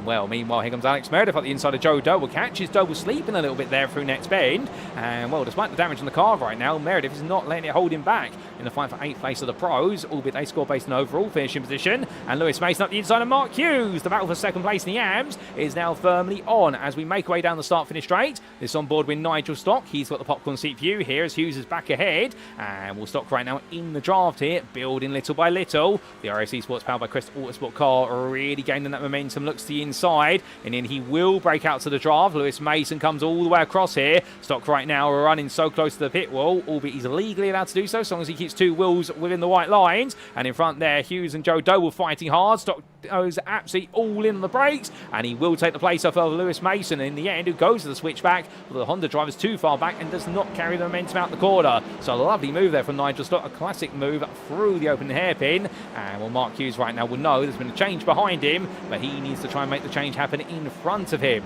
Well, meanwhile, here comes Alex Meredith up the inside of Joe Doble. Catches Doble sleeping a little bit there through next bend. And, well, despite the damage on the car right now, Meredith is not letting it hold him back in the fight for 8th place of the pros, albeit they score based on overall finishing position. And Lewis Mason up the inside of Mark Hughes. The battle for 2nd place in the AMS is now firmly on as we make our way down the start-finish straight. This on board with Nigel Stock. He's got the popcorn seat view here as Hughes is back ahead. And we'll Stock right now in the draft here, building little by little. The RAC Sports powered by Crest Autosport car really gaining that momentum. Looks to the inside, and then he will break out to the draft. Lewis Mason comes all the way across here. Stock right now running so close to the pit wall, albeit he's legally allowed to do so as long as he keeps 2 wheels within the white lines. And in front there, Hughes and Joe Doble fighting hard. Stock goes absolutely all in on the brakes, and he will take the place off of Lewis Mason in the end, who goes to the switchback. But the Honda driver's too far back and does not carry the momentum out the corner. So a lovely move there from Nigel Stock, a classic move through the open hairpin. And well, Mark Hughes right now will know there's been a change behind him, but he needs to try and make the change happen in front of him.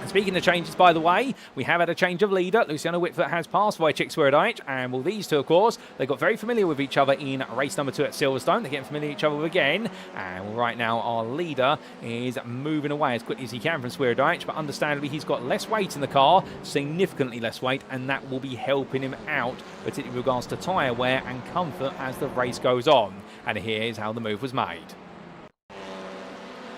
And speaking of changes, by the way, we have had a change of leader. Luciano Witvoet has passed Wojciech Swirydowicz, and well, these two, of course, they got very familiar with each other in race number 2 at Silverstone. They're getting familiar with each other again, and well, right now our leader is moving away as quickly as he can from Swirydowicz, but understandably he's got less weight in the car, significantly less weight, and that will be helping him out, particularly with regards to tyre wear and comfort as the race goes on. And here's how the move was made.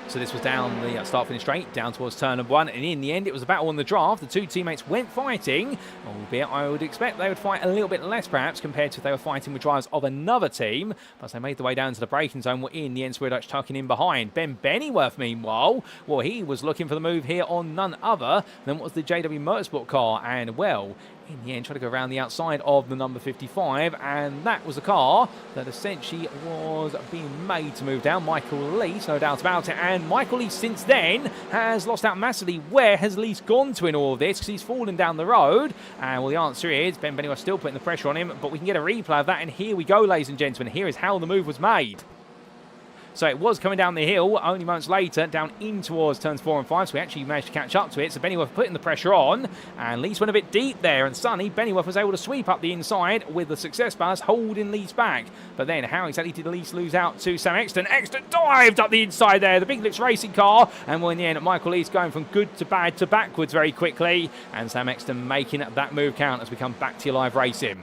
So this was down the start-finish straight, down towards turn number 1, and in the end it was a battle on the draft. The 2 teammates went fighting, albeit I would expect they would fight a little bit less perhaps compared to if they were fighting with drivers of another team. But as they made their way down to the braking zone, were in the end Swirydowicz tucking in behind. Ben Bennyworth, meanwhile, well, he was looking for the move here on none other than what was the JW Motorsport car, and well, in the end, tried to go around the outside of the number 55, and that was a car that essentially was being made to move down. Michael Lees, no doubt about it, and Michael Lees since then has lost out massively. Where has Lees gone to in all of this? Because he's fallen down the road, and well, the answer is Ben Bennyworth still putting the pressure on him, but we can get a replay of that, and here we go, ladies and gentlemen. Here is how the move was made. So it was coming down the hill, only moments later, down in towards turns 4 and 5, so we actually managed to catch up to it. So Bennyworth putting the pressure on, and Lees went a bit deep there, and suddenly Bennyworth was able to sweep up the inside with the success bars holding Lees back. But then how exactly did Lees lose out to Sam Exton? Exton dived up the inside there, the Big Lips racing car, and well, in the end, Michael Lees going from good to bad to backwards very quickly, and Sam Exton making that move count as we come back to your live racing.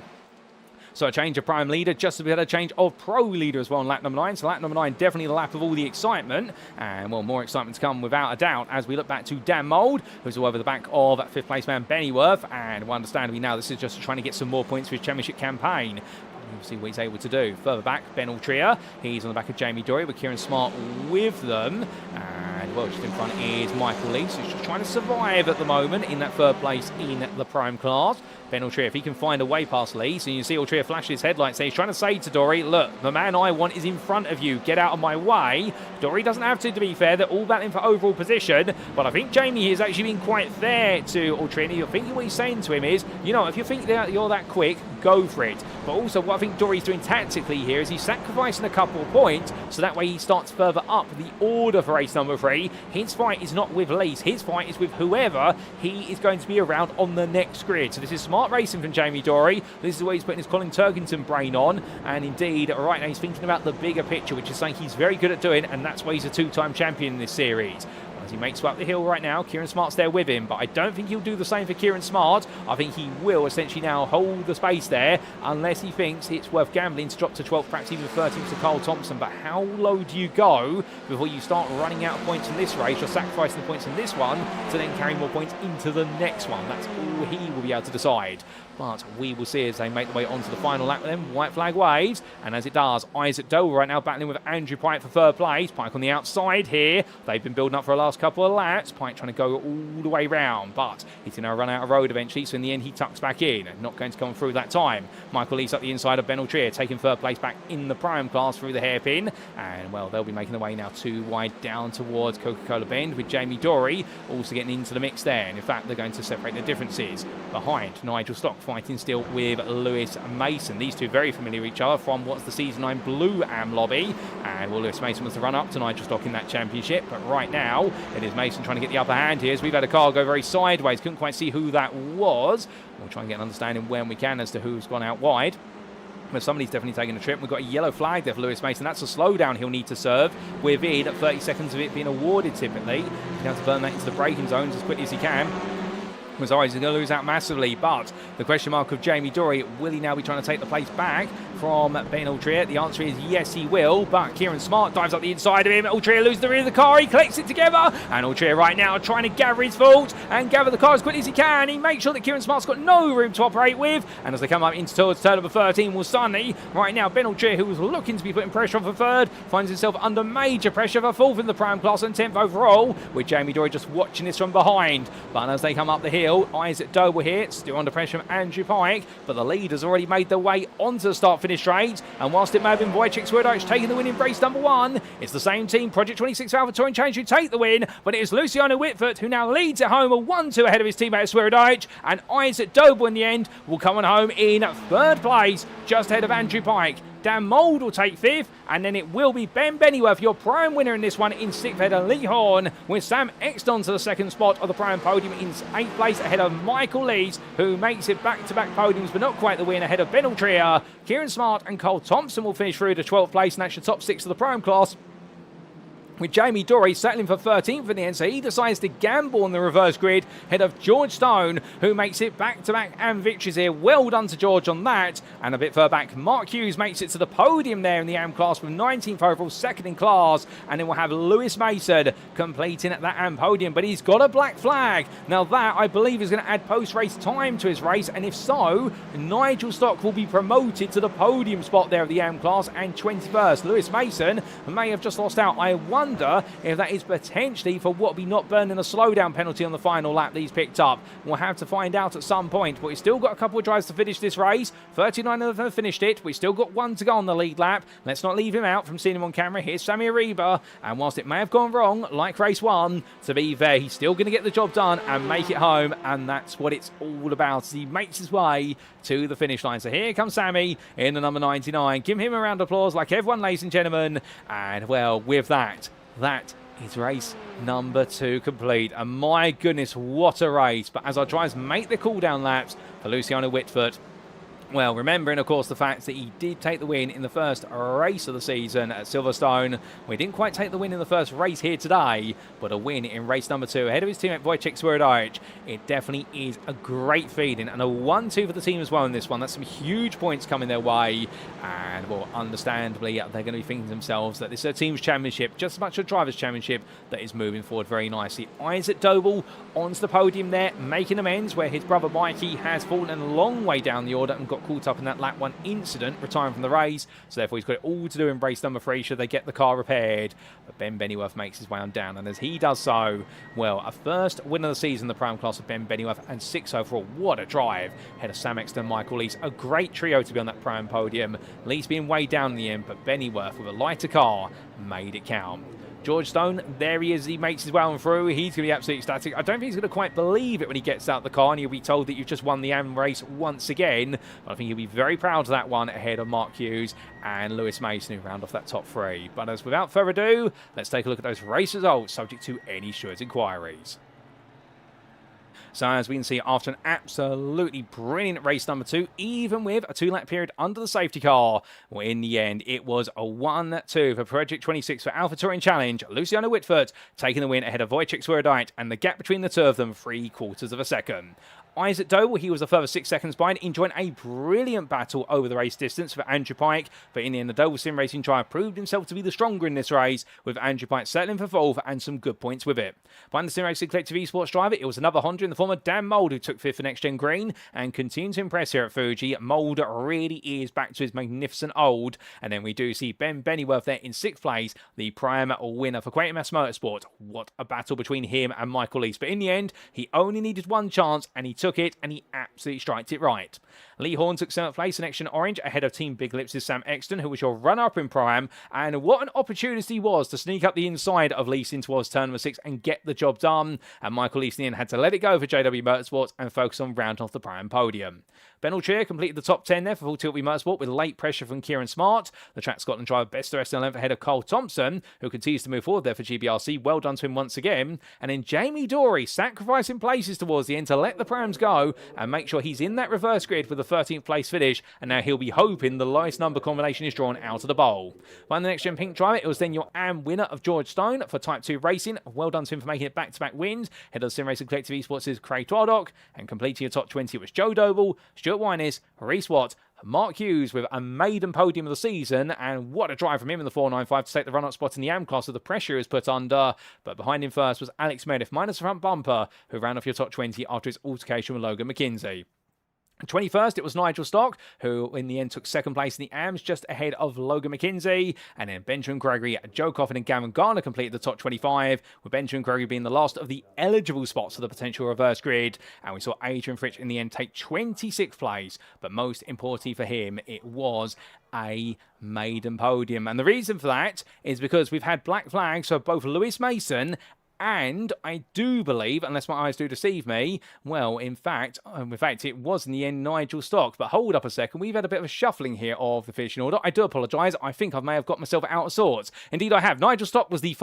So a change of prime leader, just as we had a change of pro leader as well on lap number 9. So lap number 9, definitely the lap of all the excitement. And well, more excitement to come without a doubt as we look back to Dan Mould, who's all over the back of 5th place man Bennyworth. And well, understandably now this is just trying to get some more points for his championship campaign. We'll see what he's able to do. Further back, Ben Altria. He's on the back of Jamie Dory with Kieran Smart with them. And well, just in front is Michael Lees, who's just trying to survive at the moment in that 3rd place in the prime class. Ben Altria, if he can find a way past Lees, and you see Altria flash his headlights, so he's trying to say to Dory, look, the man I want is in front of you, get out of my way. Dory doesn't have to be fair, they're all battling for overall position, but I think Jamie has actually been quite fair to Altria. I think what he's saying to him is, you know, if you think that you're that quick, go for it. But also what I think Dory's doing tactically here is he's sacrificing a couple of points, so that way he starts further up the order for race number 3. His fight is not with Lees, his fight is with whoever he is going to be around on the next grid. So this is smart racing from Jamie Dory. This is where he's putting his Colin Turkington brain on, and indeed right now he's thinking about the bigger picture, which is something he's very good at doing, and that's why he's a 2-time champion in this series. As he makes way up the hill right now, Kieran Smart's there with him, but I don't think he'll do the same for Kieran Smart. I think he will essentially now hold the space there, unless he thinks it's worth gambling to drop to 12th, perhaps even 13th to Carl Thompson. But how low do you go before you start running out of points in this race? You're sacrificing the points in this one to then carry more points into the next one. That's all he will be able to decide. But we will see as they make their way onto the final lap with them. White flag waves, and as it does, Isaac Doble right now battling with Andrew Pike for 3rd place. Pike on the outside here. They've been building up for the last couple of laps. Pike trying to go all the way round, but he's going to run out of road eventually, so in the end he tucks back in. Not going to come through that time. Michael Lees up the inside of Ben Altrier, taking 3rd place back in the prime class through the hairpin. And, well, they'll be making their way now 2 wide down towards Coca-Cola Bend, with Jamie Dory also getting into the mix there. And, in fact, they're going to separate the differences. Behind, Nigel Stock fighting still with Lewis Mason. These two very familiar with each other from what's the Season 9 Blue Am lobby. And, well, Lewis Mason was the run-up to Nigel Stock in that championship. But right now, it is Mason trying to get the upper hand here, as we've had a car go very sideways. Couldn't quite see who that was. We'll try and get an understanding when we can as to who's gone out wide. But somebody's definitely taking a trip. We've got a yellow flag there for Lewis Mason. That's a slowdown he'll need to serve within 30 seconds of it being awarded typically. He's going to have to burn that into the braking zones as quickly as he can. He's going to lose out massively, but the question mark of Jamie Dory, will he now be trying to take the place back from Ben Altrier? The answer is yes, he will, but Kieran Smart dives up the inside of him. Altrier loses the rear of the car, he collects it together, and Altrier right now trying to gather his fault and gather the car as quickly as he can. He makes sure that Kieran Smart's got no room to operate with, and as they come up into towards turn number 13, will Sunny. Right now, Ben Altrier, who was looking to be putting pressure on for 3rd, finds himself under major pressure for 4th in the prime class and 10th overall, with Jamie Dory just watching this from behind. But as they come up the hill, Isaac Doble here, still under pressure from Andrew Pike, but the lead has already made their way onto the start-finish straight, and whilst it may have been Wojciech Swirydowicz taking the win in race number 1, it's the same team, Project 26 Alpha Touring Change, who take the win, but it is Luciano Witvoet who now leads at home, a 1-2 ahead of his teammate Swirydowicz, and Isaac Doble in the end will come on home in 3rd place, just ahead of Andrew Pike. Dan Mould will take 5th, and then it will be Ben Bennyworth, your prime winner in this one, in 6th ahead of Lee Horn, with Sam Exton to the 2nd spot of the prime podium in 8th place ahead of Michael Lees, who makes it back-to-back podiums, but not quite the win, ahead of Ben Altrier. Kieran Smart and Cole Thompson will finish through to 12th place, and that's your top 6 of the prime class, with Jamie Dory settling for 13th in the end, so he decides to gamble on the reverse grid, ahead of George Stone, who makes it back-to-back and victories here. Well done to George on that. And a bit further back, Mark Hughes makes it to the podium there in the AM class with 19th overall, 2nd in class, and then we'll have Lewis Mason completing at that AM podium, but he's got a black flag. Now that, I believe, is going to add post-race time to his race, and if so, Nigel Stock will be promoted to the podium spot there of the AM class and 21st. Lewis Mason may have just lost out. I wonder if that is potentially for what be not burning a slowdown penalty on the final lap that he's picked up. We'll have to find out at some point, but we've still got a couple of drives to finish this race. 39 of them have finished it. We've still got 1 to go on the lead lap. Let's not leave him out from seeing him on camera. Here's Sammy Ariba, and whilst it may have gone wrong, like race 1, to be fair, he's still going to get the job done and make it home, and that's what it's all about as he makes his way to the finish line. So here comes Sammy in the number 99. Give him a round of applause like everyone, ladies and gentlemen. And, well, with that is race number 2 complete. And my goodness, what a race. But as our drivers make the cool-down laps for Luciano Witvoet, well, remembering, of course, the fact that he did take the win in the first race of the season at Silverstone. We didn't quite take the win in the first race here today, but a win in race number 2 ahead of his teammate Wojciech Swirydowicz. It definitely is a great feeling, and a 1-2 for the team as well in this one. That's some huge points coming their way, and, well, understandably, they're going to be thinking to themselves that this is a team's championship, just as much a driver's championship, that is moving forward very nicely. Isaac Doble onto the podium there, making amends where his brother Mikey has fallen a long way down the order and got caught up in that lap 1 incident, retiring from the race, so therefore he's got it all to do in race number 3 should they get the car repaired. But Ben Bennyworth makes his way on down, and as he does so, well, a first win of the season in the prime class of Ben Bennyworth, and 6 overall. What a drive ahead of Sam Exton, Michael Lees. A great trio to be on that prime podium. Lees being way down in the end, but Bennyworth with a lighter car made it count. George Stone, there he is. He makes his way on through. He's going to be absolutely ecstatic. I don't think he's going to quite believe it when he gets out the car and he'll be told that you've just won the AM race once again. But I think he'll be very proud of that one ahead of Mark Hughes and Lewis Mason, who round off that top 3. But as without further ado, let's take a look at those race results, subject to any Stewards inquiries. So as we can see, after an absolutely brilliant race number 2, even with a 2-lap period under the safety car, well, in the end, it was a 1-2 for Project 26 for Alpha Touring Challenge. Luciano Witvoet taking the win ahead of Wojciech Swirydowicz, and the gap between the two of them, 3/4 of a second. Isaac Doble, he was a further 6 seconds behind, enjoying a brilliant battle over the race distance for Andrew Pike, but in the end, the Doble Sim Racing driver proved himself to be the stronger in this race, with Andrew Pike settling for 4th and some good points with it. Behind the Sim Racing Collective Esports driver, it was another Honda in the form of Dan Mould, who took 5th for NXTGEN Green, and continues to impress here at Fuji. Mould really is back to his magnificent old, and then we do see Ben Bennyworth there in 6th place, the prime winner for Quantum Mass Motorsport. What a battle between him and Michael East, but in the end, he only needed one chance, and he took it, and he absolutely striked it right. Lee Horn took 7th place in NXTGEN Orange ahead of Team Big Lips' Sam Exton, who was your runner-up in Prime, and what an opportunity was to sneak up the inside of Leeson towards turn number 6 and get the job done, and Michael Easton had to let it go for JW Motorsports and focus on rounding off the Prime podium. Ben Alchier completed the top 10 there for Full Tilt Motorsport with late pressure from Kieran Smart. The Track Scotland driver best the rest of the length ahead of Cole Thompson, who continues to move forward there for GBRC. Well done to him once again. And then Jamie Dory sacrificing places towards the end to let the Prams go and make sure he's in that reverse grid with the 13th place finish, and now he'll be hoping the lowest number combination is drawn out of the bowl. Behind the NXTGEN Pink driver, it was then your AM winner of George Stone for Type 2 Racing. Well done to him for making it back-to-back wins. Head of the Sim Racing Collective Esports' Craig Twardock, and completing your top 20 was Joe Doble, Stuart Wyness, Reese Watt, Mark Hughes with a maiden podium of the season, and what a drive from him in the 495 to take the run-up spot in the AM class, so the pressure is put under. But behind him first was Alex Meredith, minus the front bumper, who ran off your top 20 after his altercation with Logan McKinsey. 21st, it was Nigel Stock, who in the end took 2nd place in the AMs, just ahead of Logan McKinsey. And then Benjamin Gregory, Joe Coffin and Gavin Garner completed the top 25, with Benjamin Gregory being the last of the eligible spots for the potential reverse grid. And we saw Adrian Fritsch in the end take 26th place, but most importantly for him, it was a maiden podium. And the reason for that is because we've had black flags for both Lewis Mason and I do believe, unless my eyes do deceive me, well, in fact, it was in the end Nigel Stock. But hold up a second, we've had a bit of a shuffling here of the finishing order. I do apologise. I think I may have got myself out of sorts. Indeed, I have. Nigel Stock was the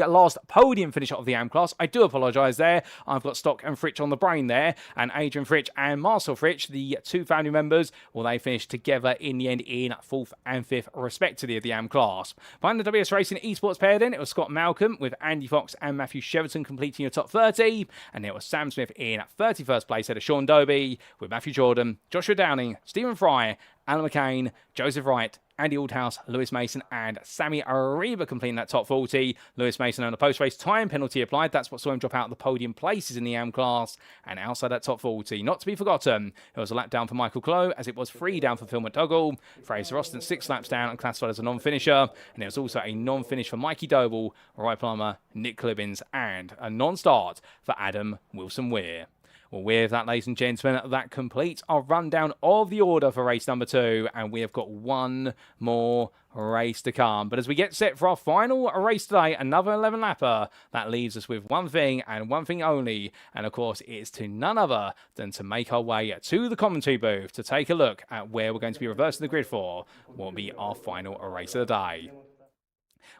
last podium finisher of the AM class. I do apologise there. I've got Stock and Fritsch on the brain there. And Adrian Fritsch and Marcel Fritsch, the two family members, well, they finished together in the end in 4th and 5th, respectively, of the AM class. Behind the WS Racing Esports pair, then, it was Scott Malcolm with Andy Fox and Matthew Cheverton completing your top 30, and it was Sam Smith in 31st place ahead of Sean Doby, with Matthew Jordan, Joshua Downing, Stephen Fry, Alan McCain, Joseph Wright, Andy Aldhouse, Lewis Mason, and Sammy Ariba completing that top 40. Lewis Mason on a post-race time penalty applied. That's what saw him drop out of the podium places in the AM class, and outside that top 40. Not to be forgotten, it was a lap down for Michael Clough, as it was 3 down for Phil McDougall. Fraser Austin 6 laps down and classified as a non-finisher, and it was also a non-finish for Mikey Doble, Roy Plummer, Nick Clibbins, and a non-start for Adam Wilson-Weir. Well, with that, ladies and gentlemen, that completes our rundown of the order for race number 2, and we have got one more race to come. But as we get set for our final race today, another 11-lapper, that leaves us with one thing and one thing only, and of course, it is to none other than to make our way to the commentary booth to take a look at where we're going to be reversing the grid for what will be our final race of the day.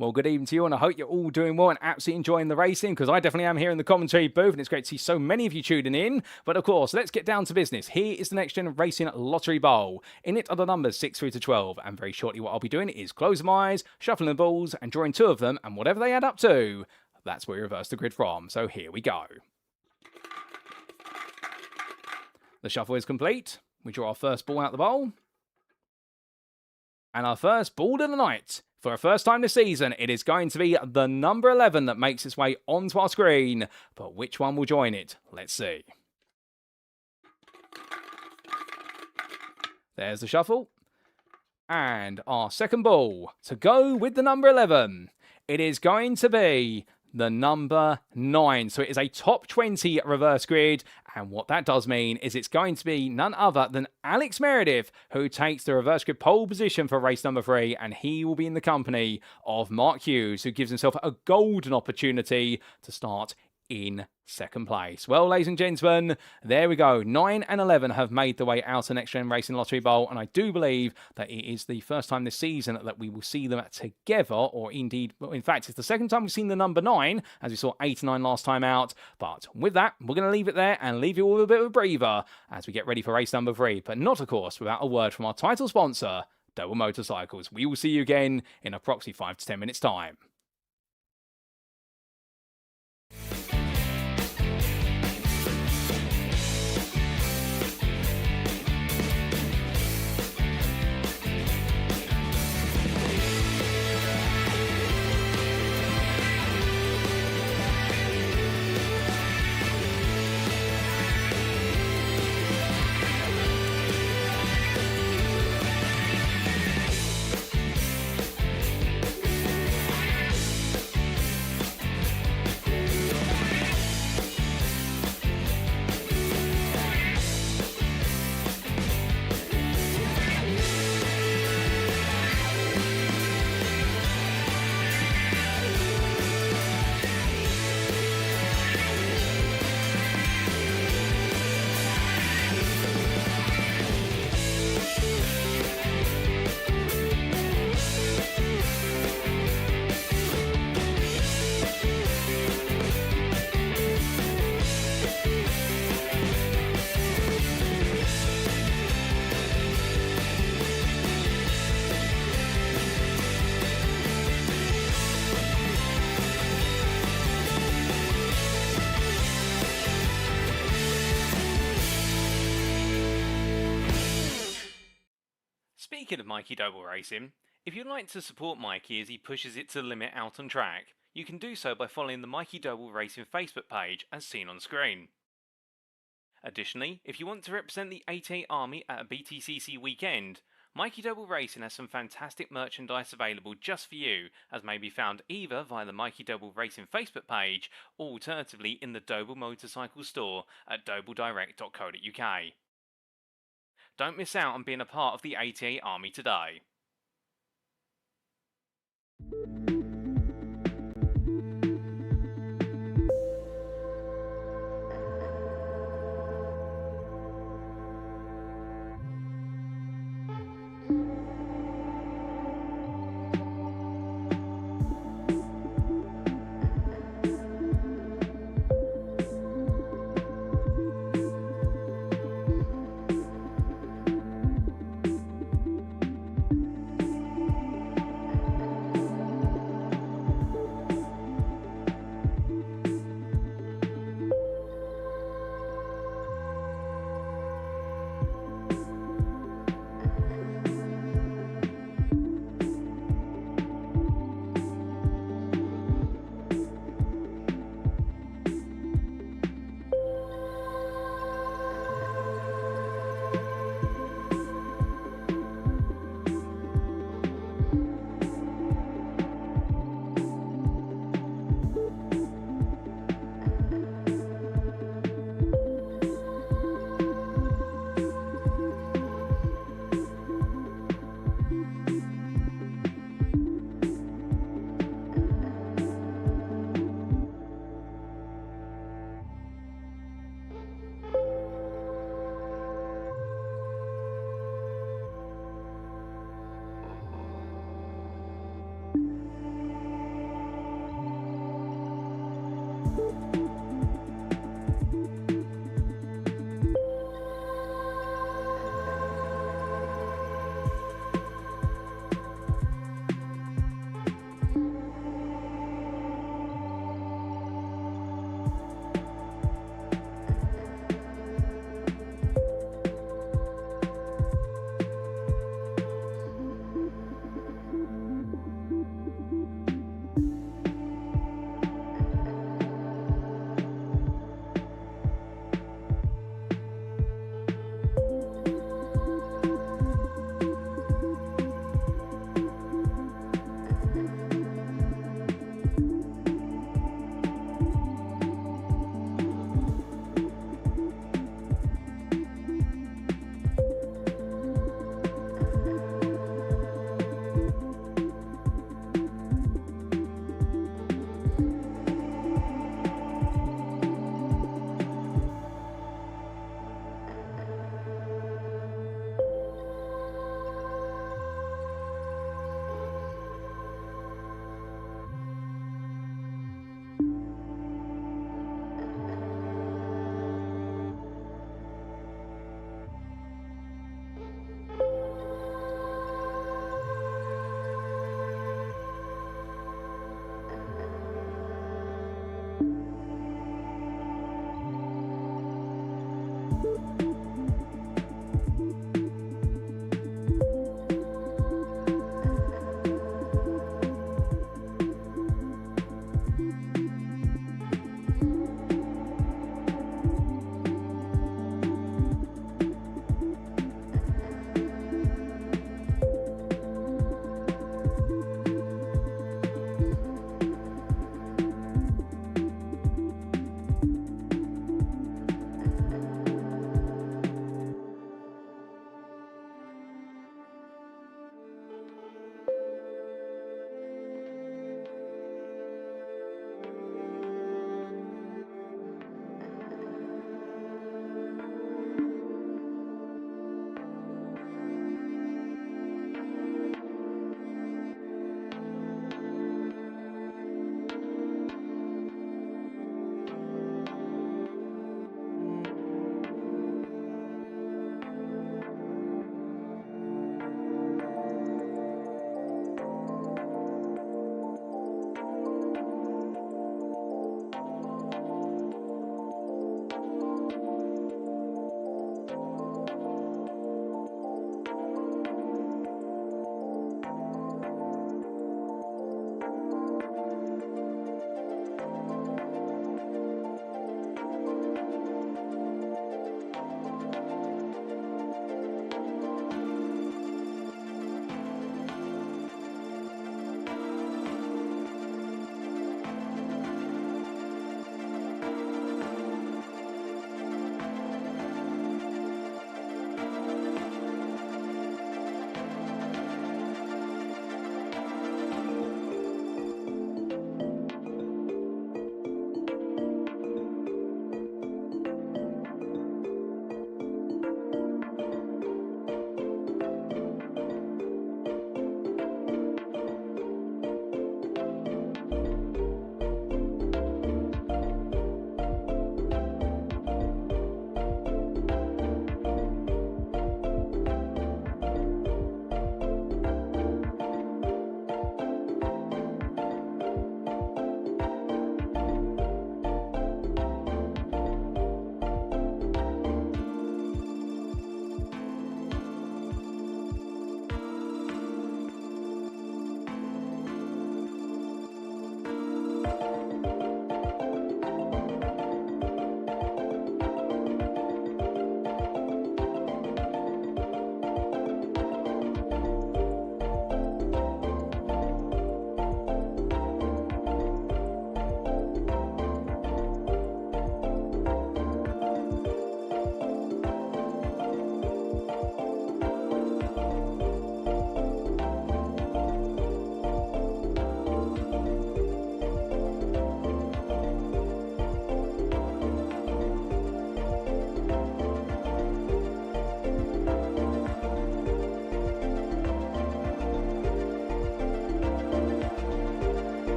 Well, good evening to you, and I hope you're all doing well and absolutely enjoying the racing, because I definitely am here in the commentary booth, and it's great to see so many of you tuning in. But of course, let's get down to business. Here is the NXTGEN Racing Lottery Bowl. In it are the numbers 6 through to 12, and very shortly what I'll be doing is closing my eyes, shuffling the balls, and drawing 2 of them, and whatever they add up to, that's where we reverse the grid from. So here we go. The shuffle is complete. We draw our first ball out the bowl. And our first ball of the night, for a first time this season, it is going to be the number 11 that makes its way onto our screen. But which one will join it? Let's see. There's the shuffle. And our second ball to go with the number 11. It is going to be the number 9. So it is a top 20 reverse grid. And what that does mean is it's going to be none other than Alex Meredith who takes the reverse grid pole position for race number 3. And he will be in the company of Mark Hughes, who gives himself a golden opportunity to start in second place. Well, ladies and gentlemen, there we go. 9 and 11 have made their way out of Next Gen Racing Lottery Bowl, and I do believe that it is the first time this season that we will see them together, or indeed, well, in fact, it's the second time we've seen the number 9, as we saw 8 and 9 last time out. But with that, we're going to leave it there and leave you all with a bit of a breather as we get ready for race number 3, but not, of course, without a word from our title sponsor, Doble Motorcycles. We will see you again in approximately 5 to 10 minutes' time. Speaking of Mikey Doble Racing, if you'd like to support Mikey as he pushes it to the limit out on track, you can do so by following the Mikey Doble Racing Facebook page as seen on screen. Additionally, if you want to represent the 88 Army at a BTCC weekend, Mikey Doble Racing has some fantastic merchandise available just for you, as may be found either via the Mikey Doble Racing Facebook page or alternatively in the Doble Motorcycles store at dobledirect.co.uk. Don't miss out on being a part of the 88 Army today.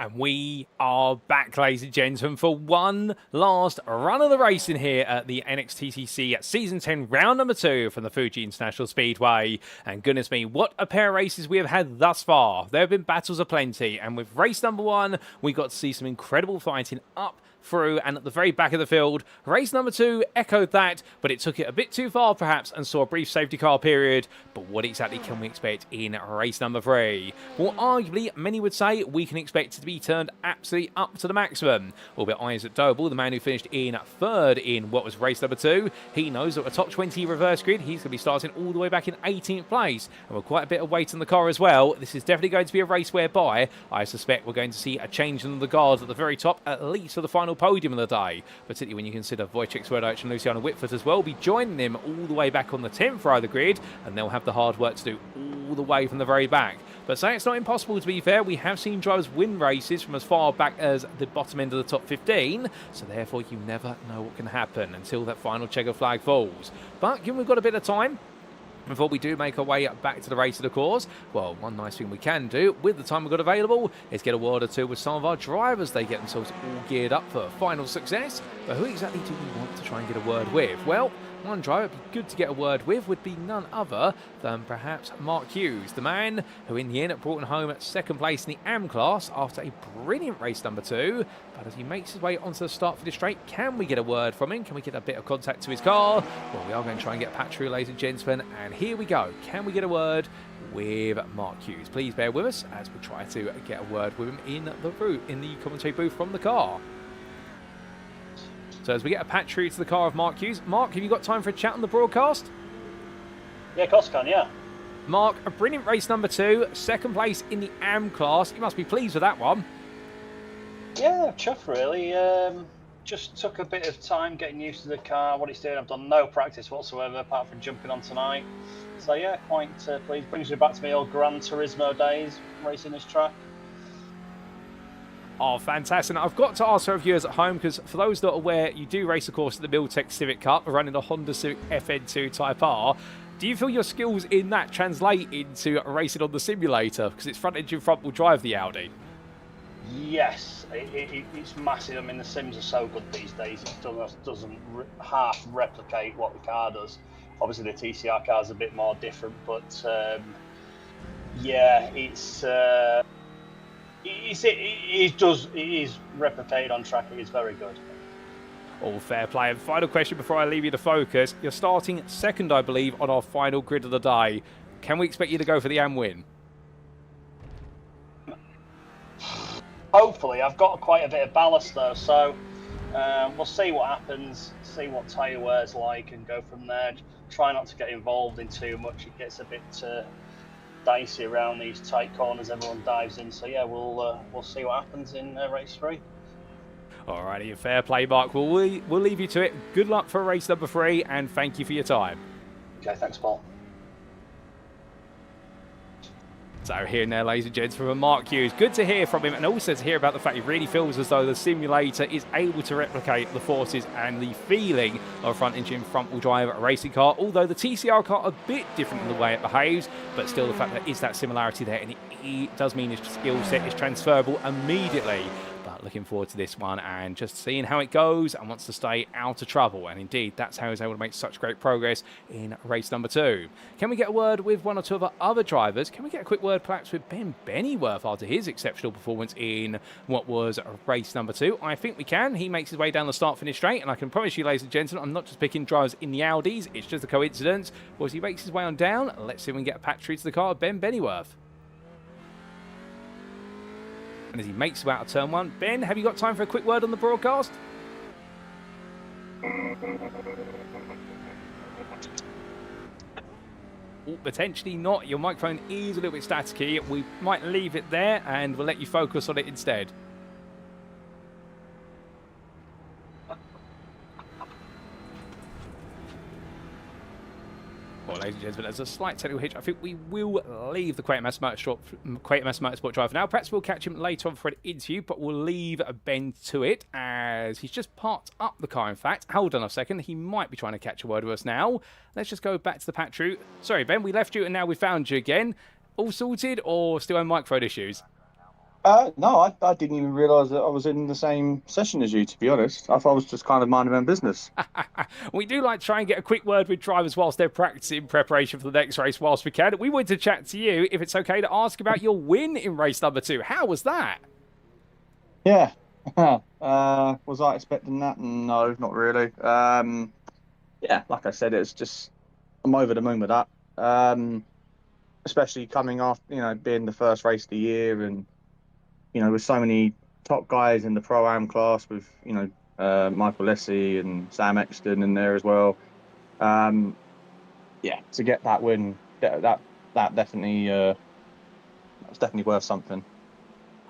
And we are back, ladies and gentlemen, for one last run of the racing here at the NXTCC Season 10, round number 2 from the Fuji International Speedway. And goodness me, what a pair of races we have had thus far. There have been battles aplenty, and with race number 1, we got to see some incredible fighting up through and at the very back of the field. Race number 2 echoed that, but it took it a bit too far perhaps and saw a brief safety car period. But what exactly can we expect in race number 3? Well, arguably, many would say we can expect it to be turned absolutely up to the maximum. Albeit Wojciech Doble, the man who finished in 3rd in what was race number 2, he knows that a top 20 reverse grid, he's going to be starting all the way back in 18th place. And with quite a bit of weight in the car as well, this is definitely going to be a race whereby I suspect we're going to see a change in the guards at the very top, at least for the final podium of the day, particularly when you consider Wojciech Swirydowicz and Luciano Witvoet as well be joining him all the way back on the 10th row of the grid, and they'll have the hard work to do all the way from the very back. But say it's not impossible, to be fair. We have seen drivers win races from as far back as the bottom end of the top 15, so therefore you never know what can happen until that final checker flag falls. But given we've got a bit of time before we do make our way back to the race of the course, well, one nice thing we can do with the time we've got available is get a word or two with some of our drivers. They get themselves all geared up for final success. But who exactly do we want to try and get a word with? Well, one driver it'd be good to get a word with would be none other than perhaps Mark Hughes, the man who in the end brought home at 2nd place in the AM class after a brilliant race number 2. But as he makes his way onto the start for the straight, can we get a word from him? Can we get a bit of contact to his car? Well, we are going to try and get Patrick, ladies and gentlemen, and here we go. Can we get a word with Mark Hughes? Please bear with us as we try to get a word with him in the commentary booth from the car. So as we get a patch through to the car of Mark Hughes. Mark, have you got time for a chat on the broadcast? Yeah, of course I can, yeah. Mark, a brilliant race number 2, 2nd place in the AM class. You must be pleased with that one. Yeah, chuffed really. Just took a bit of time getting used to the car, what it's doing. I've done no practice whatsoever apart from jumping on tonight. So yeah, quite pleased. Brings me back to my old Gran Turismo days, racing this track. Oh, fantastic. Now, I've got to ask our viewers at home, because for those not aware, you do race, of course, at the Miltech Civic Cup, running the Honda Civic FN2 Type R. Do you feel your skills in that translate into racing on the simulator? Because it's front-engine front-wheel drive, the Audi. Yes, it's massive. I mean, the sims are so good these days, it doesn't half replicate what the car does. Obviously, the TCR car's a bit more different, but yeah, it is replicated on track. It is very good. All fair play. And final question before I leave you to focus. You're starting 2nd, I believe, on our final grid of the day. Can we expect you to go for the AM win? Hopefully. I've got quite a bit of ballast though, so we'll see what happens, see what tyre wear's like, and go from there. Try not to get involved in too much. It gets a bit dicey around these tight corners everyone dives in. So yeah, we'll see what happens in race 3. Alrighty, fair play, Mark. We'll leave you to it. Good luck for race number 3, and thank you for your time. Okay, thanks, Paul. So here and there, ladies and gents, from Mark Hughes. Good to hear from him, and also to hear about the fact he really feels as though the simulator is able to replicate the forces and the feeling of a front-engine, front-wheel drive racing car. Although the TCR car a bit different in the way it behaves, but still the fact that there is that similarity there, and it does mean his skill set is transferable immediately. But looking forward to this one and just seeing how it goes, and wants to stay out of trouble. And indeed, that's how he's able to make such great progress in race number 2. Can we get a word with one or two of our other drivers? Can we get a quick word perhaps with Ben Bennyworth after his exceptional performance in what was race number 2? I think we can. He makes his way down the start-finish straight, and I can promise you, ladies and gentlemen, I'm not just picking drivers in the Audis. It's just a coincidence. Well, as he makes his way on down, let's see if we can get a patch through to the car of Ben Bennyworth. And as he makes his way out of turn 1, Ben, have you got time for a quick word on the broadcast? Ooh, potentially not. Your microphone is a little bit staticky. We might leave it there and we'll let you focus on it instead. Well, ladies and gentlemen, there's a slight technical hitch. I think we will leave the Quatermass Motorsport driver now. Perhaps we'll catch him later on for an interview, but we'll leave Ben to it as he's just parked up the car, in fact. Hold on a second. He might be trying to catch a word with us now. Let's just go back to the patch route. Sorry, Ben, we left you and now we found you again. All sorted or still have microphone issues? No, I didn't even realise that I was in the same session as you, to be honest. I thought I was just kind of minding my own business. We do like to try and get a quick word with drivers whilst they're practicing in preparation for the next race whilst we can. We wanted to chat to you, if it's okay to ask about your win in race number 2. How was that? Yeah. Was I expecting that? No, not really. Yeah, like I said, it's just, I'm over the moon with that. Especially coming after, being the first race of the year and, with so many top guys in the Pro-Am class with, Michael Lessie and Sam Exton in there as well. Yeah, to get that win, that definitely, that's definitely worth something.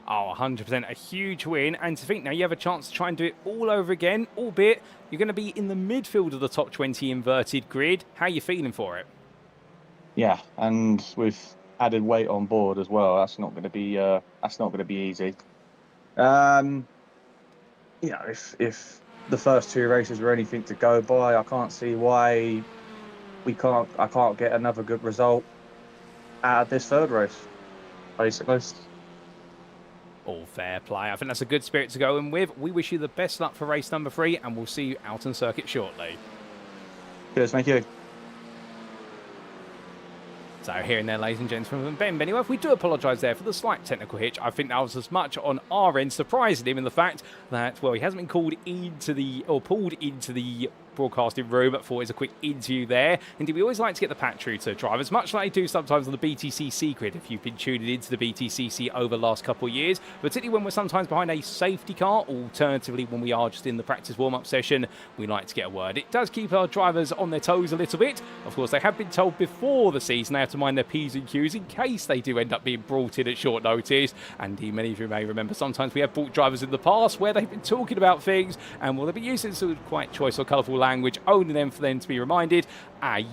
Oh, 100%, a huge win. And to think now you have a chance to try and do it all over again, albeit you're going to be in the midfield of the top 20 inverted grid. How are you feeling for it? Yeah, and with added weight on board as well, that's not going to be easy. If the first 2 races were anything to go by, I can't see why I can't get another good result out of this 3rd race, basically. All fair play. I think that's a good spirit to go in with. We wish you the best luck for race number 3, and we'll see you out on circuit shortly. Cheers, thank you. So here and there, ladies and gentlemen, from Ben Bennyworth, we do apologise there for the slight technical hitch. I think that was as much on our end, surprising him in the fact that, well, he hasn't been pulled into the broadcasting room for a quick interview there. Indeed, we always like to get the patch through to drivers, much like they do sometimes on the BTCC grid, if you've been tuning into the BTCC over the last couple of years, particularly when we're sometimes behind a safety car, alternatively when we are just in the practice warm-up session, we like to get a word. It does keep our drivers on their toes a little bit. Of course, they have been told before the season they have to mind their P's and Q's in case they do end up being brought in at short notice. And many of you may remember sometimes we have brought drivers in the past where they've been talking about things and, well, they've been using some quite choice or colourful language, only them for them to be reminded,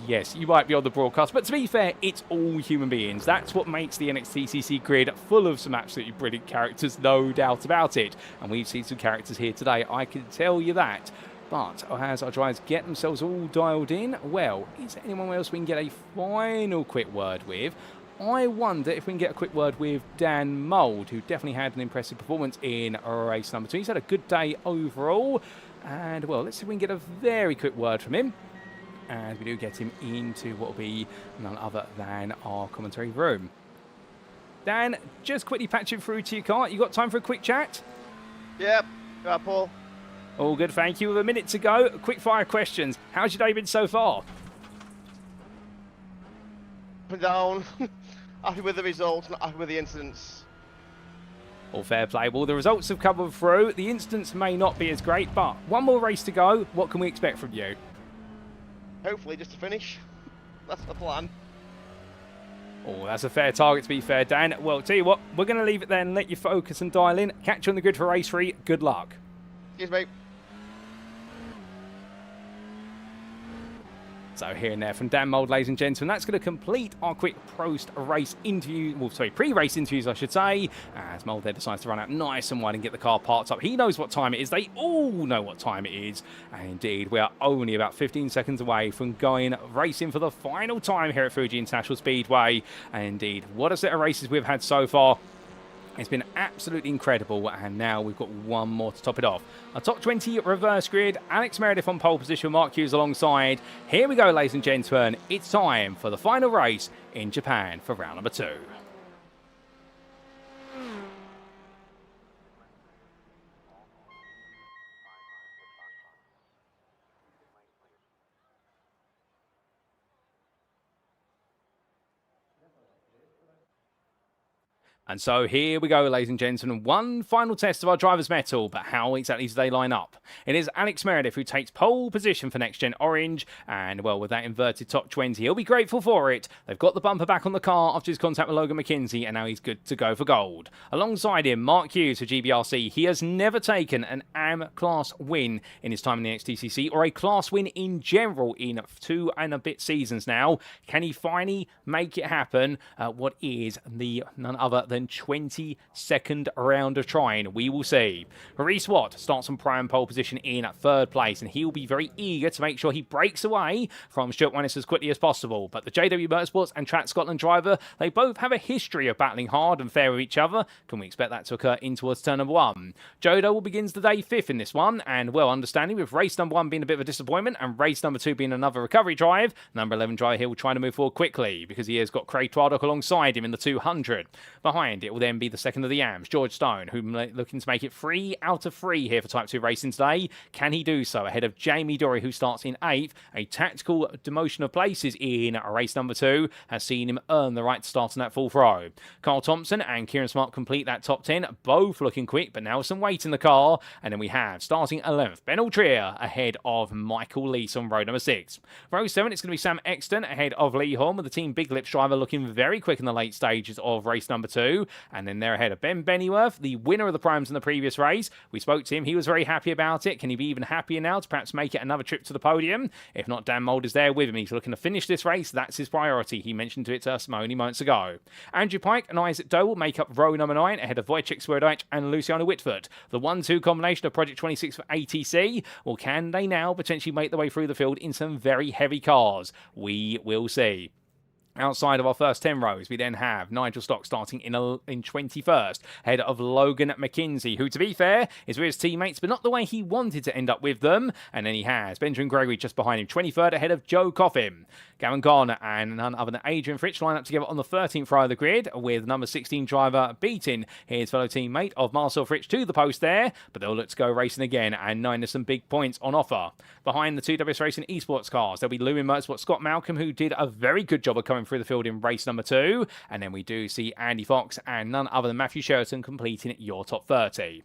yes, you might be on the broadcast, but to be fair, it's all human beings. That's what makes the NXTCC grid full of some absolutely brilliant characters, no doubt about it. And we've seen some characters here today, I can tell you that. But as our drivers get themselves all dialed in, well, is there anyone else we can get a final quick word with? I wonder if we can get a quick word with Dan Mould, who definitely had an impressive performance in race number 2. He's had a good day overall. And, well, let's see if we can get a very quick word from him. And we do get him into what will be none other than our commentary room. Dan, just quickly patching through to your car. You got time for a quick chat? Yep. Go on, Paul. All good, thank you. With a minute to go, quick fire questions. How's your day been so far? Up and down. Happy with the results, not happy with the incidents. All fair play. Well, the results have come through. The instance may not be as great, but one more race to go. What can we expect from you? Hopefully just to finish. That's the plan. Oh, that's a fair target, to be fair, Dan. Well, tell you what, we're going to leave it there and let you focus and dial in. Catch you on the grid for race 3. Good luck. Cheers, mate. So here and there from Dan Mould, ladies and gentlemen, that's going to complete our quick pre-race interviews, I should say, as Mould there decides to run out nice and wide and get the car parked up. He knows what time it is. They all know what time it is. And indeed, we are only about 15 seconds away from going racing for the final time here at Fuji International Speedway. And indeed, what a set of races we've had so far. It's been absolutely incredible, and now we've got one more to top it off. A top 20 reverse grid, Alex Meredith on pole position, Mark Hughes alongside. Here we go, ladies and gentlemen. It's time for the final race in Japan for round number 2. And so here we go, ladies and gentlemen. One final test of our driver's mettle, but how exactly do they line up? It is Alex Meredith who takes pole position for NXTGEN Orange, and, well, with that inverted top 20, he'll be grateful for it. They've got the bumper back on the car after his contact with Logan McKenzie, and now he's good to go for gold. Alongside him, Mark Hughes for GBRC. He has never taken an AM class win in his time in the NXTCC, or a class win in general in 2 and a bit seasons now. Can he finally make it happen? What is the none other than 122nd round of trying. We will see. Witvoet starts on prime pole position in at 3rd place, and he'll be very eager to make sure he breaks away from Stuart Winnis as quickly as possible. But the JW Motorsports and Track Scotland driver, they both have a history of battling hard and fair with each other. Can we expect that to occur in towards turn number 1? Joe Doble begins the day 5th in this one, and well, understanding with race number 1 being a bit of a disappointment and race number 2 being another recovery drive, number 11 driver here will try to move forward quickly because he has got Craig Twardock alongside him in the 200. Behind it will then be the second of the Yams, George Stone, who looking to make it 3 out of 3 here for Type 2 racing today. Can he do so ahead of Jamie Dory, who starts in 8th? A tactical demotion of places in race number 2 has seen him earn the right to start in that 4th row. Carl Thompson and Kieran Smart complete that top 10, both looking quick, but now some weight in the car. And then we have starting 11th, Ben Altrier ahead of Michael Lees on row number 6. Row 7, it's going to be Sam Exton ahead of Lee Horn, with the Team Big Lips driver looking very quick in the late stages of race number 2. And then they're ahead of Ben Bennyworth, the winner of the primes in the previous race. We spoke to him, he was very happy about it. Can he be even happier now to perhaps make it another trip to the podium? If not, Dan Mould is there with him. He's looking to finish this race. That's his priority. He mentioned to it to us only moments ago. Andrew Pike and Isaac Doe will make up row number 9 ahead of Wojciech Swirydowicz and Luciano Witvoet. The 1-2 combination of Project 26 for ATC. Well, can they now potentially make their way through the field in some very heavy cars? We will see. Outside of our first 10 rows, we then have Nigel Stock starting in 21st, ahead of Logan McKinsey, who, to be fair, is with his teammates, but not the way he wanted to end up with them. And then he has Benjamin Gregory just behind him, 23rd, ahead of Joe Coffin. Gavin Garner and none other than Adrian Fritsch line up together on the 13th row of the grid, with number 16 driver beating his fellow teammate of Marcel Fritsch to the post there, but they'll look to go racing again, and 9 there's some big points on offer. Behind the 2WS Racing Esports cars, there'll be Lumen Motorsport Scott Malcolm, who did a very good job of coming through the field in race number 2, and then we do see Andy Fox and none other than Matthew Sheraton completing your top 30.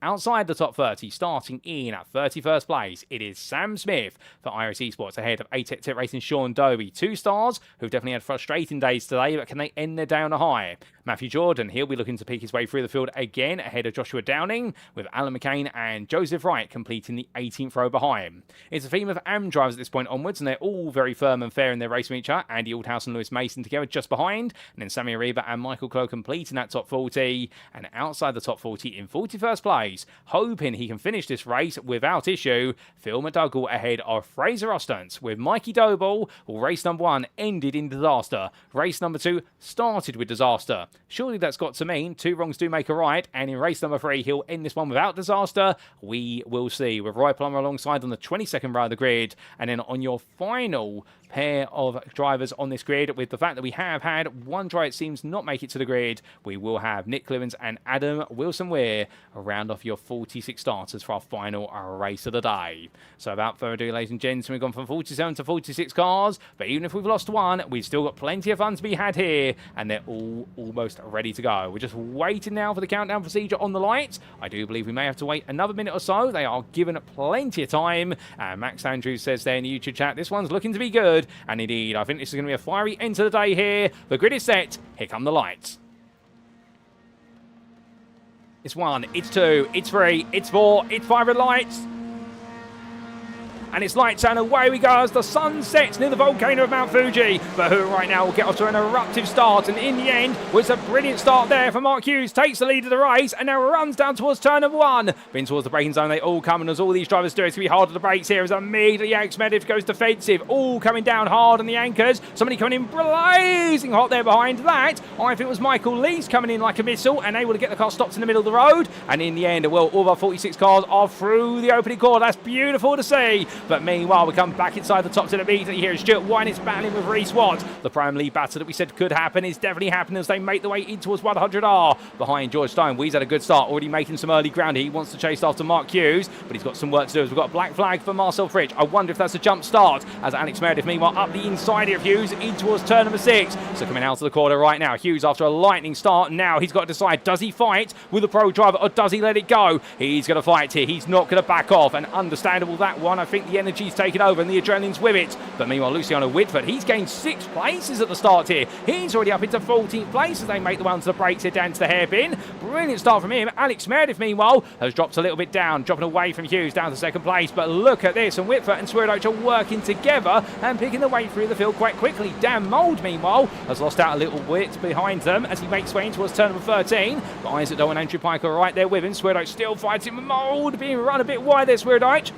Outside the top 30, starting in at 31st place, it is Sam Smith for Iris Esports ahead of ATEC Tech Racing Sean Dobie. 2 stars who've definitely had frustrating days today, but can they end their day on a high? Matthew Jordan, he'll be looking to peek his way through the field again ahead of Joshua Downing, with Alan McCain and Joseph Wright completing the 18th row behind. It's a theme of AM drivers at this point onwards, and they're all very firm and fair in their race with each other. Andy Aldhouse and Lewis Mason together just behind, and then Sammy Ariba and Michael Clough completing that top 40, and outside the top 40 in 41st place, hoping he can finish this race without issue, Phil McDougall ahead of Fraser Ostens, with Mikey Doble. Race number 1 ended in disaster. Race number 2 started with disaster. Surely that's got to mean 2 wrongs do make a right, and in race number 3 he'll end this one without disaster. We will see, with Roy Plummer alongside on the 22nd row of the grid, and then on your final pair of drivers on this grid, with the fact that we have had one driver it seems not make it to the grid, we will have Nick Clevens and Adam Wilson-Weir round off your 46 starters for our final race of the day. So without further ado, ladies and gents, we've gone from 47 to 46 cars, but even if we've lost one, we've still got plenty of fun to be had here, and they're all almost ready to go. We're just waiting now for the countdown procedure on the lights. I do believe we may have to wait another minute or so. They are given plenty of time, and Max Andrews says there in the YouTube chat, this one's looking to be good. And indeed, I think this is going to be a fiery end to the day here. The grid is set. Here come the lights. It's 1, it's 2, it's 3, it's 4, it's 5 red lights. And it's lights and away we go as the sun sets near the volcano of Mount Fuji. But who right now will get off to an eruptive start, and in the end was a brilliant start there for Mark Hughes, takes the lead of the race and now runs down towards turn number 1. Been towards the braking zone, they all come, and as all these drivers do, it's going to be hard on the brakes here as immediately Alex Medivh goes defensive, all coming down hard on the anchors. Somebody coming in blazing hot there behind that. I think it was Michael Lees coming in like a missile and able to get the car stopped in the middle of the road. And in the end, well, all of our 46 cars are through the opening corner. That's beautiful to see. But meanwhile, we come back inside the top 10 immediately here. Stuart Winnis battling with Reece Watt. The prime lead battle that we said could happen is definitely happening as they make their way in towards 100R. Behind George Stone, he's had a good start, already making some early ground. He wants to chase after Mark Hughes, but he's got some work to do. We've got a black flag for Marcel Fritsch. I wonder if that's a jump start, as Alex Meredith, meanwhile, up the inside here of Hughes in towards turn number 6. So coming out of the corner right now, Hughes after a lightning start. Now he's got to decide, does he fight with the pro driver or does he let it go? He's going to fight here. He's not going to back off, and understandable that one. I think The energy's taken over and the adrenaline's with it. But meanwhile, Luciano Witvoet, he's gained 6 places at the start here. He's already up into 14th place as they make the one to the brakes here down to the hairpin. Brilliant start from him. Alex Meredith, meanwhile, has dropped a little bit down, dropping away from Hughes down to 2nd place. But look at this, and Witvoet and Swirydowicz are working together and picking their way through the field quite quickly. Dan Mould, meanwhile, has lost out a little bit behind them as he makes way in towards turn number 13. But Isaac Doble and Andrew Pike are right there with him. Swirydowicz still fighting with Mould, being run a bit wide there, Swirydowicz.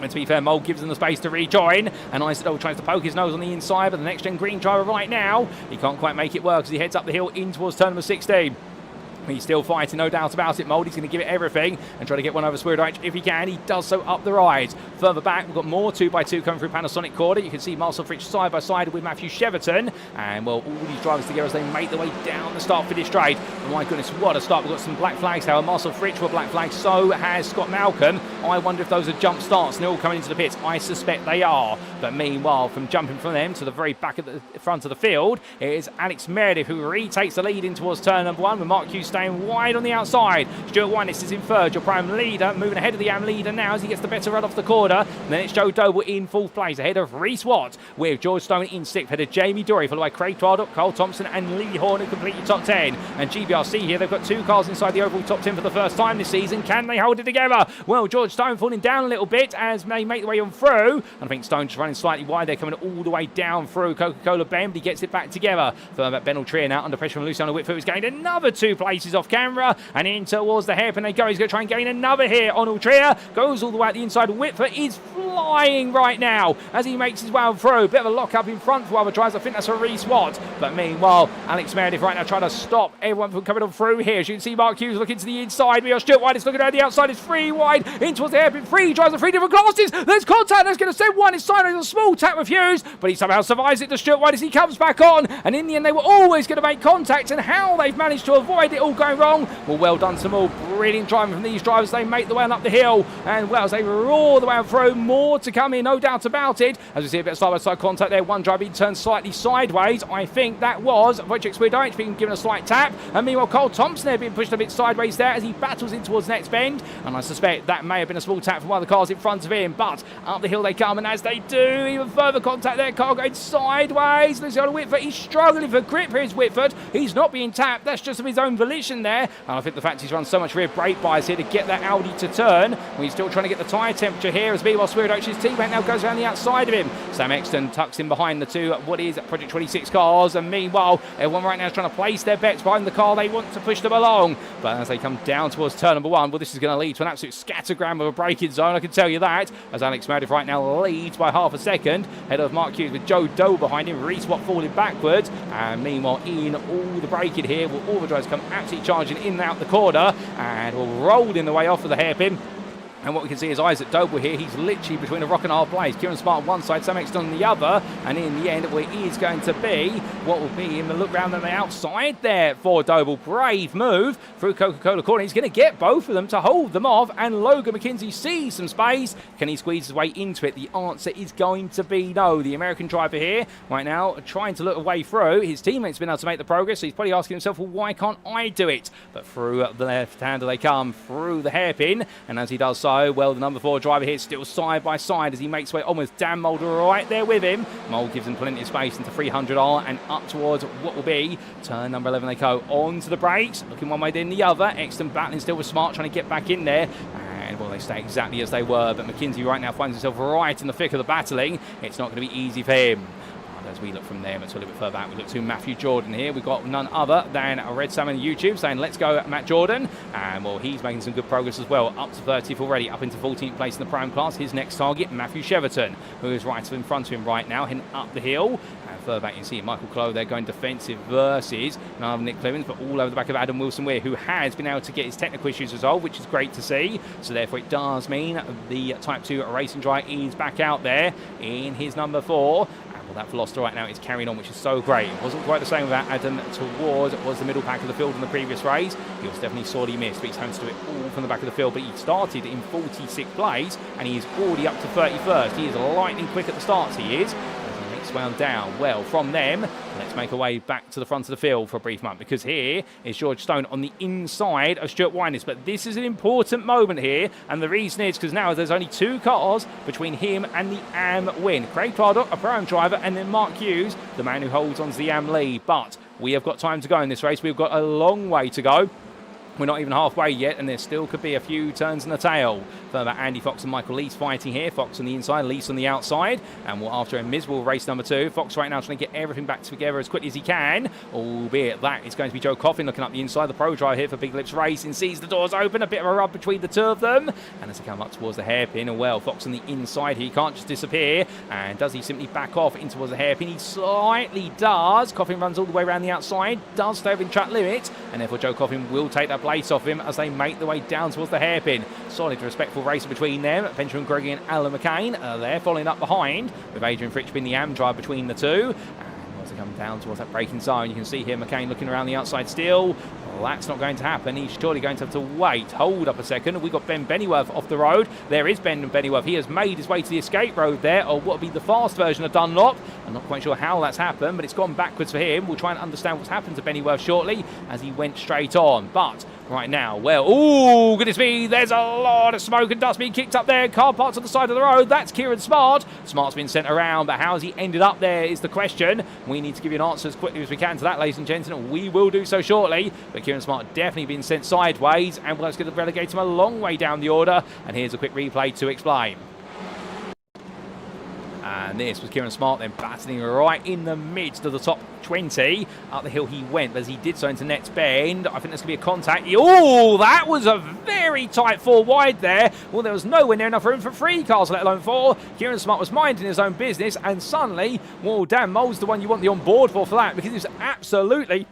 And to be fair, Mould gives them the space to rejoin, and Isaac Doble tries to poke his nose on the inside, but the next-gen green driver right now, he can't quite make it work as he heads up the hill in towards turn number 16. He's still fighting, no doubt about it. Mould, he's going to give it everything and try to get one over Swirydowicz if he can. He does so up the rise. Further back, we've got more 2x2 coming through Panasonic Corner. You can see Marcel Fritsch side by side with Matthew Cheverton. And, well, all these drivers together as they make their way down the start-finish straight. Oh, my goodness, what a start. We've got some black flags, however. Marcel Fritsch were black flags, so has Scott Malcolm. I wonder if those are jump starts and they're all coming into the pits. I suspect they are. But meanwhile, from jumping from them to the very back of the front of the field, it is Alex Meredith who retakes the lead in towards turn number 1, with Mark Hughes staying wide on the outside. Stuart Winess is in 3rd, your prime leader, moving ahead of the AM leader now as he gets the better run off the corner. And then it's Joe Doble in 4th place, ahead of Reece Watt, with George Stone in 6th, ahead of Jamie Dory, followed by Craig Twaddock, Carl Thompson and Lee Horn, who complete your top 10. And GBRC here, they've got 2 cars inside the overall top 10 for the first time this season. Can they hold it together? Well, George Stone falling down a little bit as they make the way on through. And I think Stone just running slightly wide. They're coming all the way down through Coca-Cola Bend, but he gets it back together. Further back, Ben Altrier now under pressure from Luciano Witvoet, who's gained another 2 places off camera and in towards the hairpin they go. He's going to try and gain another here on Altrier. Goes all the way at the inside. Witvoet is flying right now as he makes his way on through. Bit of a lock up in front for other drivers. I think that's a Reece Watt. But meanwhile, Alex Meredith right now trying to stop everyone from coming on through here. As you can see, Mark Hughes looking to the inside. We are Stuart White is looking around the outside. It's 3 wide in towards the hairpin. 3 drives of 3 different classes. There's contact. That's going to send one inside. There's a small tap with Hughes, but he somehow survives it to Stuart White as he comes back on. And in the end, they were always going to make contact. And how they've managed to avoid it all going wrong. Well done to them all. Brilliant driving from these drivers. They make the way on up the hill. And well, as they roar the way on through, more to come in, no doubt about it. As we see a bit of side-by-side contact there. One driver being turned slightly sideways. I think that was Wojciech Swirydowicz being given a slight tap. And meanwhile, Carl Thompson there being pushed a bit sideways there as he battles in towards the next bend. And I suspect that may have been a small tap from one of the cars in front of him. But up the hill they come, and as they do, even further contact there. Car going sideways. Luciano Witvoet, he's struggling for grip here. Is Witvoet. He's not being tapped. That's just of his own volition there. And I think the fact he's run so much rear brake bias here to get that Audi to turn. He's still trying to get the tyre temperature here as meanwhile Swirydowicz's teammate now goes around the outside of him. Sam Exton tucks in behind the 2 what is Project 26 cars, and meanwhile everyone right now is trying to place their bets behind the car they want to push them along. But as they come down towards turn number 1, well, this is going to lead to an absolute scattergram of a braking zone, I can tell you that, as Alex Meredith right now leads by half a second ahead of Mark Hughes with Joe Doe behind him. Reece Watt falling backwards, and meanwhile in all the braking here, will all the drivers come absolutely charging in and out the corner, and will roll in the way off of the hairpin. And what we can see is Isaac Doble here. He's literally between a rock and a hard place. Kieran Smart on one side, Sam Exton on the other. And in the end, it is going to be what will be in the look round on the outside there for Doble. Brave move through Coca-Cola Corner. He's going to get both of them to hold them off. And Logan McKenzie sees some space. Can he squeeze his way into it? The answer is going to be no. The American driver here right now trying to look a way through. His teammates been able to make the progress. So he's probably asking himself, well, why can't I do it? But through the left-hander they come, through the hairpin. And as he does so, well, the number 4 driver here still side by side as he makes way on with Dan Mould right there with him. Mould gives him plenty of space into 300R and up towards what will be turn number 11 they go. Onto the brakes, looking one way then the other. Exton battling still with Smart, trying to get back in there. And well, they stay exactly as they were, but McKenzie right now finds himself right in the thick of the battling. It's not going to be easy for him. As we look from there, but a little bit further back, we look to Matthew Jordan here. We've got none other than Red Salmon YouTube saying, let's go, Matt Jordan. And well, he's making some good progress as well. Up to 30th already, up into 14th place in the prime class. His next target, Matthew Cheverton, who is right in front of him right now, heading up the hill. And further back, you can see Michael Clough there going defensive versus none other Nick Clemens, but all over the back of Adam Wilson-Weir, who has been able to get his technical issues resolved, which is great to see. So therefore, it does mean the Type 2 racing driver is back out there in his number 4. Well, that Veloster right now is carrying on, which is so great. It wasn't quite the same without Adam towards was the middle pack of the field in the previous race. He was definitely sorely missed, but he's having to do it all from the back of the field. But he started in 46th place, and he is already up to 31st. He is lightning quick at the starts, he is. It's wound down. Well, from them, let's make our way back to the front of the field for a brief moment, because here is George Stone on the inside of Stuart Winus. But this is an important moment here, and the reason is because now there's only 2 cars between him and the AM win. Craig Pardot, a Pro-Am driver, and then Mark Hughes, the man who holds on to the AM lead. But we have got time to go in this race. We've got a long way to go. We're not even halfway yet, and there still could be a few turns in the tail. Further, Andy Fox and Michael Lease fighting here. Fox on the inside, Lease on the outside. And we're after a miserable race number 2. Fox right now trying to get everything back together as quickly as he can. Albeit that is going to be Joe Coffin looking up the inside. The pro driver here for Big Lips Racing sees the doors open. A bit of a rub between the 2 of them. And as they come up towards the hairpin, well, Fox on the inside here. He can't just disappear. And does he simply back off in towards the hairpin? He slightly does. Coffin runs all the way around the outside. Does stay within track limit. And therefore Joe Coffin will take that place off him as they make their way down towards the hairpin. Solid, respectful race between them. Benjamin Gregory and Alan McCain are there, following up behind, with Adrian Fritsch being the AM drive between the 2. And as they come down towards that braking zone, you can see here McCain looking around the outside still. Well, that's not going to happen. He's surely going to have to wait. Hold up a second. We've got Ben Bennyworth off the road. There is Ben Bennyworth. He has made his way to the escape road there, or what would be the fast version of Dunlop. I'm not quite sure how that's happened, but it's gone backwards for him. We'll try and understand what's happened to Bennyworth shortly as he went straight on. But right now, well, oh, goodness me, there's a lot of smoke and dust being kicked up there. Car parts on the side of the road. That's Kieran Smart. Smart's been sent around, but how has he ended up there is the question. We need to give you an answer as quickly as we can to that, ladies and gentlemen. We will do so shortly, but Kieran Smart definitely been sent sideways, and well, it's going to relegate him a long way down the order. And here's a quick replay to explain. And this was Kieran Smart then battling right in the midst of the top 20. Up the hill he went, but as he did so into next bend, I think there's going to be a contact. Oh, that was a very tight 4 wide there. Well, there was nowhere near enough room for 3 cars, let alone 4. Kieran Smart was minding his own business, and suddenly, well, Dan Mole's the one you want the on board for that, because he was absolutely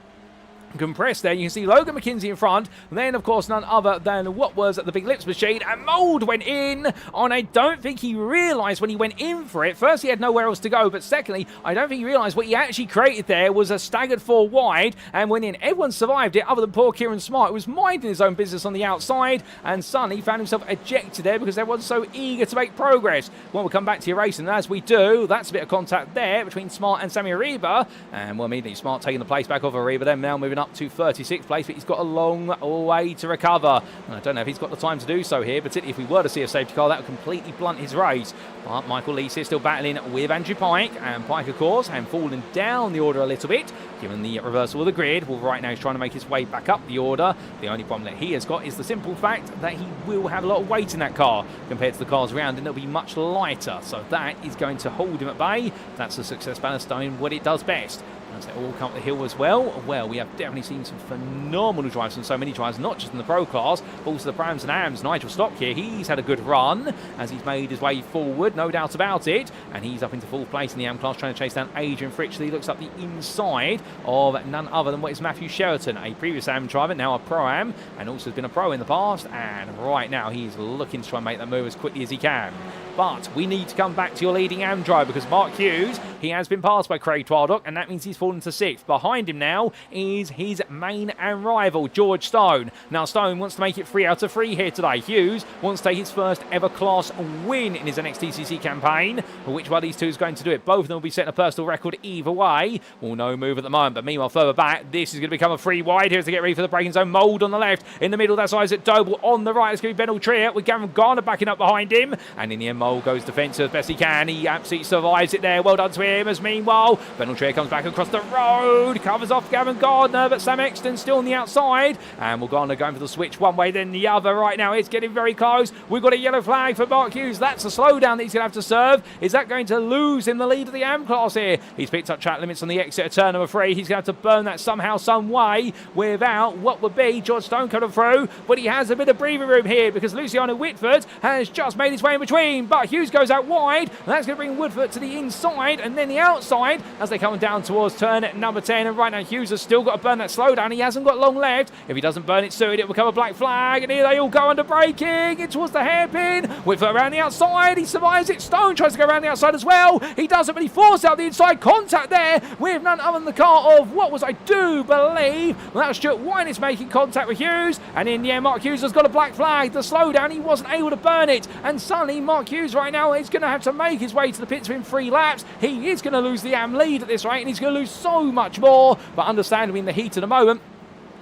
compressed there. You can see Logan McKenzie in front, and then of course none other than what was at the Big Lips machine, and Mould went in, and I don't think he realised when he went in for it, first he had nowhere else to go, but secondly I don't think he realised what he actually created there was a staggered 4 wide, and went in. Everyone survived it other than poor Kieran Smart, who was minding his own business on the outside, and suddenly found himself ejected there because everyone's so eager to make progress. Well, we'll come back to your race, and as we do, that's a bit of contact there between Smart and Sammy Ariba, and well, immediately Smart taking the place back of Ariba, then now moving up to 36th place, but he's got a long way to recover. And I don't know if he's got the time to do so here, particularly if we were to see a safety car, that would completely blunt his race. But Michael Lease is still battling with Andrew Pike, and Pike, of course, and falling down the order a little bit, given the reversal of the grid. Well, right now he's trying to make his way back up the order. The only problem that he has got is the simple fact that he will have a lot of weight in that car compared to the cars around, and it'll be much lighter. So that is going to hold him at bay. That's the success ballast doing what it does best. As they all come up the hill as well, we have definitely seen some phenomenal drives from so many drivers, not just in the pro class, but also the Prams and AMs. Nigel Stock here, he's had a good run as he's made his way forward, no doubt about it, and he's up into 4th place in the AM class, trying to chase down Adrian Fritsch. He looks up the inside of none other than what is Matthew Sheraton, a previous AM driver, now a Pro-Am, and also has been a pro in the past, and right now he's looking to try and make that move as quickly as he can. But we need to come back to your leading AM driver, because Mark Hughes, he has been passed by Craig Twardock, and that means he's fallen to 6th. Behind him now is his main and rival, George Stone. Now Stone wants to make it 3 out of 3 here today. Hughes wants to take his first ever class win in his NXTCC campaign. Which one of these two is going to do it? Both of them will be setting a personal record either way. Well, no move at the moment, but meanwhile further back, this is going to become a 3 wide. Here's to get ready for the braking zone. Mould on the left. In the middle, that's Isaac Doble. On the right, it's going to be Ben Trier with Gavin Garner backing up behind him. And in the end, Mould goes defensive as best he can. He absolutely survives it there. Well done to him. As meanwhile, Ben Trier comes back across the road, covers off Gavin Gardner, but Sam Exton still on the outside. And Gardner going for the switch one way, then the other. Right now, it's getting very close. We've got a yellow flag for Mark Hughes. That's a slowdown that he's going to have to serve. Is that going to lose him the lead of the AM class here? He's picked up track limits on the exit of turn number 3. He's going to have to burn that somehow, some way, without what would be George Stone coming through. But he has a bit of breathing room here because Luciano Witvoet has just made his way in between. But Hughes goes out wide. And that's going to bring Woodford to the inside and then the outside as they come down towards turn number 10. And right now, Hughes has still got to burn that slowdown. He hasn't got long left. If he doesn't burn it soon, it will become a black flag. And here they all go under braking. In towards the hairpin. Woodford around the outside. He survives it. Stone tries to go around the outside as well. He doesn't, but he forced out the inside contact there with none other than the car of what was, I do believe, well, that was Stuart Winus making contact with Hughes. And in the end, Mark Hughes has got a black flag. The slowdown, he wasn't able to burn it. And suddenly, Mark Hughes right now is going to have to make his way to the pits within 3 laps. He is going to lose the AM lead at this rate, and he's going to lose so much more. But understandably, in the heat of the moment,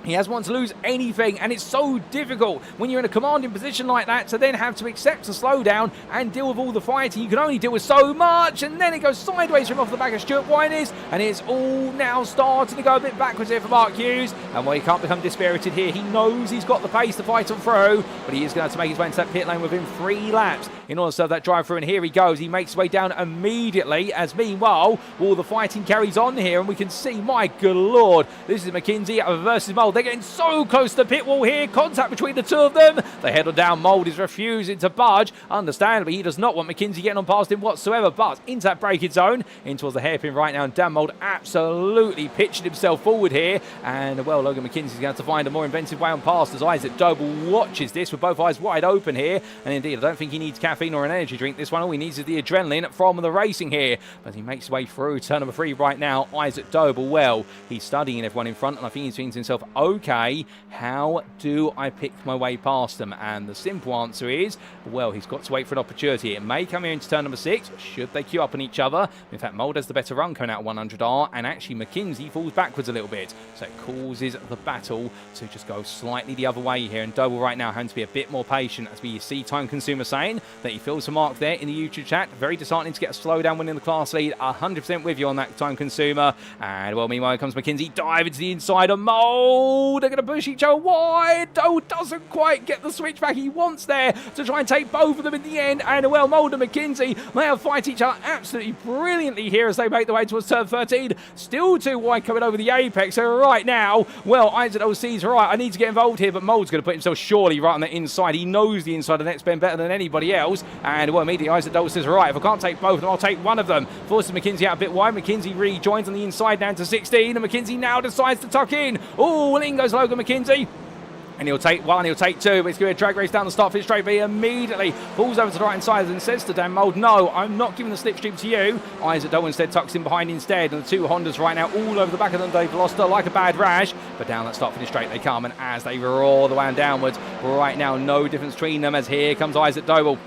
he hasn't wanted to lose anything, and it's so difficult when you're in a commanding position like that to then have to accept a slowdown and deal with all the fighting. You can only deal with so much, and then it goes sideways from off the back of Stuart Winers, and it's all now starting to go a bit backwards here for Mark Hughes. And while he can't become dispirited here, he knows he's got the pace to fight on through, but he is going to have to make his way into that pit lane within 3 laps in order to serve that drive through. And here he goes. He makes his way down immediately, as meanwhile all the fighting carries on here, and we can see, my good lord, this is McKinsey versus Mould. They're getting so close to the pit wall here. Contact between the two of them. They head on down. Mould is refusing to budge. Understandably, he does not want McKinsey getting on past him whatsoever, but into that braking zone, in towards the hairpin right now, and Dan Mould absolutely pitching himself forward here. And, well, Logan McKinsey's going to have to find a more inventive way on past, as Isaac Doble watches this with both eyes wide open here. And indeed, I don't think he needs caffeine or an energy drink. This one, all he needs is the adrenaline from the racing here. But he makes his way through turn number 3 right now. Isaac Doble, well, he's studying everyone in front, and I think he's thinking to himself, okay, how do I pick my way past them? And the simple answer is, well, he's got to wait for an opportunity. It may come here into turn number 6, should they queue up on each other. In fact, Mould has the better run coming out of 100R, and actually McKinsey falls backwards a little bit. So it causes the battle to just go slightly the other way here. And Doble right now having to be a bit more patient, as we see Time Consumer saying that he feels a mark there in the YouTube chat. Very disheartening to get a slowdown winning the class lead. 100% with you on that, Time Consumer. And, well, meanwhile comes McKinsey, dive into the inside of Mould. They're going to push each other wide. Doble doesn't quite get the switch back he wants there to try and take both of them in the end. And, well, Mould and McKinsey, they have fight each other absolutely brilliantly here as they make their way towards turn 13. Still too wide coming over the apex. So right now, well, Isaac Doble sees, right, I need to get involved here, but Mould's going to put himself surely right on the inside. He knows the inside of the next bend better than anybody else. And, well, immediately Isaac Doble says, right, if I can't take both of them, I'll take one of them. Forces McKinsey out a bit wide. McKinsey rejoins on the inside down to 16, and McKinsey now decides to tuck in. Oh, and in goes Logan McKinsey. And he'll take one, he'll take two, but it's going to be a drag race down the start finish straight. But he immediately pulls over to the right hand side and says to Dan Mould, no, I'm not giving the slipstream to you. Isaac Doble instead tucks in behind instead. And the two Hondas right now all over the back of them. They've lost her like a bad rash. But down that start finish straight they come. And as they roar the way downwards, right now no difference between them, as here comes Isaac Doble,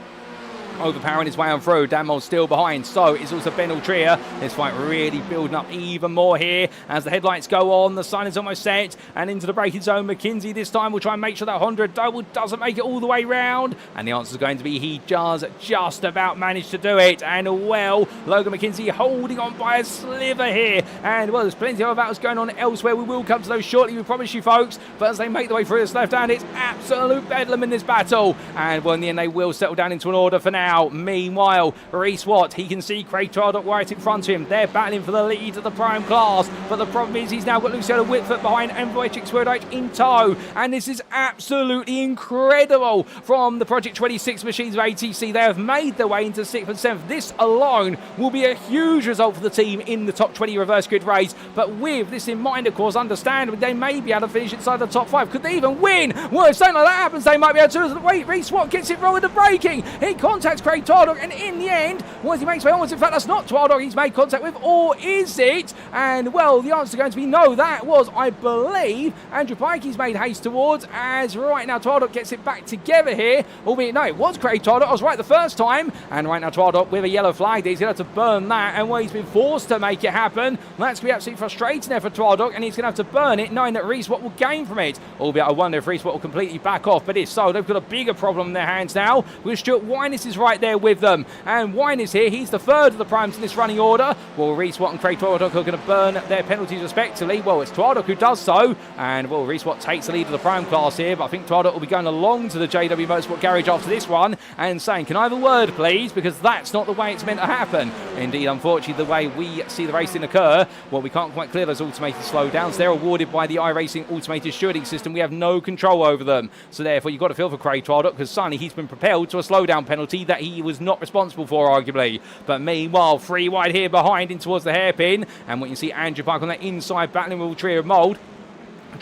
overpowering his way on through. Dan Mould's still behind, so it's also Ben Ultria. This fight really building up even more here as the headlights go on. The sun is almost set, and into the braking zone. McKinsey this time will try and make sure that Honda Doble doesn't make it all the way round, and the answer is going to be he does just about manage to do it. And, well, Logan McKinsey holding on by a sliver here, and, well, there's plenty of other battles going on elsewhere. We will come to those shortly, we promise you folks. But as they make their way through this left hand, it's absolute bedlam in this battle, and, well, in the end they will settle down into an order for now. Meanwhile, Reece Watt, he can see Craig Twardock right in front of him. They're battling for the lead of the prime class, but the problem is he's now got Luciano Witvoet behind and Wojciech Swirydowicz in tow. And this is absolutely incredible from the Project 26 machines of ATC. They have made their way into 6th and 7th. This alone will be a huge result for the team in the top 20 reverse grid race. But with this in mind, of course, understandably, they may be able to finish inside the top 5. Could they even win? Well, if something like that happens, they might be able to. Wait, Reece Watt gets it wrong with the braking. He contacts Craig Twardock, and in the end, once he makes way onwards, in fact, that's not Twardock he's made contact with, or is it? And, well, the answer is going to be no. That was, I believe, Andrew Pike he's made haste towards, as right now Twardock gets it back together here, albeit no, it was Craig Twardock. I was right the first time, and right now Twardock with a yellow flag, he's going to have to burn that, and, well, he's been forced to make it happen. That's going to be absolutely frustrating there for Twardock, and he's going to have to burn it, knowing that Reece Watt will gain from it, albeit I wonder if Reece Watt will completely back off. But if so, they've got a bigger problem in their hands now, with Stuart Winers is right there with them, and Winers here, he's the third of the primes in this running order. Well, Reece Watt and Craig Twardock are going to burn their penalties respectively. Well, it's Twardock who does so, and, well, Reece Watt takes the lead of the prime class here, but I think Twardock will be going along to the JW Motorsport garage after this one and saying, can I have a word please, because that's not the way it's meant to happen. Indeed, unfortunately, the way we see the racing occur, well, we can't quite clear those automated slowdowns. They're awarded by the iRacing automated stewarding system. We have no control over them, so therefore you've got to feel for Craig Twardock, because suddenly he's been propelled to a slowdown penalty that he was not responsible for, arguably. But meanwhile, 3 wide here behind in towards the hairpin, and what you see Andrew Pike on that inside battling with all trio of Mould.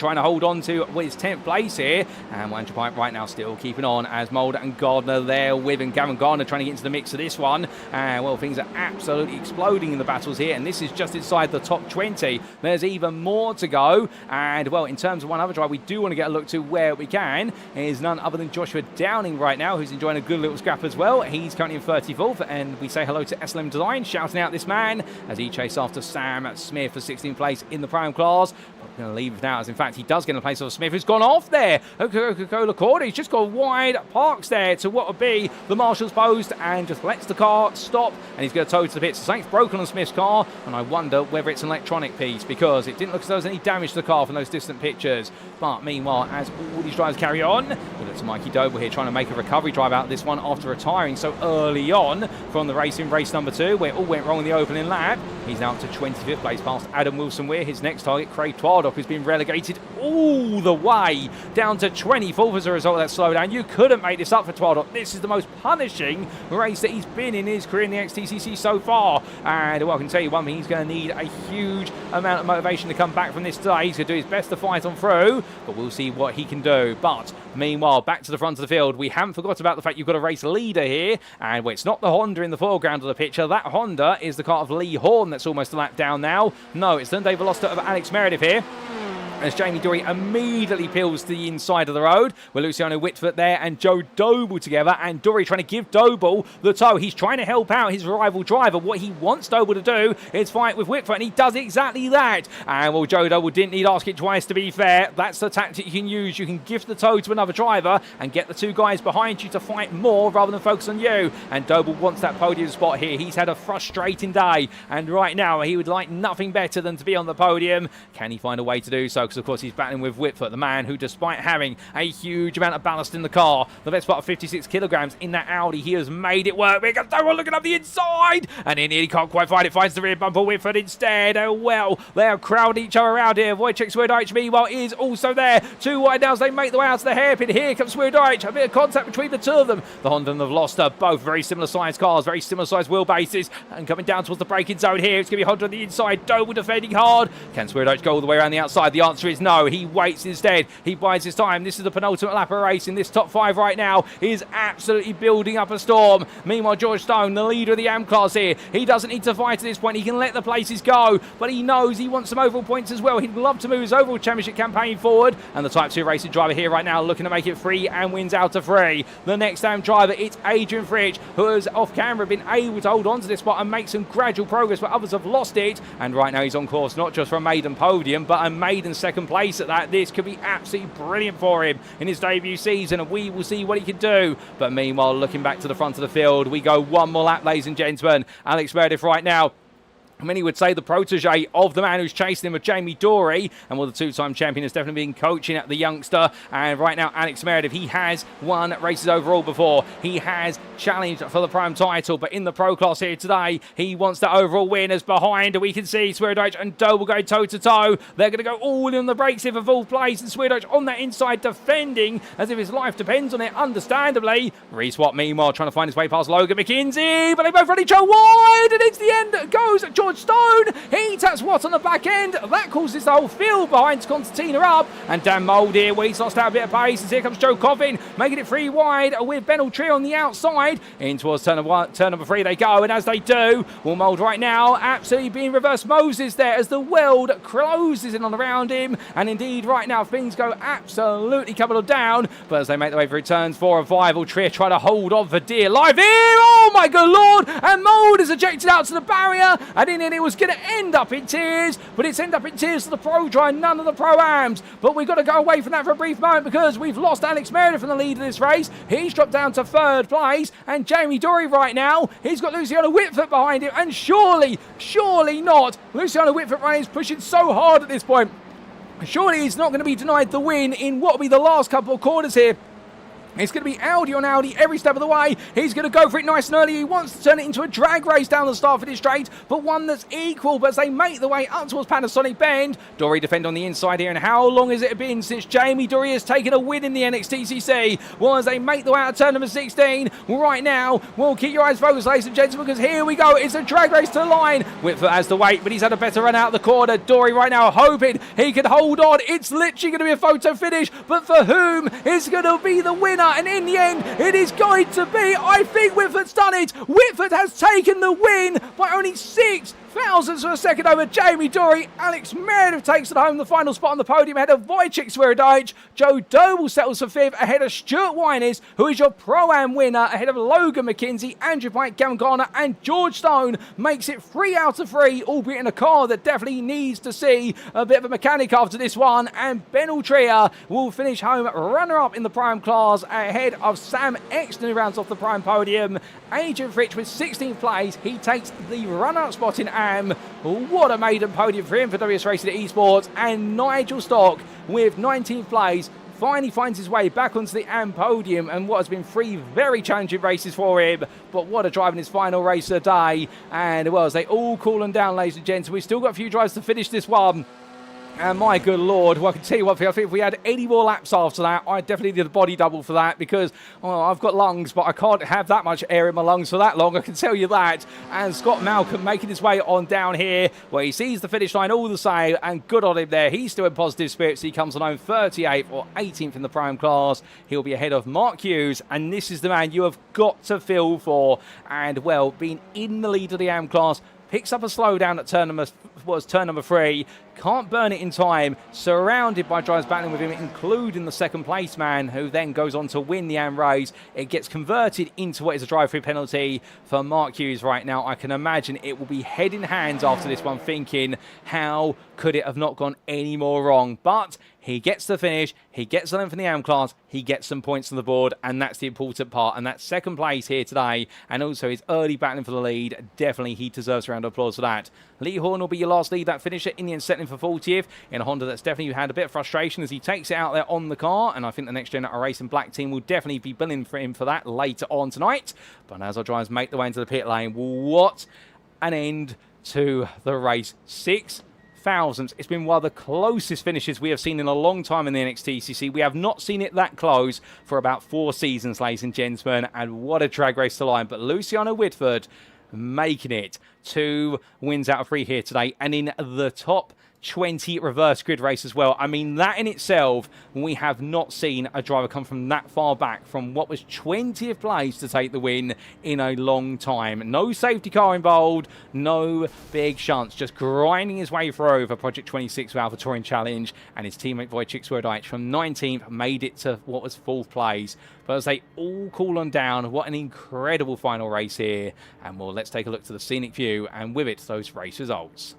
trying to hold on to his 10th place here. And Wandra Pipe right now still keeping on as Mulder and Gardner there with him. Gavin Gardner trying to get into the mix of this one. And, well, things are absolutely exploding in the battles here. And this is just inside the top 20. There's even more to go. And, well, in terms of one other drive we do want to get a look to where we can is none other than Joshua Downing right now, who's enjoying a good little scrap as well. He's currently in 34th. And we say hello to SLM Design, shouting out this man as he chased after Sam Smith for 16th place in the Prime class. Going to leave now, as in fact he does get in place of Smith, who's gone off there. Coca-Cola Corda, he's just got wide parks there to what would be the marshal's post and just lets the car stop, and he's going to tow to the pits. Something's broken on Smith's car, and I wonder whether it's an electronic piece, because it didn't look as though there was any damage to the car from those distant pictures. But meanwhile, as all these drivers carry on, we look to Mikey Doble here trying to make a recovery drive out of this one after retiring so early on from the race in race number 2, where it all went wrong in the opening lap. He's now up to 25th place past Adam Wilson-Weir. His next target, Craig Twardock, who's been relegated all the way down to 24th as a result of that slowdown. You couldn't make this up for Twardock. This is the most punishing race that he's been in his career in the NXTCC so far. And well, I can tell you one thing, he's going to need a huge amount of motivation to come back from this today. He's going to do his best to fight on through, but we'll see what he can do. But meanwhile, back to the front of the field, we haven't forgot about the fact you've got a race leader here, and well, it's not the Honda in the foreground of the picture. That Honda is the car of Lee Horn that's almost a lap down now. No, it's the Velocity of Alex Meredith here, as Jamie Dory immediately peels to the inside of the road with Luciano Witvoet there and Joe Doble together, and Dory trying to give Doble the tow. He's trying to help out his rival driver. What he wants Doble to do is fight with Witvoet, and he does exactly that. And well, Joe Doble didn't need ask it twice, to be fair. That's the tactic you can use. You can give the tow to another driver and get the two guys behind you to fight more rather than focus on you. And Doble wants that podium spot here. He's had a frustrating day, and right now he would like nothing better than to be on the podium. Can he find a way to do so? Because of course he's battling with Witvoet, the man who, despite having a huge amount of ballast in the car, the best part of 56 kilograms in that Audi, he has made it work. We got Doble looking up the inside, and in here he can't quite find it, finds the rear bumper. Witvoet instead. Oh well, they're crowding each other around here. Wojciech Swirydowicz meanwhile is also there. Two wide now as they make their way out to the hairpin. Here comes Swirydowicz, a bit of contact between the two of them. The Honda and the Veloster, both very similar sized cars, very similar sized wheelbases, and coming down towards the braking zone here. It's going to be Honda on the inside. Doble defending hard. Can Swirydowicz go all the way around the outside? The answer is no. He waits instead. He buys his time. This is the penultimate lap of race in this top 5 right now. He is absolutely building up a storm. Meanwhile, George Stone, the leader of the AM class here, he doesn't need to fight at this point. He can let the places go, but he knows he wants some overall points as well. He'd love to move his overall championship campaign forward, and the Type 2 racing driver here right now looking to make it free and wins out to 3. The next AM driver, it's Adrian Fritsch, who has off camera been able to hold on to this spot and make some gradual progress, but others have lost it, and right now he's on course not just for a maiden podium, but a maiden second place at that. This could be absolutely brilliant for him in his debut season, and we will see what he can do. But meanwhile, looking back to the front of the field, we go one more lap, ladies and gentlemen. Alex Meredith right now, many would say the protege of the man who's chasing him, with Jamie Dory, and well, the two-time champion has definitely been coaching at the youngster. And right now, Alex Meredith, he has won races overall before. He has challenged for the Prime title, but in the Pro class here today, he wants that overall win. As behind, we can see Swirydowicz and Doble go toe-to-toe. They're going to go all in the brakes here for fourth place, and Swirydowicz on that inside defending as if his life depends on it, understandably. Re-swap, meanwhile, trying to find his way past Logan McKenzie, but they both run each other wide, and it's the end. Goes George Stone. He taps Watt on the back end. That causes the whole field behind Constantina up. And Dan Mould here, where he's lost out a bit of pace. As here comes Joe Coffin, making it 3 wide with Ben Tree on the outside. In towards turn number 3 they go. And as they do, well, Mould right now absolutely being reverse Moses there as the world closes in on around him. And indeed, right now, things go absolutely couple down. But as they make their way through turns 4 and 5, will Trier try to hold on for dear life here. Oh my good lord! And Mould is ejected out to the barrier. And in it was going to end up in tears, but it's end up in tears for the Pro Dry, none of the Pro-Ams. But we've got to go away from that for a brief moment, because we've lost Alex Meredith from the lead of this race. He's dropped down to 3rd place, and Jamie Dory right now, he's got Luciano Witvoet behind him, and surely not. Luciano Witvoet right is pushing so hard at this point. Surely he's not going to be denied the win in what will be the last couple of corners here. It's going to be Audi on Audi every step of the way. He's going to go for it nice and early. He wants to turn it into a drag race down the start finish straight, but one that's equal. But as they make the way up towards Panasonic Bend, Dory defend on the inside here. And how long has it been since Jamie Dory has taken a win in the NXTCC? Well, as they make the way out of turn number 16, right now, well, keep your eyes focused, ladies and gentlemen, because here we go. It's a drag race to the line. Witvoet has to wait, but he's had a better run out of the corner. Dory right now hoping he can hold on. It's literally going to be a photo finish, but for whom is going to be the winner? And in the end, it is going to be, I think Witvoet's done it. Witvoet has taken the win by only 6 thousandths of a second over Jamie Dory. Alex Meredith takes it home, the final spot on the podium ahead of Wojciech Swirydowicz. Joe Doble settles for 5th ahead of Stuart Wyness, who is your Pro-Am winner, ahead of Logan McKenzie, Andrew Pike, Gavin Garner, and George Stone. Makes it 3 out of 3, albeit in a car that definitely needs to see a bit of a mechanic after this one. And Ben Altria will finish home runner-up in the Prime class ahead of Sam Exton, who rounds off the Prime podium. Adrian Fritsch with 16th place. He takes the runner-up spot in AM. What a maiden podium for him for WS Racing Esports. And Nigel Stock with 19th place finally finds his way back onto the AM podium, and what has been 3 very challenging races for him. But what a drive in his final race of the day. And well, as they all cool and down, ladies and gents, we've still got a few drives to finish this one. And my good lord, well, I can tell you what, I think if we had any more laps after that, I definitely did a body double for that, because well, I've got lungs, but I can't have that much air in my lungs for that long, I can tell you that. And Scott Malcolm making his way on down here, where he sees the finish line all the same, and good on him there. He's still in positive spirits. He comes on home 38th or 18th in the Prime class. He'll be ahead of Mark Hughes, and this is the man you have got to feel for. And well, being in the lead of the AM class, picks up a slowdown at turn number 3. Can't burn it in time. Surrounded by drivers battling with him, including the second place man, who then goes on to win the AM race. It gets converted into what is a drive-through penalty for Mark Hughes right now. I can imagine it will be head in hands after this one, thinking, how could it have not gone any more wrong? But he gets the finish, he gets the length in the AM class, he gets some points on the board, and that's the important part. And that's second place here today, and also his early battling for the lead. Definitely he deserves a round of applause for that. Lee Horn will be your last lead that finisher, in the end settling for 40th in a Honda that's definitely had a bit of frustration as he takes it out there on the car, and I think the NXTGEN iRacing Black team will definitely be billing for him for that later on tonight. But as our drivers make their way into the pit lane, what an end to the race. 6 thousandths. It's been one of the closest finishes we have seen in a long time in the NXTCC. We have not seen it that close for about 4 seasons, ladies and gentlemen, and what a drag race to line. But Luciano Witvoet making it 2 wins out of 3 here today, and in the top 20 reverse grid race as well. I mean, that in itself, we have not seen a driver come from that far back from what was 20th place to take the win in a long time. No safety car involved, no big shunts, just grinding his way through for Project 26 with AlphaTauri Challenge, and his teammate Wojciech Swirydowicz from 19th made it to what was 4th place. But as they all cool on down, what an incredible final race here. And well, let's take a look to the scenic view, and with it, those race results.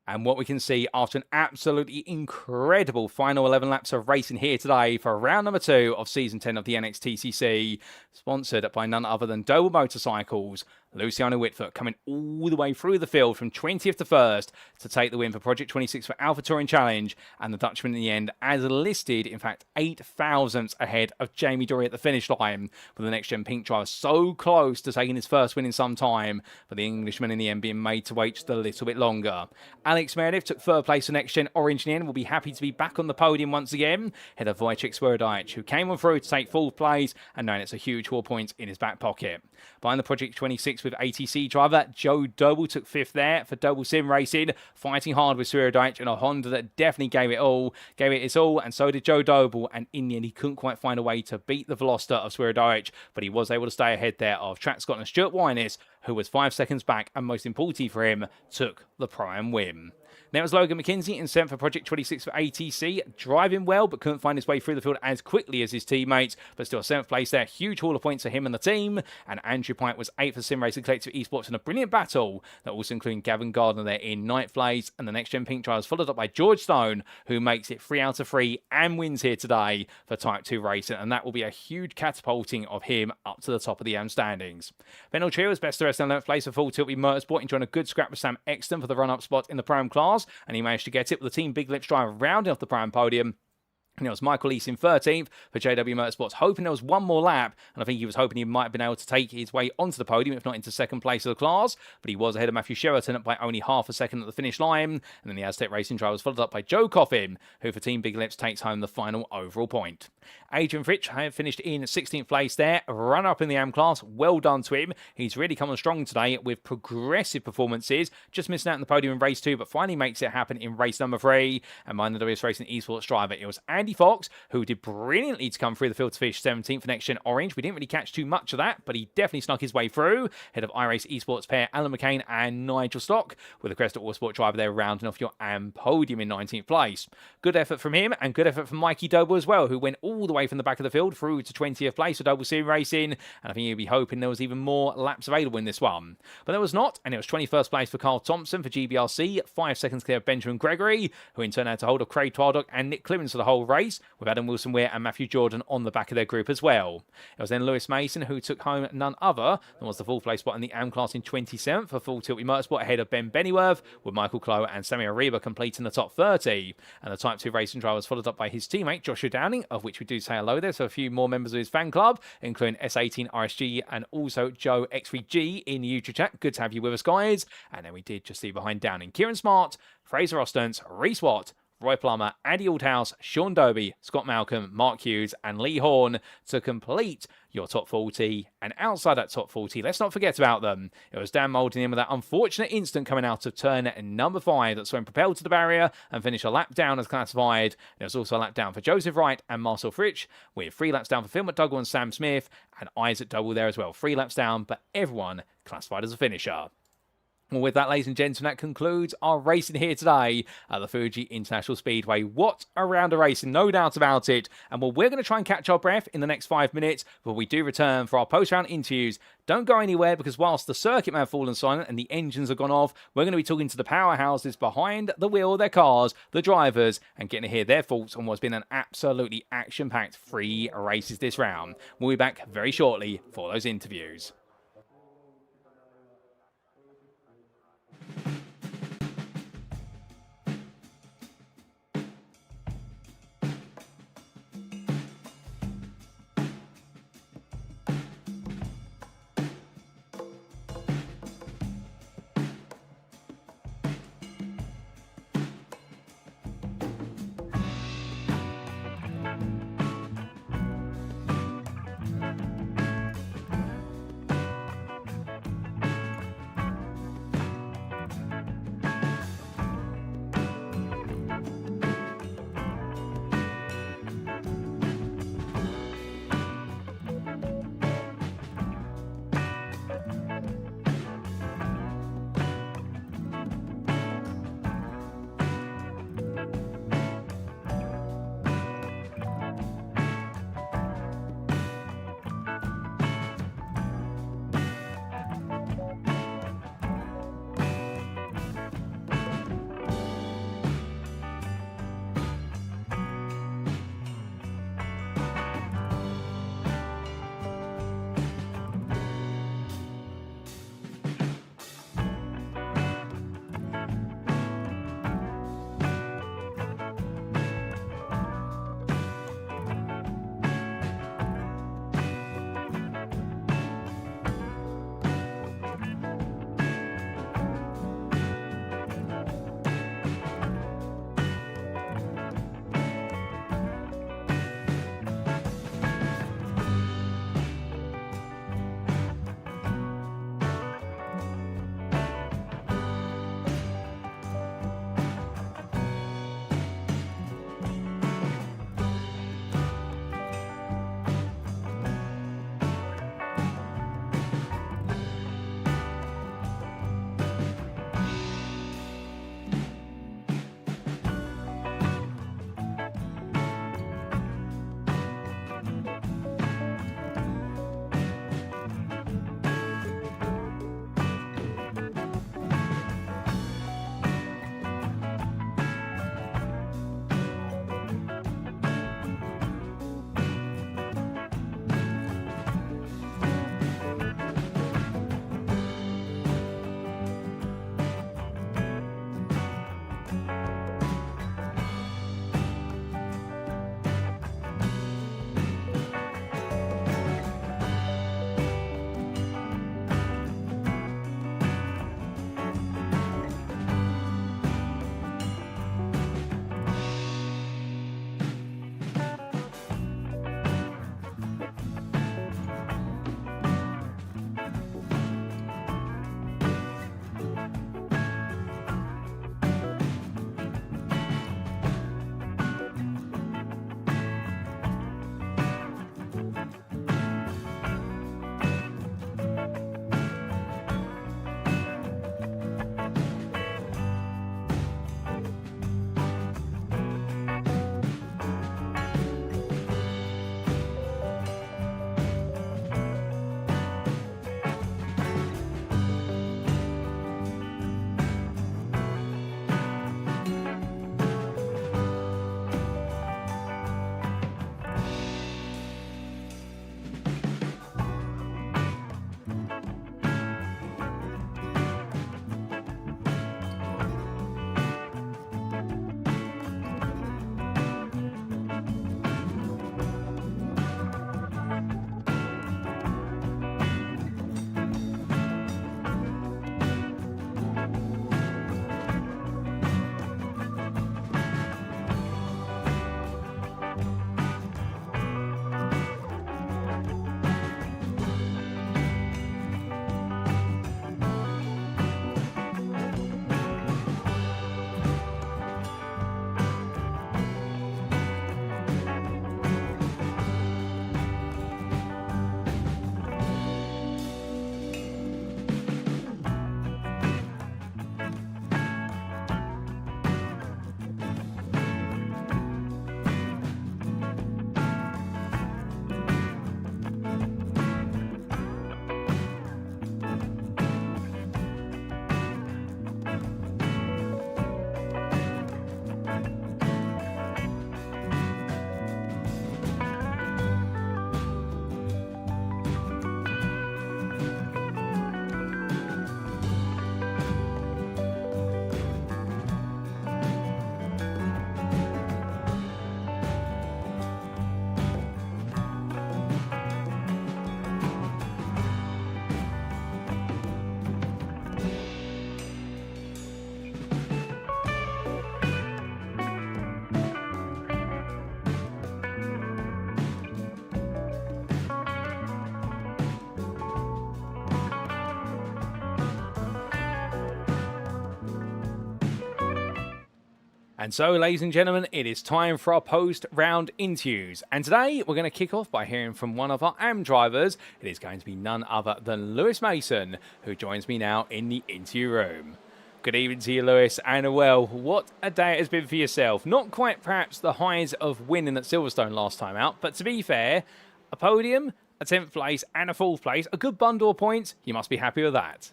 And what we can see after an absolutely incredible final 11 laps of racing here today for round number 2 of Season 10 of the NXTCC, sponsored by none other than Doble Motorcycles. Luciano Witvoet coming all the way through the field from 20th to 1st to take the win for Project 26 for AlphaTauri Challenge, and the Dutchman in the end, as listed, in fact, 8 thousandths ahead of Jamie Dory at the finish line, with the NXTGEN pink driver so close to taking his first win in some time, but the Englishman in the end being made to wait just a little bit longer. Alex Meredith took 3rd place for NXTGEN Orange in the end, will be happy to be back on the podium once again, ahead of Wojciech Swirydowicz, who came on through to take 4th place, and now it's a huge 4 points in his back pocket. Behind the Project 26 with ATC driver, Joe Doble took 5th there for Doble Sim Racing, fighting hard with Swirydowicz and a Honda that definitely gave it its all, and so did Joe Doble, and in the end he couldn't quite find a way to beat the Veloster of Swirydowicz, but he was able to stay ahead there of Track Scotland Stuart Wyness, who was 5 seconds back, and most importantly for him, took the Prime win. Then it was Logan McKenzie in 7th for Project 26 for ATC, driving well but couldn't find his way through the field as quickly as his teammates, but still 7th place there. Huge haul of points for him and the team. And Andrew Pike was 8th for Sim Racing Collective Esports in a brilliant battle that also including Gavin Gardner there in 9th place. And the NXTGEN Pink Drivers followed up by George Stone, who makes it 3 out of 3 and wins here today for Type 2 Racing. And that will be a huge catapulting of him up to the top of the AM standings. Ben Altria was best of the rest in 11th place for Full Tilt Motorsport, enjoying a good scrap with Sam Exton for the run-up spot in the Prime class, and he managed to get it with the Team Big Lips driver rounding off the Prime podium. And it was Michael East in 13th for JW Motorsports, hoping there was one more lap, and I think he was hoping he might have been able to take his way onto the podium, if not into second place of the class, but he was ahead of Matthew Sheraton by only half a second at the finish line, and then the Aztec Racing driver was followed up by Joe Coffin, who for Team Big Lips takes home the final overall point. Adrian Fritsch finished in 16th place there, runner-up in the AM class, well done to him. He's really come on strong today with progressive performances, just missing out on the podium in race 2, but finally makes it happen in race number 3, and behind the WS Racing Esports driver, it was Andy Fox, who did brilliantly to come through the field to finish 17th for NXTGEN Orange. We didn't really catch too much of that, but he definitely snuck his way through. Head of iRace Esports pair Alan McCain and Nigel Stock, with the Cresta Autosport driver there rounding off your AM podium in 19th place. Good effort from him, and good effort from Mikey Doble as well, who went all the way from the back of the field through to 20th place for Doble Sim Racing, and I think he'd be hoping there was even more laps available in this one. But there was not, and it was 21st place for Carl Thompson for GBRC, 5 seconds clear of Benjamin Gregory, who in turn had to hold of Craig Twardock and Nick Clemens for the whole race, with Adam Wilson Weir and Matthew Jordan on the back of their group as well. It was then Lewis Mason who took home none other than was the full place spot in the AM class in 27th for Full Tilt Motorsport ahead of Ben Bennyworth, with Michael Clough and Sammy Ariba completing the top 30. And the Type 2 racing driver was followed up by his teammate Joshua Downing, of which we do say hello there, so a few more members of his fan club, including S18 RSG and also Joe X3G in the YouTube chat. Good to have you with us, guys. And then we did just see behind Downing Kieran Smart, Fraser Ostens, Reese Watt, Roy Plummer, Andy Aldhouse, Sean Doby, Scott Malcolm, Mark Hughes, and Lee Horn to complete your top 40. And outside that top 40, let's not forget about them. It was Dan Moulding in with that unfortunate incident coming out of turn number 5 that saw him propelled to the barrier and finish a lap down as classified. There was also a lap down for Joseph Wright and Marcel Fritsch, with 3 laps down for Phil McDougall and Sam Smith, and Isaac Doble there as well. 3 laps down, but everyone classified as a finisher. Well, with that, ladies and gentlemen, that concludes our racing here today at the Fuji International Speedway. What a round of racing, no doubt about it. And well, we're going to try and catch our breath in the next 5 minutes, but we do return for our post-round interviews. Don't go anywhere, because whilst the circuit may have fallen silent and the engines have gone off, we're going to be talking to the powerhouses behind the wheel of their cars, the drivers, and getting to hear their thoughts on what's been an absolutely action-packed 3 races this round. We'll be back very shortly for those interviews. And so, ladies and gentlemen, it is time for our post-round interviews. And today, we're going to kick off by hearing from one of our AM drivers. It is going to be none other than Lewis Mason, who joins me now in the interview room. Good evening to you, Lewis. And well, what a day it has been for yourself. Not quite perhaps the highs of winning at Silverstone last time out, but to be fair, a podium, a 10th place and a 4th place, a good bundle of points. You must be happy with that.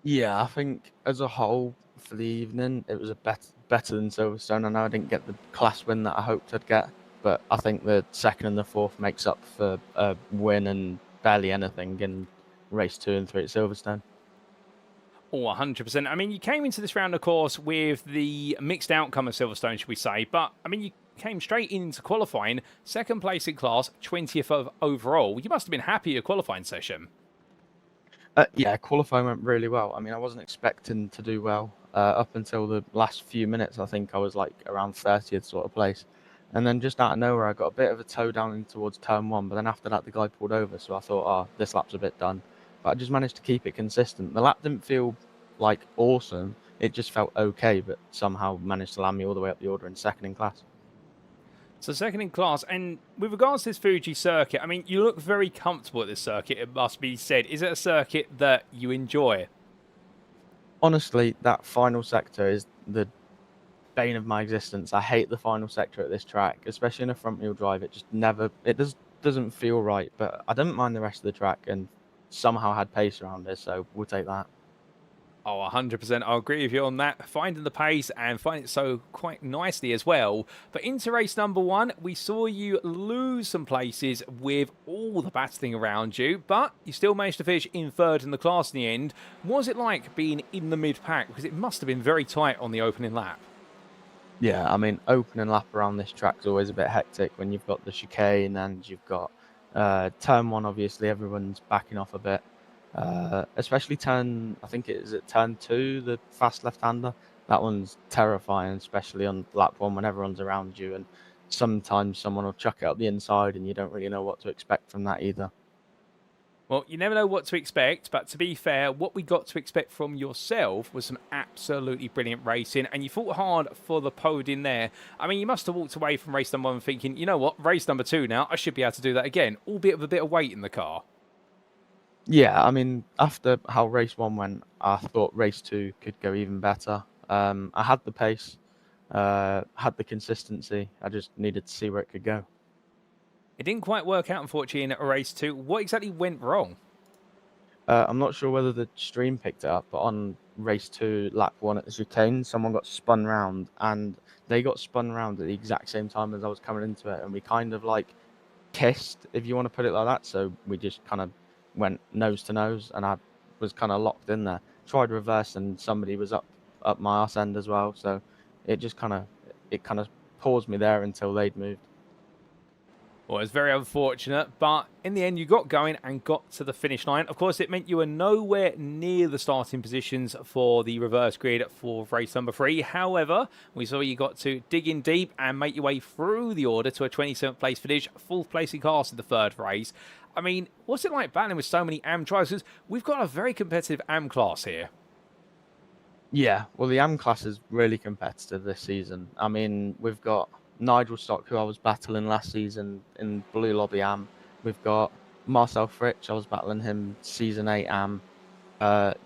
Yeah, I think as a whole for the evening, it was a better than Silverstone. I know I didn't get the class win that I hoped I'd get, but I think the 2nd and the 4th makes up for a win and barely anything in race 2 and 3 at Silverstone. Oh, 100%. I mean, you came into this round, of course, with the mixed outcome of Silverstone, should we say, but, I mean, you came straight into qualifying, 2nd place in class, 20th of overall. You must have been happy with your qualifying session. Yeah, qualifying went really well. I mean, I wasn't expecting to do well up until the last few minutes. I think I was like around 30th sort of place. And then just out of nowhere, I got a bit of a toe down in towards turn 1. But then after that, the guy pulled over. So I thought, oh, this lap's a bit done. But I just managed to keep it consistent. The lap didn't feel like awesome. It just felt okay, but somehow managed to land me all the way up the order in 2nd in class. So 2nd in class, and with regards to this Fuji circuit, I mean, you look very comfortable at this circuit, it must be said. Is it a circuit that you enjoy? Honestly, that final sector is the bane of my existence. I hate the final sector at this track, especially in a front-wheel drive. It just never, doesn't feel right, but I didn't mind the rest of the track and somehow had pace around it, so we'll take that. Oh, 100%. I'll agree with you on that. Finding the pace and finding it so quite nicely as well. But into race number 1, we saw you lose some places with all the battling around you, but you still managed to finish in 3rd in the class in the end. What was it like being in the mid-pack? Because it must have been very tight on the opening lap. Yeah, I mean, opening lap around this track is always a bit hectic when you've got the chicane and you've got turn 1, obviously, everyone's backing off a bit. Especially I think it is at turn 2, the fast left-hander. That one's terrifying, especially on lap 1 when everyone's around you. And sometimes someone will chuck it up the inside and you don't really know what to expect from that either. Well, you never know what to expect, but to be fair, what we got to expect from yourself was some absolutely brilliant racing, and you fought hard for the podium there. I mean, you must have walked away from race number 1 thinking, you know what, race number 2 now, I should be able to do that again, albeit with a bit of weight in the car. Yeah, I mean, after how race 1 went, I thought race 2 could go even better. I had the pace, had the consistency. I just needed to see where it could go. It didn't quite work out, unfortunately, in race 2. What exactly went wrong? I'm not sure whether the stream picked it up, but on race 2, lap 1 at the chicane, someone got spun round, and they got spun round at the exact same time as I was coming into it, and we kind of like kissed, if you want to put it like that. So we just kind of went nose to nose, and I was kind of locked in there. Tried reverse, and somebody was up my arse end as well. So it just kind of paused me there until they'd moved. Well, it was very unfortunate, but in the end you got going and got to the finish line. Of course, it meant you were nowhere near the starting positions for the reverse grid for race number 3. However, we saw you got to dig in deep and make your way through the order to a 27th place finish, 4th place in class in the 3rd race. I mean, what's it like battling with so many AM drivers? Because we've got a very competitive AM class here. Yeah, well, the AM class is really competitive this season. I mean, we've got Nigel Stock, who I was battling last season in Blue Lobby AM. We've got Marcel Fritsch, I was battling him season 8 AM.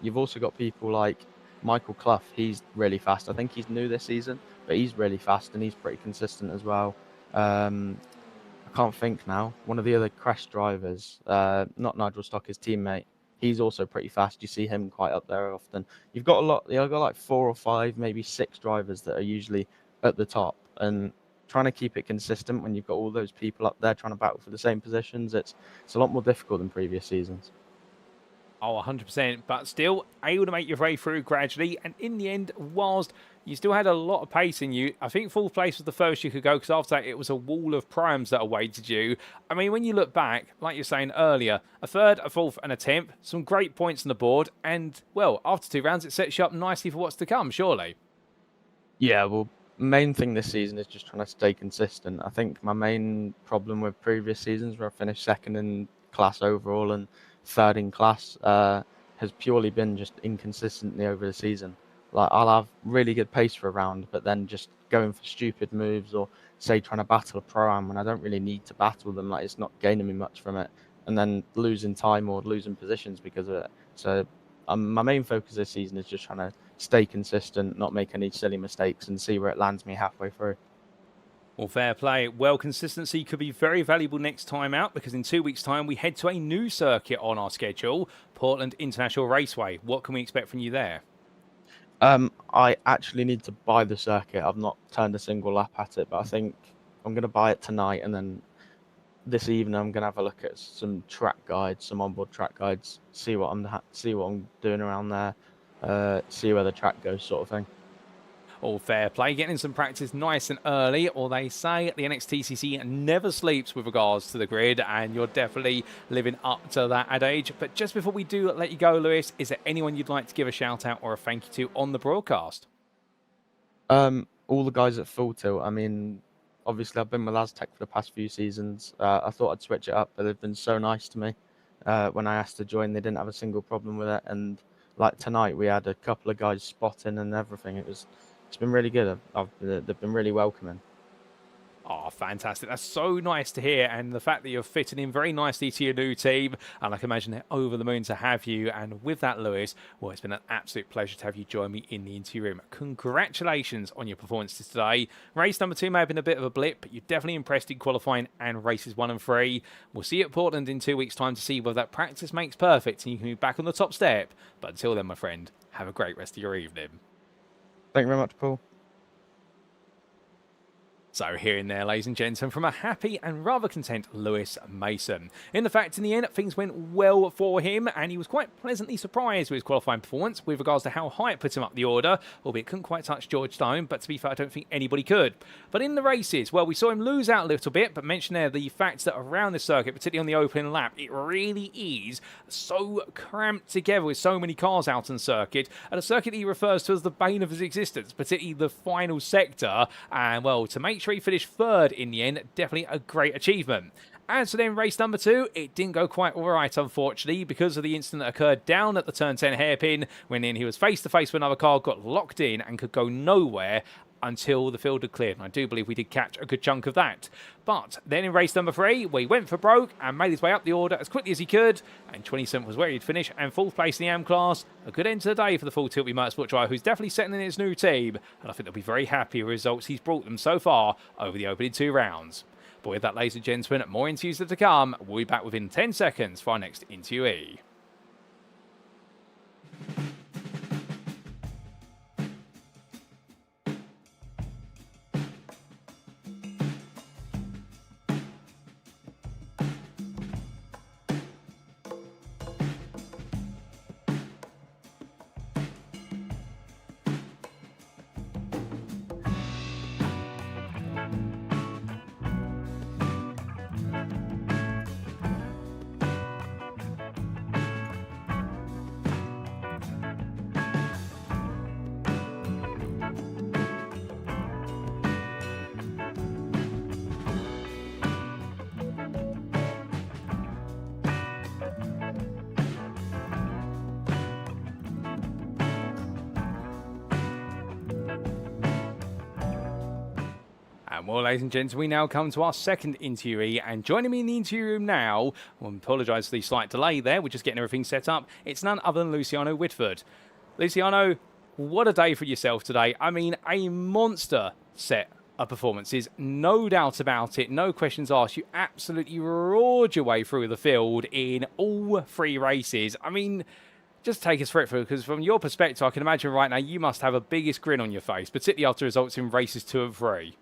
You've also got people like Michael Clough. He's really fast. I think he's new this season, but he's really fast and he's pretty consistent as well. I can't think now. One of the other crash drivers, not Nigel Stock, his teammate, he's also pretty fast. You see him quite up there often. You've got like 4 or 5, maybe 6 drivers that are usually at the top, and trying to keep it consistent when you've got all those people up there trying to battle for the same positions, it's a lot more difficult than previous seasons. Oh, 100%, but still able to make your way through gradually, and in the end, whilst you still had a lot of pace in you, I think 4th place was the furthest you could go, because after that it was a wall of primes that awaited you. I mean, when you look back, like you were saying earlier, a 3rd, a 4th and a 10th, some great points on the board, and, well, after 2 rounds it sets you up nicely for what's to come, surely. Yeah, well, main thing this season is just trying to stay consistent. I think my main problem with previous seasons, where I finished 2nd in class overall and 3rd in class, has purely been just inconsistently over the season. Like I'll have really good pace for a round, but then just going for stupid moves or say trying to battle a pro-am when I don't really need to battle them, like it's not gaining me much from it, and then losing time or losing positions because of it. So my main focus this season is just trying to stay consistent, not make any silly mistakes, and see where it lands me halfway through. Well, fair play. Well, consistency could be very valuable next time out, because in 2 weeks' time we head to a new circuit on our schedule, Portland International Raceway. What can we expect from you there? I actually need to buy the circuit. I've not turned a single lap at it, but I think I'm going to buy it tonight, and then this evening I'm going to have a look at some track guides, some onboard track guides, see what I'm doing around there, see where the track goes, sort of thing. All fair play, getting in some practice nice and early, or they say the NXTCC never sleeps with regards to the grid, and you're definitely living up to that adage. But just before we do let you go, Lewis, is there anyone you'd like to give a shout out or a thank you to on the broadcast? All the guys at Full Tilt. I mean, obviously I've been with Aztec for the past few seasons. I thought I'd switch it up, but they've been so nice to me. When I asked to join, they didn't have a single problem with it, and like tonight we had a couple of guys spotting and everything. It's been really good. They've been really welcoming. Oh, fantastic. That's so nice to hear. And the fact that you're fitting in very nicely to your new team. And I can imagine they're over the moon to have you. And with that, Lewis, well, it's been an absolute pleasure to have you join me in the interview room. Congratulations on your performances today. Race number 2 may have been a bit of a blip, but you definitely impressed in qualifying and races 1 and 3. We'll see you at Portland in 2 weeks' time to see whether that practice makes perfect and you can be back on the top step. But until then, my friend, have a great rest of your evening. Thank you very much, Paul. So here in there, ladies and gentlemen, from a happy and rather content Lewis Mason. In the fact, in the end, things went well for him, and he was quite pleasantly surprised with his qualifying performance with regards to how high it put him up the order, albeit couldn't quite touch George Stone, but to be fair, I don't think anybody could. But in the races, well, we saw him lose out a little bit, but mention there the fact that around the circuit, particularly on the opening lap, it really is so cramped together with so many cars out on circuit, and a circuit that he refers to as the bane of his existence, particularly the final sector, and well, to make sure he finished 3rd in the end, definitely a great achievement. As for then race number 2, it didn't go quite all right, unfortunately, because of the incident that occurred down at the turn 10 hairpin, when then he was face to face with another car, got locked in and could go nowhere until the field had cleared. And I do believe we did catch a good chunk of that. But then in race number 3, we went for broke and made his way up the order as quickly as he could. And 27th was where he'd finish, and 4th place in the AM class. A good end to the day for the Full Tilt Motorsport driver, who's definitely settling in his new team. And I think they'll be very happy with the results he's brought them so far over the opening 2 rounds. But with that, ladies and gentlemen, more interviews are to come. We'll be back within 10 seconds for our next interviewee. Well, ladies and gents, we now come to our second interviewee, and joining me in the interview room now, I apologise for the slight delay there, we're just getting everything set up, it's none other than Luciano Witvoet. Luciano, what a day for yourself today. I mean, a monster set of performances, no doubt about it, no questions asked. You absolutely roared your way through the field in all 3 races. I mean, just take us through it, because from your perspective, I can imagine right now you must have a biggest grin on your face, particularly after results in races 2 and 3.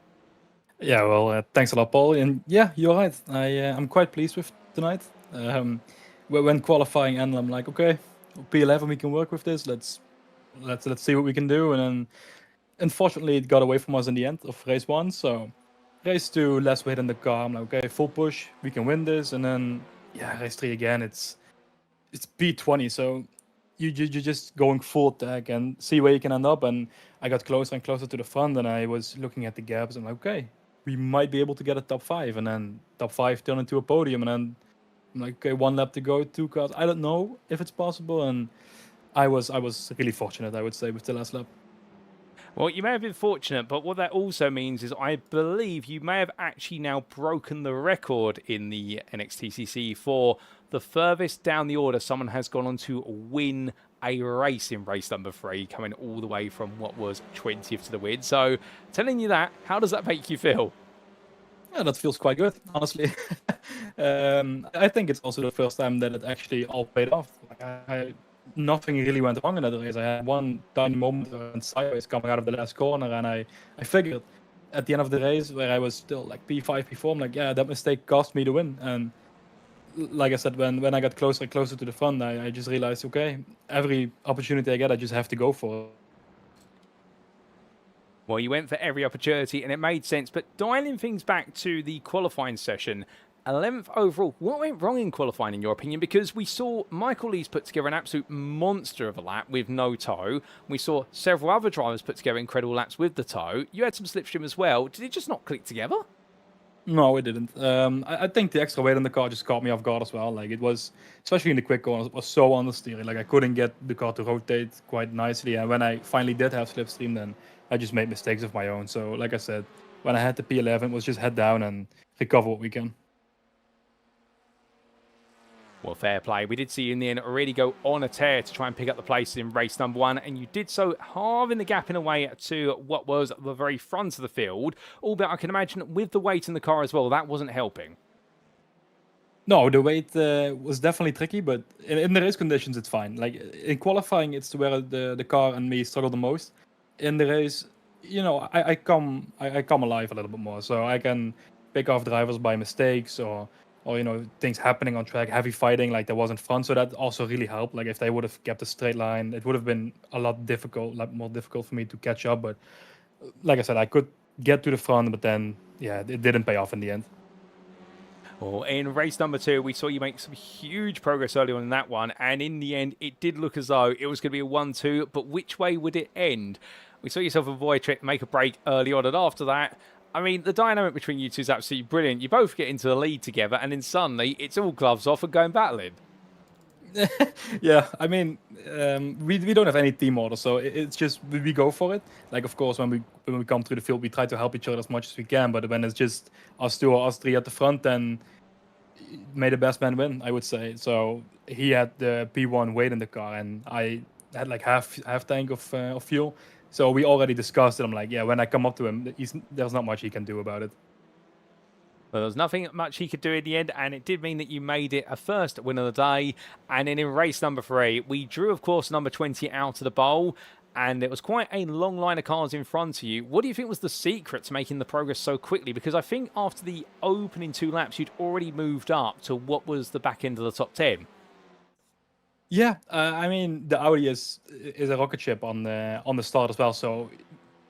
Yeah, well, thanks a lot, Paul. And yeah, you're right. I'm quite pleased with tonight. When qualifying ended, I'm like, okay, P11, we can work with this. Let's see what we can do. And then, unfortunately, it got away from us in the end of race 1. So race 2, less weight in the car. I'm like, okay, full push, we can win this. And then, yeah, race 3 again. It's P20, so you're just going full tag and see where you can end up. And I got closer and closer to the front, and I was looking at the gaps. I'm like, okay, we might be able to get a top 5, and then top 5 turn into a podium, and then I'm like, okay, 1 lap to go, 2 cars. I don't know if it's possible, and I was really fortunate, I would say, with the last lap. Well, you may have been fortunate, but what that also means is I believe you may have actually now broken the record in the NXTCC for the furthest down the order someone has gone on to win a race in race number 3, coming all the way from what was 20th to the win. So, telling you that, how does that make you feel? Yeah, that feels quite good, honestly. I think it's also the first time that it actually all paid off. Like nothing really went wrong in that race. I had one tiny moment where I went sideways coming out of the last corner, and I figured at the end of the race, where I was still like P5, P4, I'm like, yeah, that mistake cost me the win. And like I said, when I got closer and closer to the front, I just realized, okay, every opportunity I get, I just have to go for it. Well, you went for every opportunity, and it made sense. But dialing things back to the qualifying session, 11th overall, what went wrong in qualifying, in your opinion? Because we saw Michael Lees put together an absolute monster of a lap with no tow. We saw several other drivers put together incredible laps with the tow. You had some slipstream as well. Did it just not click together? No, it didn't. I think the extra weight on the car just caught me off guard as well. Like, it was, especially in the quick corners, it was so understeery. Like, I couldn't get the car to rotate quite nicely. And when I finally did have slipstream, then I just made mistakes of my own. So, like I said, when I had the P11, it was just head down and recover what we can. Well, fair play. We did see you in the end already go on a tear to try and pick up the places in race number 1, and you did so halving the gap in a way to what was the very front of the field. Albeit I can imagine with the weight in the car as well, that wasn't helping. No, the weight was definitely tricky, but in the race conditions, it's fine. Like, in qualifying, it's where the car and me struggle the most. In the race, you know, I come alive a little bit more, so I can pick off drivers by mistakes or you know, things happening on track, heavy fighting like there was in front. So that also really helped. Like, if they would have kept a straight line, it would have been a lot more difficult for me to catch up. But like I said, I could get to the front, but then, yeah, it didn't pay off in the end. Well, in race number 2, we saw you make some huge progress early on in that one. And in the end, it did look as though it was going to be a 1-2. But which way would it end? We saw yourself and Wojciech make a break early on. And after that, I mean, the dynamic between you two is absolutely brilliant. You both get into the lead together, and then suddenly it's all gloves off and going battling. Yeah, I mean, we don't have any team order, so it's just we go for it. Like, of course, when we come through the field, we try to help each other as much as we can. But when it's just us two or us three at the front, then may the best man win, I would say. So he had the P1 weight in the car, and I had like half tank of fuel. So we already discussed it. I'm like, yeah, when I come up to him, there's not much he can do about it. Well, there was nothing much he could do in the end, and it did mean that you made it a first win of the day. And then in race number 3, we drew, of course, number 20 out of the bowl, and it was quite a long line of cars in front of you. What do you think was the secret to making the progress so quickly? Because I think after the opening 2 laps, you'd already moved up to what was the back end of the top 10. Yeah, I mean, the Audi is a rocket ship on the start as well. So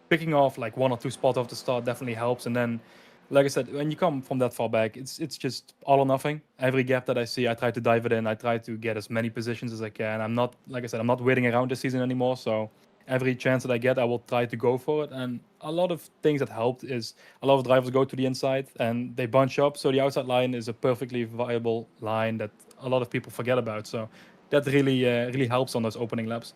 picking off like 1 or 2 spots off the start definitely helps. And then, like I said, when you come from that far back, it's just all or nothing. Every gap that I see, I try to dive it in. I try to get as many positions as I can. I'm not, like I said, I'm not waiting around this season anymore. So every chance that I get, I will try to go for it. And a lot of things that helped is a lot of drivers go to the inside and they bunch up. So the outside line is a perfectly viable line that a lot of people forget about. So that really helps on those opening laps.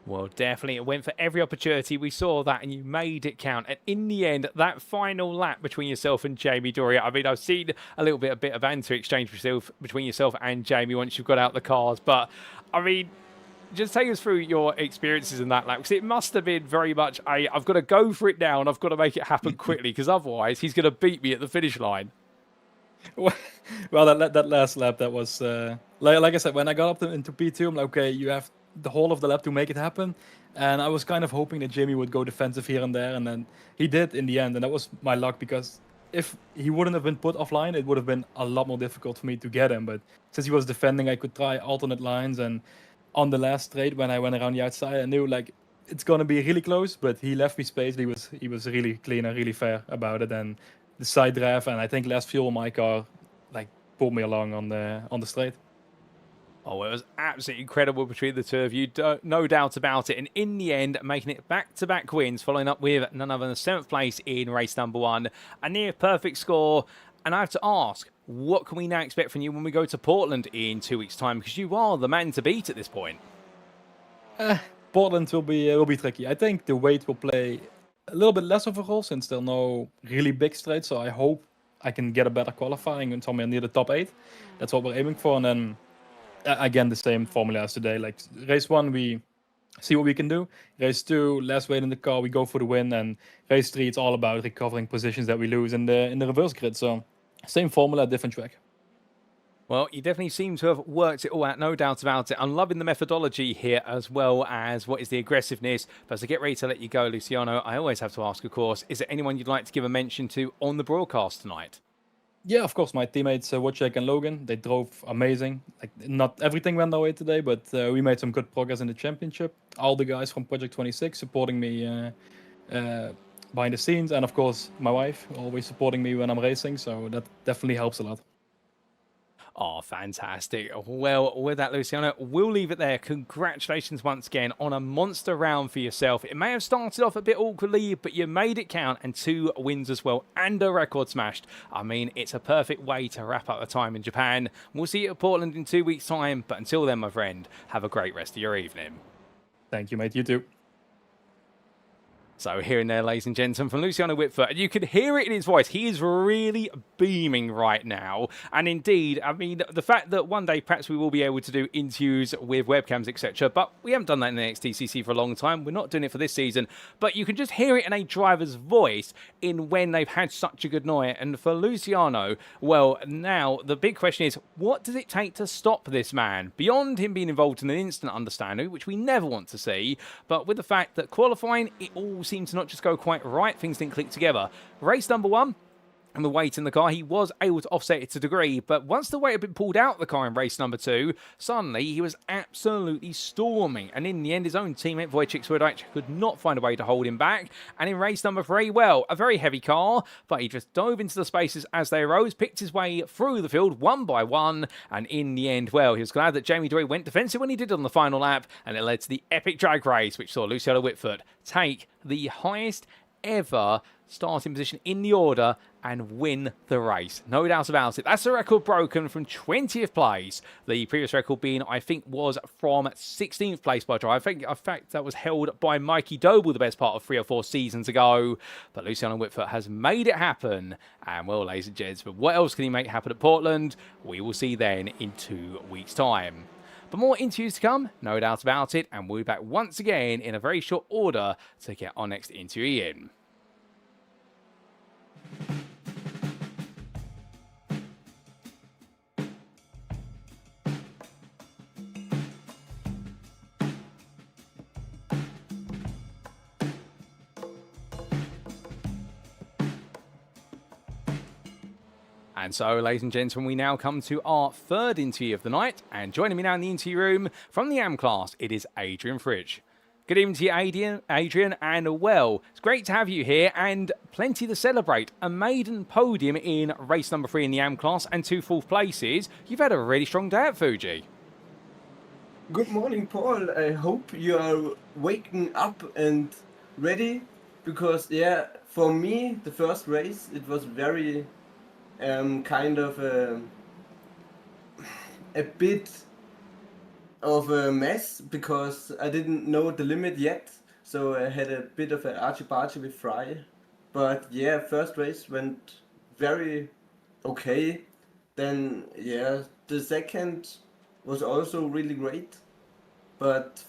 Well, definitely. It went for every opportunity. We saw that, and you made it count. And in the end, that final lap between yourself and Jamie Doria, I mean, I've seen a little bit of banter exchange between yourself and Jamie once you've got out the cars. But, I mean, just take us through your experiences in that lap, because it must have been very much I've got to go for it now, and I've got to make it happen quickly, because otherwise he's going to beat me at the finish line. Well, that last lap, that was like I said, when I got up into P2, I'm like, okay, you have the whole of the lap to make it happen, and I was kind of hoping that Jamie would go defensive here and there, and then he did in the end, and that was my luck, because if he wouldn't have been put offline, it would have been a lot more difficult for me to get him. But since he was defending, I could try alternate lines, and on the last straight when I went around the outside, I knew like it's gonna be really close, but he left me space. He was really clean and really fair about it, and the side draft, and I think less fuel on my car like pulled me along on the straight. Oh, it was absolutely incredible between the two of you, no doubt about it. And in the end, making it back-to-back wins, following up with none other than 7th place in race number 1, a near perfect score. And I have to ask, what can we now expect from you when we go to Portland in 2 weeks' time? Because you are the man to beat at this point. Portland will be tricky. I think the weight will play a little bit less of a role since there are no really big straights. So I hope I can get a better qualifying and somewhere near the top 8. That's what we're aiming for. And then again, the same formula as today. Like race 1, we see what we can do. Race 2, less weight in the car, we go for the win. And race 3, it's all about recovering positions that we lose in the reverse grid. So same formula, different track. Well, you definitely seem to have worked it all out, no doubt about it. I'm loving the methodology here as well as what is the aggressiveness. But as I get ready to let you go, Luciano, I always have to ask, of course, is there anyone you'd like to give a mention to on the broadcast tonight? Yeah, of course, my teammates Wojciech and Logan, they drove amazing. Like not everything went our way today, but we made some good progress in the championship. All the guys from Project 26 supporting me behind the scenes, and of course my wife always supporting me when I'm racing, so that definitely helps a lot. Oh, fantastic. Well, with that, Luciano, we'll leave it there. Congratulations once again on a monster round for yourself. It may have started off a bit awkwardly, but you made it count, and 2 wins as well, and a record smashed. I mean, it's a perfect way to wrap up the time in Japan. We'll see you at Portland in 2 weeks' time, but until then, my friend, have a great rest of your evening. Thank you, mate. You too. So here and there, ladies and gentlemen, from Luciano Witvoet, and you can hear it in his voice. He is really beaming right now. And indeed, I mean, the fact that one day perhaps we will be able to do interviews with webcams, etc. But we haven't done that in the NXTCC for a long time. We're not doing it for this season. But you can just hear it in a driver's voice in when they've had such a good night. And for Luciano, well, now the big question is, what does it take to stop this man? Beyond him being involved in an instant understanding, which we never want to see, but with the fact that qualifying, it all seemed to not just go quite right, things didn't click together. Race number 1, and the weight in the car, he was able to offset it to a degree, but once the weight had been pulled out of the car in race number 2, suddenly he was absolutely storming, and in the end his own teammate Wojciech Swirydowicz could not find a way to hold him back. And in race number 3, well, a very heavy car, but he just dove into the spaces as they arose, picked his way through the field one by one, and in the end, well, he was glad that Jamie Doble went defensive when he did on the final lap, and it led to the epic drag race which saw Luciano Witvoet take the highest ever starting position in the order and win the race. No doubt about it. That's a record broken from 20th place. The previous record being, I think, was from 16th place by drive. I think, in fact, that was held by Mikey Doble the best part of 3 or 4 seasons ago. But Luciano Witvoet has made it happen. And, well, ladies and gents, but what else can he make happen at Portland? We will see then in 2 weeks' time. But more interviews to come, no doubt about it, and we'll be back once again in a very short order to get our next interview in. And so, ladies and gentlemen, we now come to our 3rd interview of the night. And joining me now in the interview room from the AM class, it is Adrian Fridge. Good evening to you, Adrian, and well, it's great to have you here and plenty to celebrate. A maiden podium in race number 3 in the AM class and 2 4th places. You've had a really strong day at Fuji. Good morning, Paul. I hope you are waking up and ready because, yeah, for me, the first race, it was very kind of a bit of a mess because I didn't know the limit yet, so I had a bit of an archie-barchie with Fry. But yeah, first race went very okay. Then yeah, the second was also really great, but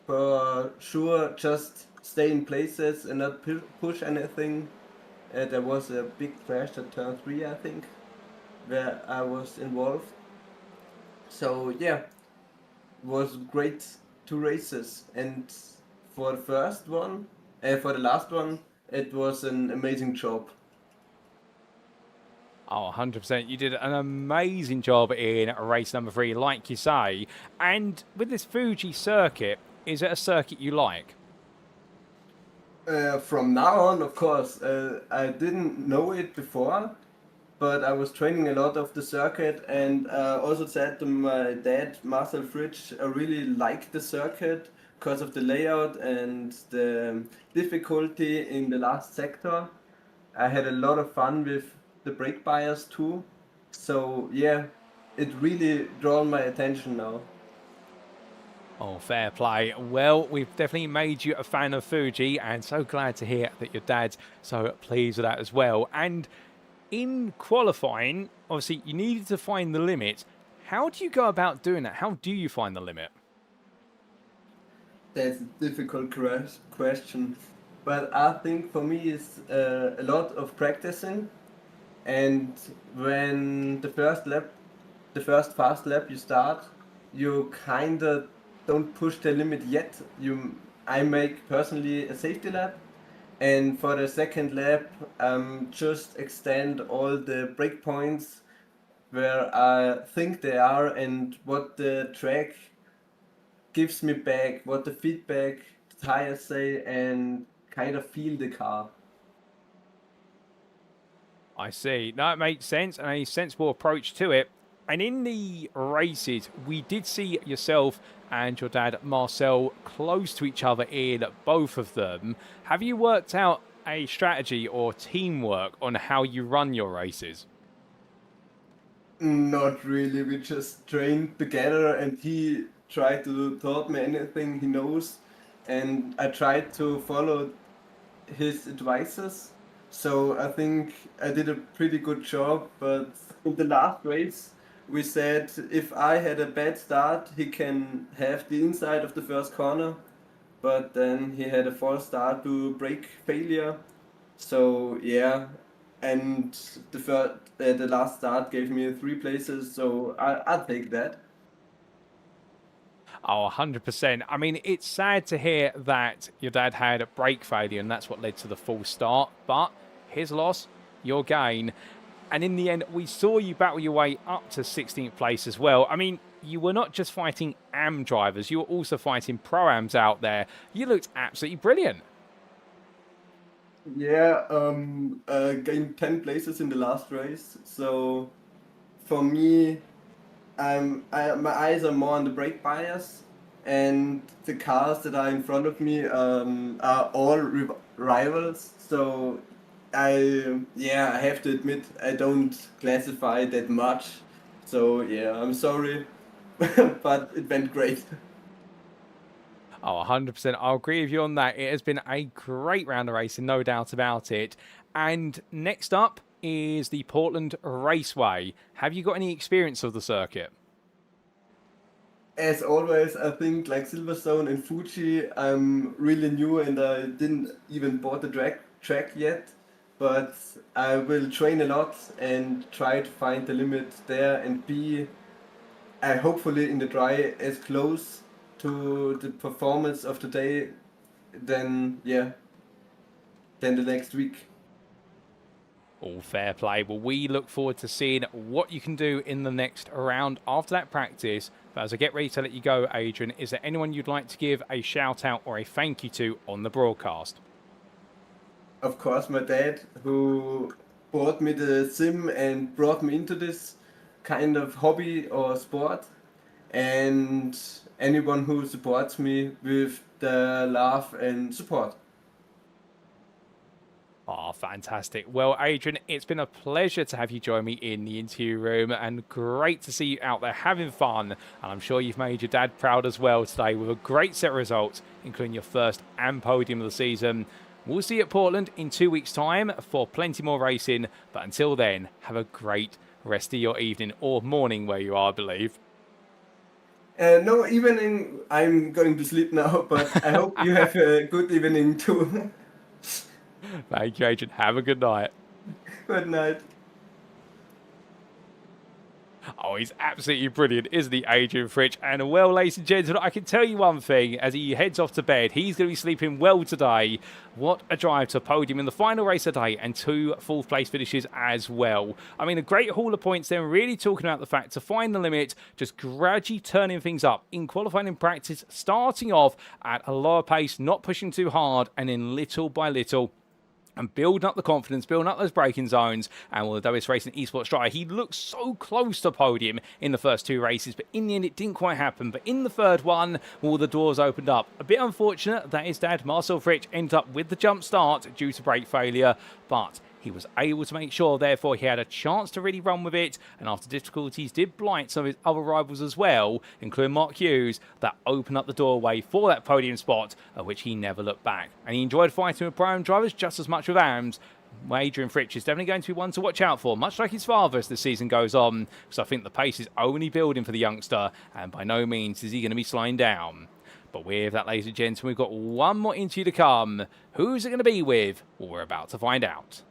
for sure just stay in places and not push anything. There was a big crash at turn 3, I think, where I was involved. So yeah, it was great 2 races, and for the first one, for the last one, it was an amazing job. Oh, 100%. You did an amazing job in race number 3, like you say. And with this Fuji circuit, is it a circuit you like? From now on, of course, I didn't know it before, but I was training a lot of the circuit, and also said to my dad, Marcel Fridge, I really like the circuit because of the layout and the difficulty in the last sector. I had a lot of fun with the brake bias too, so yeah, it really drawn my attention now. Oh, fair play. Well, we've definitely made you a fan of Fuji, and so glad to hear that your dad's so pleased with that as well. And in qualifying, obviously, you needed to find the limit. How do you go about doing that? How do you find the limit? That's a difficult question, but I think for me it's a lot of practicing, and when the first fast lap you start, you kinda don't push the limit yet. I make personally a safety lap, and for the second lap, just extend all the break points where I think they are and what the track gives me back, what the feedback, the tires say, and kind of feel the car. I see. No, it makes sense, and a sensible approach to it. And in the races, we did see yourself and your dad, Marcel, close to each other in both of them. Have you worked out a strategy or teamwork on how you run your races? Not really, we just trained together and he tried to taught me anything he knows, and I tried to follow his advices. So I think I did a pretty good job, but in the last race we said if I had a bad start he can have the inside of the first corner, but then he had a false start to brake failure. So yeah, and the last start gave me 3 places, so I'll take that. Oh, 100%. I mean, it's sad to hear that your dad had a brake failure and that's what led to the false start. But his loss, your gain. And in the end, we saw you battle your way up to 16th place as well. I mean, you were not just fighting AM drivers, you were also fighting Pro-Ams out there. You looked absolutely brilliant. Yeah, gained 10 places in the last race. So for me, my eyes are more on the brake bias, and the cars that are in front of me are all rivals. So I have to admit I don't classify that much. So yeah, I'm sorry, but it went great. Oh, 100%. I'll agree with you on that. It has been a great round of racing, no doubt about it. And next up is the Portland Raceway. Have you got any experience of the circuit? As always, I think like Silverstone and Fuji, I'm really new and I didn't even bought the track yet. But I will train a lot and try to find the limit there and be hopefully in the dry as close to the performance of today than the next week. All fair play. Well, we look forward to seeing what you can do in the next round after that practice. But as I get ready to let you go, Adrian, is there anyone you'd like to give a shout out or a thank you to on the broadcast? Of course, my dad, who bought me the sim and brought me into this kind of hobby or sport, and anyone who supports me with the love and support. Oh, fantastic. Well, Adrian, it's been a pleasure to have you join me in the interview room, and great to see you out there having fun. And I'm sure you've made your dad proud as well today with a great set of results, including your first and podium of the season. We'll see you at Portland in 2 weeks' time for plenty more racing. But until then, have a great rest of your evening or morning where you are, I believe. No evening, I'm going to sleep now, but I hope you have a good evening too. Thank you, Adrian. Have a good night. Good night. Oh, he's absolutely brilliant, isn't he, Adrian Fritsch? And well, ladies and gentlemen, I can tell you one thing. As he heads off to bed, he's going to be sleeping well today. What a drive to podium in the final race of the day, and 2 fourth place finishes as well. I mean, a great haul of points there, really talking about the fact to find the limit, just gradually turning things up in qualifying and practice, starting off at a lower pace, not pushing too hard, and then little by little, and building up the confidence, building up those braking zones. And with the WS Racing Esports driver, he looked so close to podium in the first 2 races, but in the end it didn't quite happen. But in the third one, all the doors opened up. A bit unfortunate that his dad, Marcel Fritsch, ended up with the jump start due to brake failure, but he was able to make sure, therefore, he had a chance to really run with it, and after difficulties did blight some of his other rivals as well, including Mark Hughes, that opened up the doorway for that podium spot, at which he never looked back. And he enjoyed fighting with Pro-Am drivers just as much with AMs. Adrian Fritsch is definitely going to be one to watch out for, much like his father as the season goes on, because I think the pace is only building for the youngster, and by no means is he going to be slowing down. But with that, ladies and gentlemen, we've got one more interview to come. Who's it going to be with? Well, we're about to find out.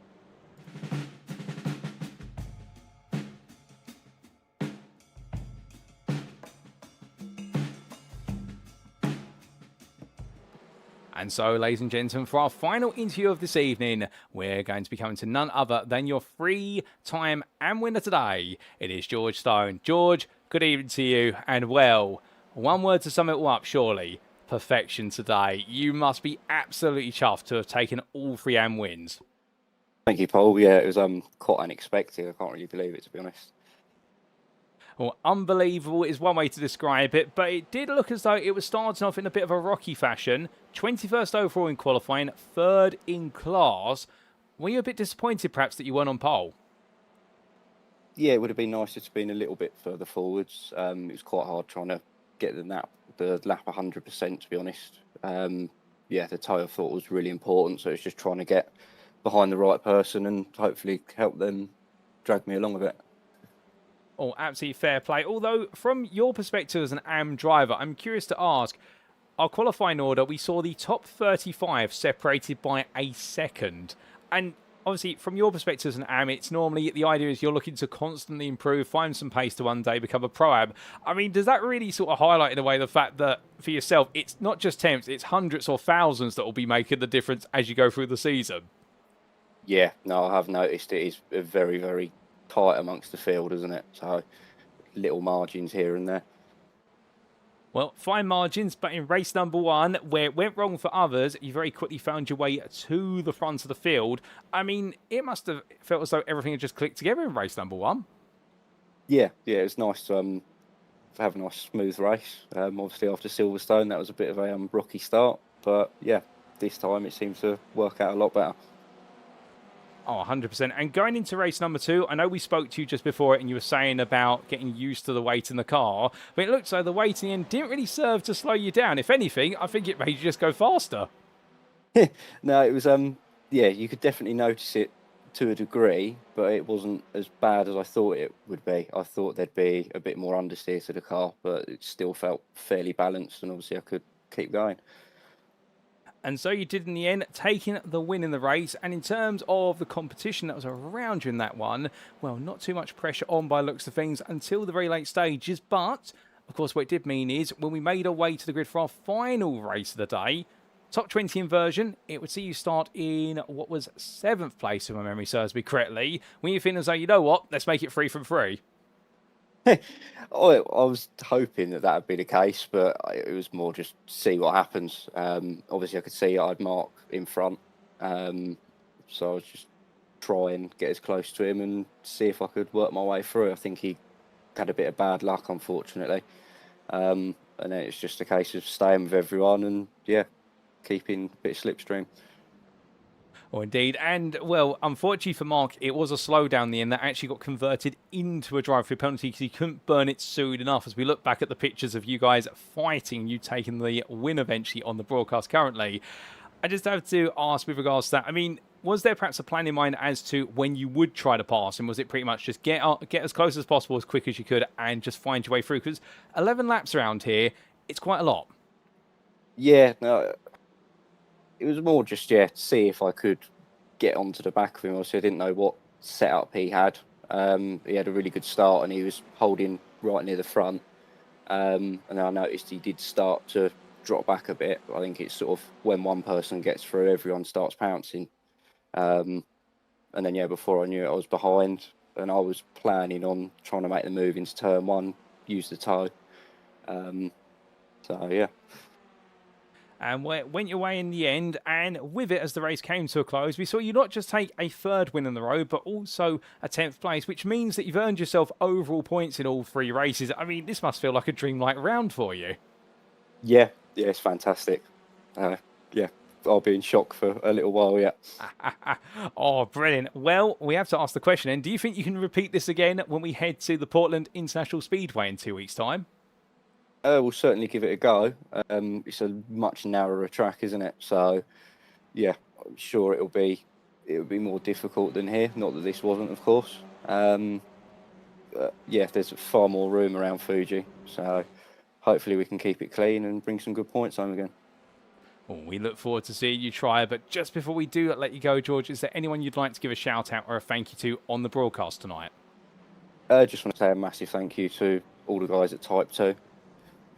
And so, ladies and gentlemen, for our final interview of this evening, we're going to be coming to none other than your three-time AM winner today. It is George Stone. George, good evening to you, and well, one word to sum it all up, surely. Perfection today. You must be absolutely chuffed to have taken all 3 AM wins. Thank you, Paul. Yeah, it was quite unexpected. I can't really believe it, to be honest. Well, unbelievable is one way to describe it, but it did look as though it was starting off in a bit of a rocky fashion. 21st overall in qualifying, 3rd in class. Were you a bit disappointed, perhaps, that you weren't on pole? Yeah, it would have been nicer to be a little bit further forwards. It was quite hard trying to get the lap 100%, to be honest. Yeah, the tyre I thought was really important, so it's just trying to get behind the right person and hopefully help them drag me along a bit. Oh, absolutely fair play. Although, from your perspective as an AM driver, I'm curious to ask, our qualifying order, we saw the top 35 separated by a second. And obviously, from your perspective as an AM, it's normally, the idea is you're looking to constantly improve, find some pace to one day become a Pro-Am. I mean, does that really sort of highlight in a way the fact that, for yourself, it's not just temps, it's hundreds or thousands that will be making the difference as you go through the season? Yeah, no, I have noticed it is very, very tight amongst the field, isn't it? So, little margins here and there. Well, fine margins, but in race number 1, where it went wrong for others, you very quickly found your way to the front of the field. I mean, it must have felt as though everything had just clicked together in race number 1. Yeah, it was nice to have a nice smooth race. Obviously, after Silverstone, that was a bit of a rocky start. But yeah, this time it seemed to work out a lot better. Oh, 100%. And going into race number 2, I know we spoke to you just before it and you were saying about getting used to the weight in the car, but it looks like the weight in the end didn't really serve to slow you down. If anything, I think it made you just go faster. No, it was, yeah, you could definitely notice it to a degree, but it wasn't as bad as I thought it would be. I thought there'd be a bit more understeer to the car, but it still felt fairly balanced and obviously I could keep going. And so you did in the end, taking the win in the race. And in terms of the competition that was around you in that one, well, not too much pressure on by looks of things until the very late stages. But, of course, what it did mean is when we made our way to the grid for our final race of the day, top 20 inversion, it would see you start in what was 7th place, if my memory serves me correctly. When you think as though, you know what, let's make it 3 from 3. I was hoping that would be the case, but it was more just see what happens. Obviously, I could see I'd Mark in front, so I was just try and get as close to him and see if I could work my way through. I think he had a bit of bad luck, unfortunately, and then it's just a case of staying with everyone and, yeah, keeping a bit of slipstream. Oh, indeed. And, well, unfortunately for Mark, it was a slowdown in the end that actually got converted into a drive-through penalty because he couldn't burn it soon enough. As we look back at the pictures of you guys fighting, you taking the win eventually on the broadcast currently, I just have to ask with regards to that, I mean, was there perhaps a plan in mind as to when you would try to pass? And was it pretty much just get as close as possible, as quick as you could, and just find your way through? Because 11 laps around here, it's quite a lot. Yeah, no, it was more just, to see if I could get onto the back of him. Obviously, I didn't know what setup he had. He had a really good start and he was holding right near the front. And then I noticed he did start to drop back a bit. I think it's sort of when one person gets through, everyone starts pouncing. And then, before I knew it, I was behind and I was planning on trying to make the move into turn 1, use the toe. So, yeah. And went your way in the end, and with it, as the race came to a close, we saw you not just take a 3rd win in the row, but also a 10th place, which means that you've earned yourself overall points in all 3 races. I mean, this must feel like a dreamlike round for you. Yeah, it's fantastic. Yeah, I'll be in shock for a little while yet. Oh, brilliant. Well, we have to ask the question, and do you think you can repeat this again when we head to the Portland International Speedway in 2 weeks' time? We'll certainly give it a go. It's a much narrower track, isn't it? So, yeah, I'm sure it'll be more difficult than here. Not that this wasn't, of course. Yeah, there's far more room around Fuji. So, hopefully we can keep it clean and bring some good points home again. Well, we look forward to seeing you try. But just before we do let you go, George, is there anyone you'd like to give a shout out or a thank you to on the broadcast tonight? Just want to say a massive thank you to all the guys at Type 2.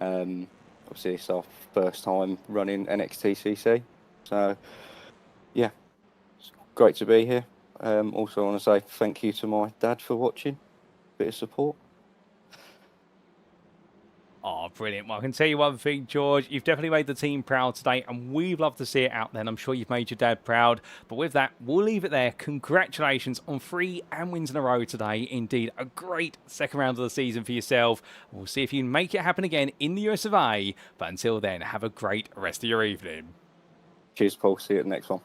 Obviously, it's our first time running NXTCC. So, yeah, it's great to be here. Also, I want to say thank you to my dad for watching. Bit of support. Oh, brilliant. Well, I can tell you one thing, George. You've definitely made the team proud today, and we'd love to see it out there. And I'm sure you've made your dad proud. But with that, we'll leave it there. Congratulations on 3 wins in a row today. Indeed, a great second round of the season for yourself. We'll see if you can make it happen again in the US of A. But until then, have a great rest of your evening. Cheers, Paul. See you at the next one.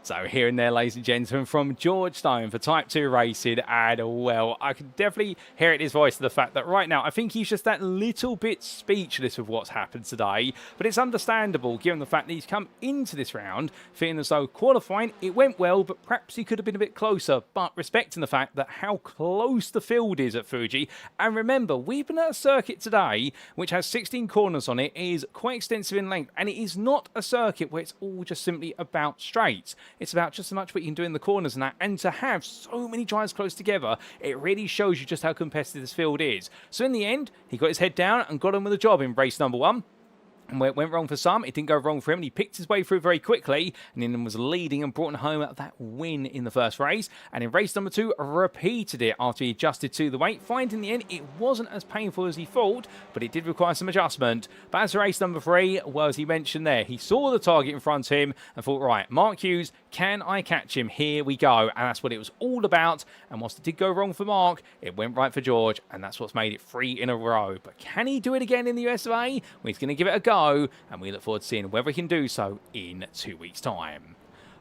So here and there, ladies and gentlemen, from George Stone for Type 2 Racing, and well, I can definitely hear it in his voice the fact that right now, I think he's just that little bit speechless with what's happened today, but it's understandable given the fact that he's come into this round feeling as though qualifying, it went well, but perhaps he could have been a bit closer, but respecting the fact that how close the field is at Fuji, and remember, we've been at a circuit today which has 16 corners on it, is quite extensive in length, and it is not a circuit where it's all just simply about straights. It's about just as much what you can do in the corners and that. And to have so many drivers close together, it really shows you just how competitive this field is. So in the end, he got his head down and got on with the job in race number 1. And where it went wrong for some, it didn't go wrong for him. And he picked his way through very quickly and then was leading and brought home that win in the first race. And in race number 2, repeated it after he adjusted to the weight. Finding in the end, it wasn't as painful as he thought, but it did require some adjustment. But as for race number 3, well, as he mentioned there, he saw the target in front of him and thought, right, Mark Hughes, can I catch him? Here we go. And that's what it was all about. And whilst it did go wrong for Mark, it went right for George. And that's what's made it 3 in a row. But can he do it again in the US of A? Well, he's going to give it a go. And we look forward to seeing whether he can do so in 2 weeks' time.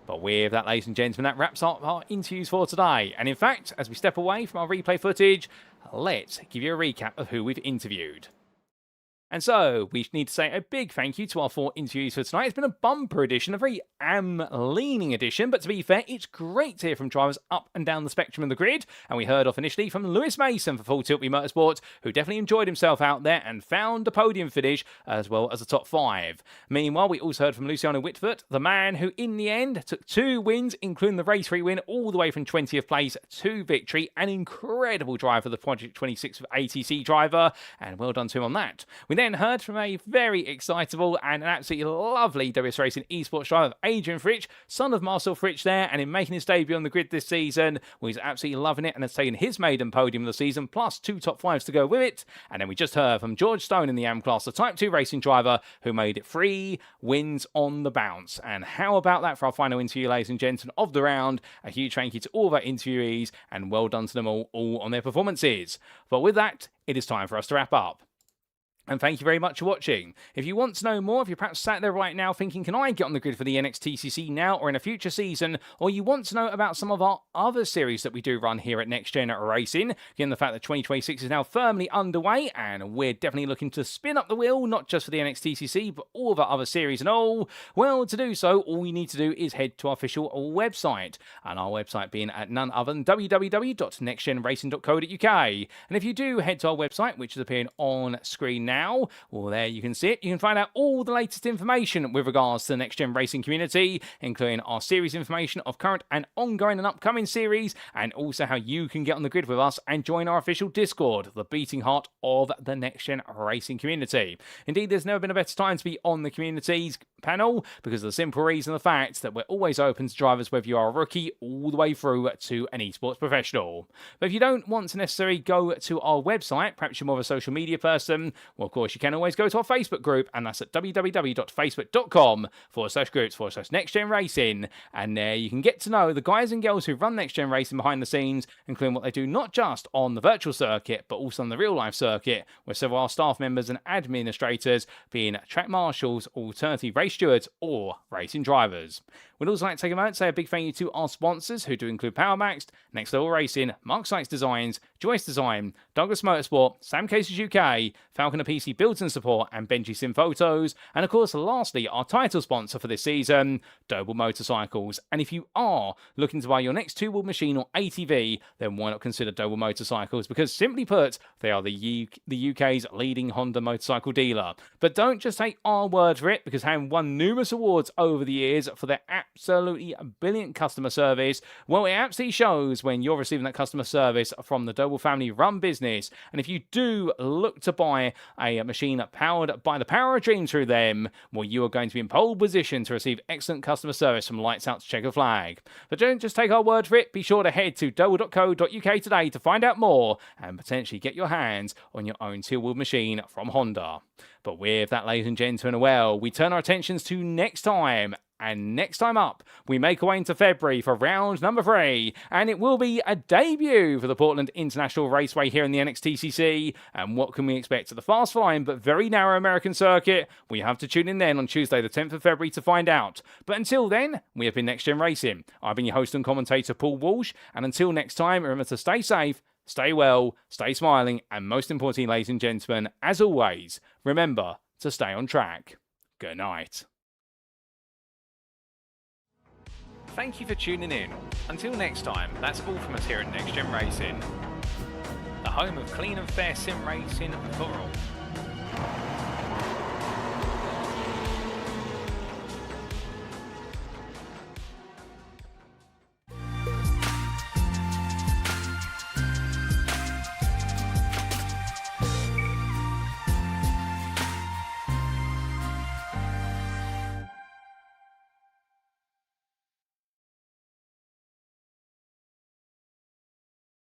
But with that, ladies and gentlemen, that wraps up our interviews for today. And in fact, as we step away from our replay footage, let's give you a recap of who we've interviewed. And so, we need to say a big thank you to our 4 interviews for tonight. It's been a bumper edition, a very leaning edition, but to be fair, it's great to hear from drivers up and down the spectrum of the grid. And we heard off initially from Lewis Mason for Full Tilt Motorsports, who definitely enjoyed himself out there and found a podium finish as well as a top 5. Meanwhile, we also heard from Luciano Witvoet, the man who in the end took 2 wins, including the race 3 win, all the way from 20th place to victory. An incredible drive for the Project 26 ATC driver, and well done to him on that. We then heard from a very excitable and an absolutely lovely WS Racing esports driver, Adrian Fritsch, son of Marcel Fritsch there, and in making his debut on the grid this season, well, he's absolutely loving it and has taken his maiden podium of the season, plus 2 top 5s to go with it. And then we just heard from George Stone in the AM class, the Type 2 racing driver, who made it 3 wins on the bounce. And how about that for our final interview, ladies and gentlemen, of the round? A huge thank you to all of our interviewees, and well done to them all on their performances. But with that, it is time for us to wrap up. And thank you very much for watching. If you want to know more, if you're perhaps sat there right now thinking, can I get on the grid for the NXTCC now or in a future season, or you want to know about some of our other series that we do run here at NXTGEN Racing, given the fact that 2026 is now firmly underway, and we're definitely looking to spin up the wheel, not just for the NXTCC, but all of our other series and all, well, to do so, all you need to do is head to our official website, and our website being at none other than www.nextgenracing.co.uk. And if you do head to our website, which is appearing on screen now, well, there you can see it. You can find out all the latest information with regards to the Next Gen Racing community, including our series information of current and ongoing and upcoming series, and also how you can get on the grid with us and join our official Discord, the beating heart of the Next Gen Racing community. Indeed, there's never been a better time to be on the communities panel, because of the simple reason, the fact that we're always open to drivers, whether you are a rookie all the way through to an esports professional. But if you don't want to necessarily go to our website, perhaps you're more of a social media person, well, of course, you can always go to our Facebook group, and that's at www.facebook.com/groups/NextGen Racing. And there you can get to know the guys and girls who run NextGen Racing behind the scenes, including what they do not just on the virtual circuit, but also on the real life circuit, where several of our staff members and administrators, being track marshals, alternative race stewards, or racing drivers. We'd also like to take a moment to say a big thank you to our sponsors, who do include PowerMax, Next Level Racing, Mark Sykes Designs, Joyce Design, Douglas Motorsport, Sam Cases UK, Falconer PC Builds and Support, and Benji Sim Photos, and of course, lastly, our title sponsor for this season, Doble Motorcycles. And if you are looking to buy your next two-wheel machine or ATV, then why not consider Doble Motorcycles? Because simply put, they are the UK's leading Honda motorcycle dealer. But don't just take our word for it, because having won numerous awards over the years for their absolutely brilliant customer service, well, it absolutely shows when you're receiving that customer service from the Doble family run business. And if you do look to buy a machine powered by the power of dreams through them, well, you are going to be in pole position to receive excellent customer service from lights out to checker flag. But don't just take our word for it. Be sure to head to doble.co.uk today to find out more and potentially get your hands on your own two-wheel machine from Honda. But with that, ladies and gentlemen, well, we turn our attentions to next time. And next time up, we make our way into February for round number 3, and it will be a debut for the Portland International Raceway here in the NXTCC. And what can we expect at the fast-flying but very narrow American circuit? We have to tune in then on Tuesday the 10th of February to find out. But until then, we have been Next Gen Racing. I've been your host and commentator, Paul Walsh, and until next time, remember to stay safe, stay well, stay smiling, and most importantly, ladies and gentlemen, as always, remember to stay on track. Good night. Thank you for tuning in. Until next time, that's all from us here at Next Gen Racing, the home of clean and fair sim racing for all.